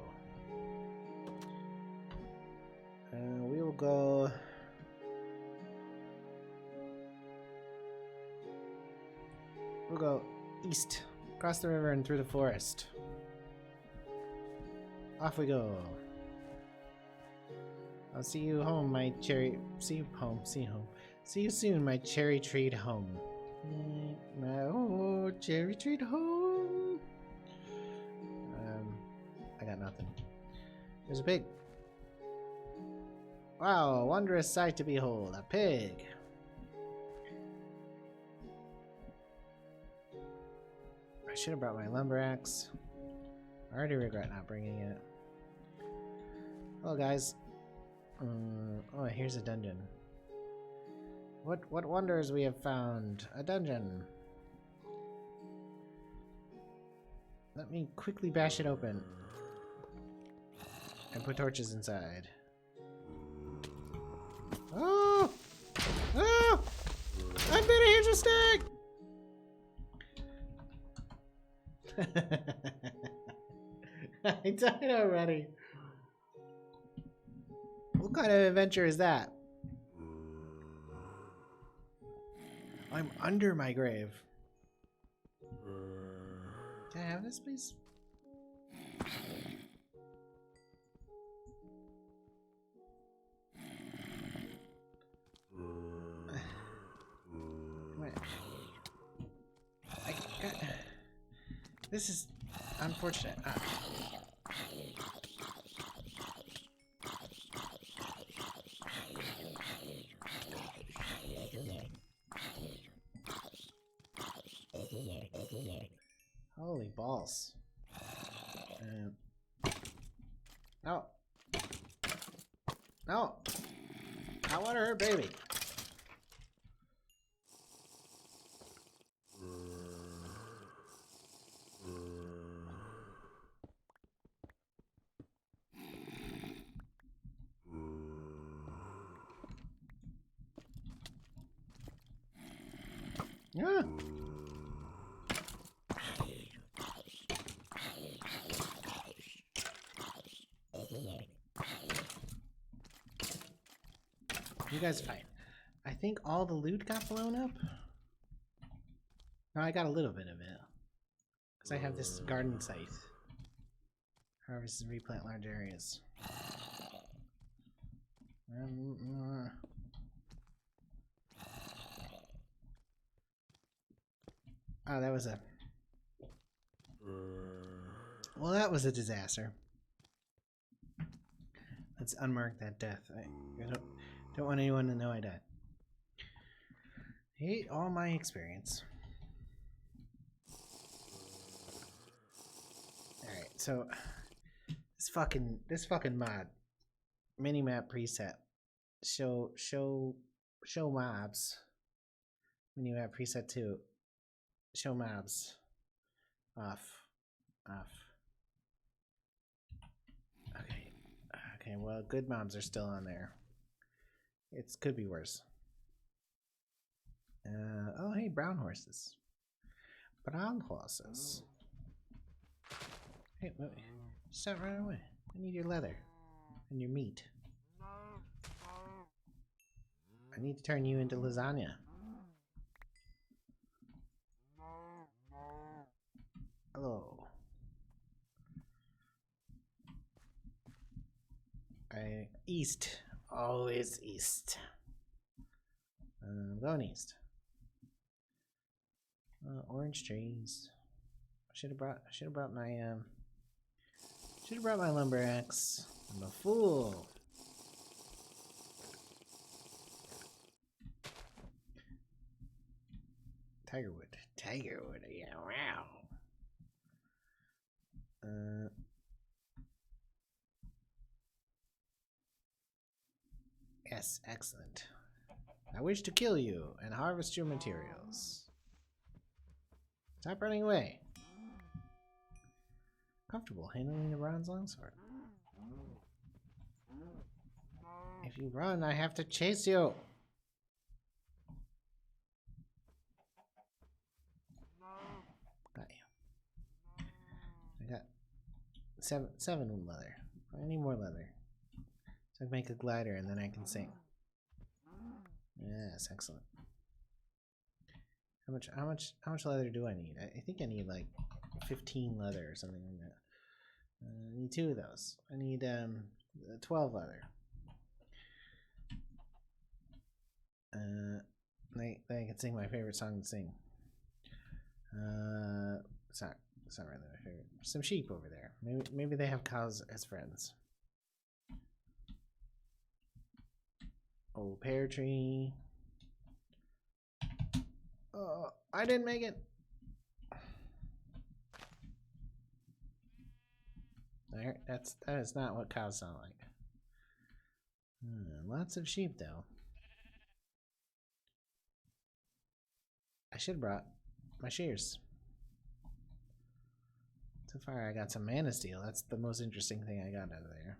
We will go. We'll go east, across the river and through the forest. Off we go. I'll see you home, my cherry. See you home. See you home. See you soon, my cherry treat home. My cherry treat home. I got nothing. There's a pig. Wow, a wondrous sight to behold. A pig. I should have brought my lumber axe. I already regret not bringing it. Well, guys. Oh, here's a dungeon. What wonders we have found? A dungeon. Let me quickly bash it open. And put torches inside. Oh! Oh! I've been a huge mistake! I died already. What kind of adventure is that? I'm under my grave. Can I have this, please? This is unfortunate. Holy balls. No. No. I want her baby. Yeah. You guys fight. I think all the loot got blown up. No, I got a little bit of it. Because I have this garden scythe. Harvest and replant large areas. Oh, that was a... Well, that was a disaster. Let's unmark that death. I don't want anyone to know I died. Hate all my experience. Alright, so... This fucking mod. Minimap preset. Show mobs. Minimap preset 2. Show mobs. Off. Okay, well, good mobs are still on there. It could be worse. Oh, hey, brown horses. Brown horses. Hey, wait. Stop running away. I need your leather. And your meat. I need to turn you into lasagna. Hello. East. Always east. I'm going east. Orange trees. I should have brought my lumber axe. I'm a fool. Tigerwood, yeah, wow. Yes, excellent. I wish to kill you and harvest your materials. Stop running away. Comfortable handling the bronze longsword. If you run, I have to chase you. Got you. I got seven leather. I need more leather. So I can make a glider and then I can sing. Yes, excellent. How much leather do I need? I think I need like 15 leather or something like that. I need 2 of those. I need 12 leather. Then I can sing my favorite song to sing. It's not really my favorite. Some sheep over there. Maybe they have cows as friends. Old pear tree. Oh, I didn't make it. There, that is not what cows sound like. Lots of sheep though. I should have brought my shears. So far I got some mana steel. That's the most interesting thing I got out of there.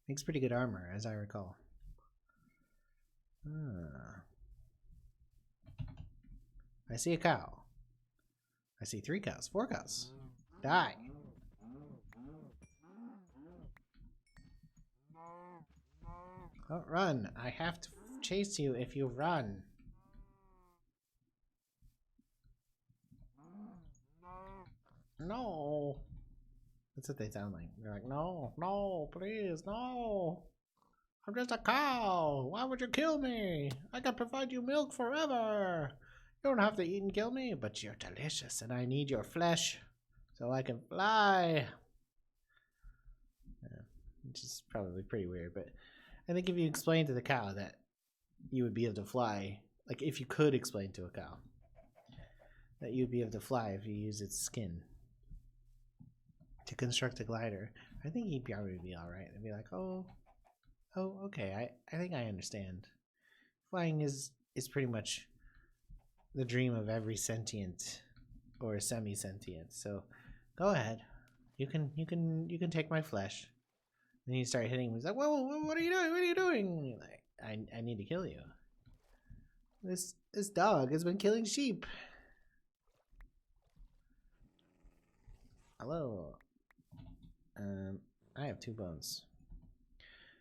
Makes pretty good armor, as I recall. I see a cow. I see 3 cows, 4 cows. Die. Don't run. I have to chase you if you run. No. That's what they sound like. They're like, no, no, please, no. I'm just a cow. Why would you kill me? I can provide you milk forever. You don't have to eat and kill me, but you're delicious and I need your flesh so I can fly. Yeah, which is probably pretty weird, but I think if you explain to the cow that you would be able to fly, like if you could explain to a cow that you'd be able to fly if you use its skin to construct a glider, I think he'd probably be alright. I'd be like, oh, okay, I think I understand. Flying is pretty much the dream of every sentient or semi-sentient. So go ahead. You can take my flesh. Then you start hitting me. He's like, whoa, what are you doing? What are you doing? Like, I need to kill you. This dog has been killing sheep. Hello. I have 2 bones.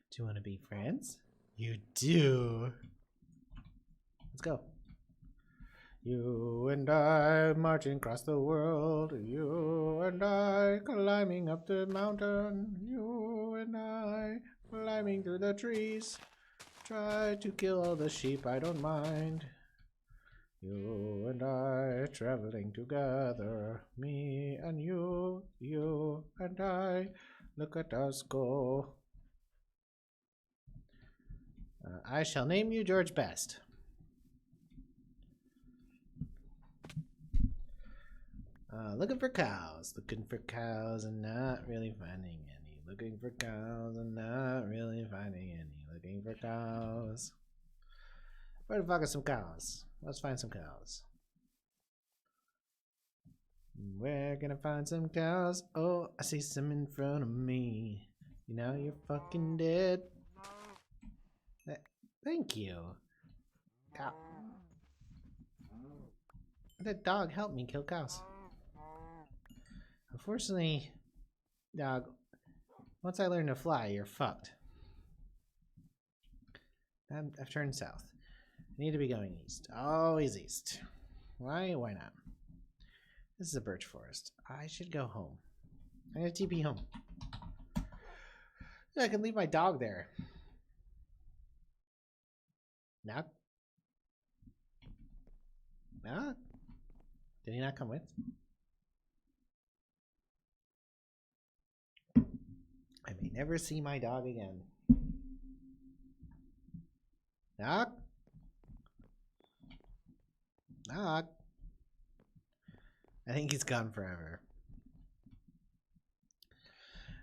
Do you want to be friends? You do. Let's go. You and I marching across the world. You and I climbing up the mountain. You and I climbing through the trees. Try to kill all the sheep, I don't mind. You and I traveling together. Me and you and I. Look at us go. I shall name you George Best. Looking for cows and not really finding any. Looking for cows and not really finding any. Looking for cows. Where the fuck are some cows? Let's find some cows. Where can I find some cows? Oh, I see some in front of me. You know you're fucking dead. Thank you. Cow. That dog helped me kill cows. Unfortunately, dog, once I learn to fly, you're fucked. I've turned south. I need to be going east. Always east. Why? Why not? This is a birch forest. I should go home. I'm gonna TP home. I can leave my dog there. Knock. Knock. Did he not come with? I may never see my dog again. Knock. Knock. I think he's gone forever.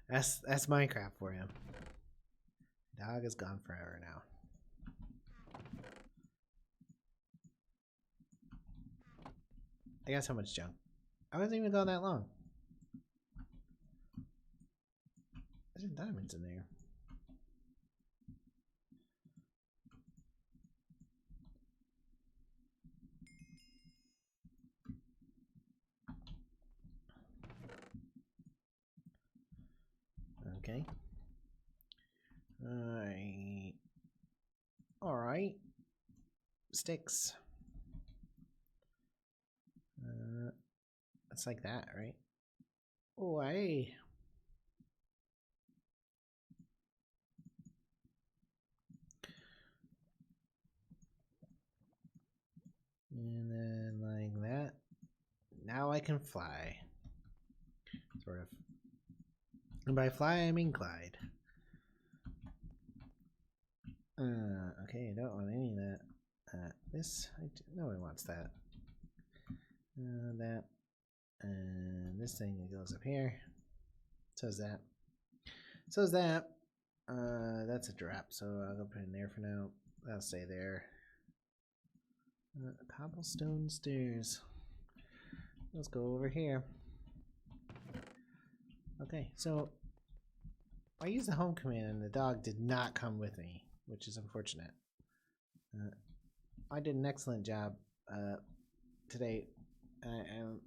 That's Minecraft for you. Dog is gone forever now. I got so much junk. I wasn't even gone that long. There's diamonds in there. Okay. Alright. Sticks. It's like that, right? Oh, hey. And then like that. Now I can fly. Sort of. And by fly, I mean glide. Okay, I don't want any of that. This, no one wants that. That. And this thing that goes up here. So's that. So's that. That's a drop, so I'll go put it in there for now. That'll stay there. Cobblestone stairs. Let's go over here. Okay, so I used the home command and the dog did not come with me, which is unfortunate. I did an excellent job today. I'm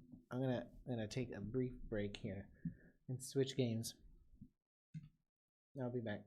gonna take a brief break here and switch games. I'll be back.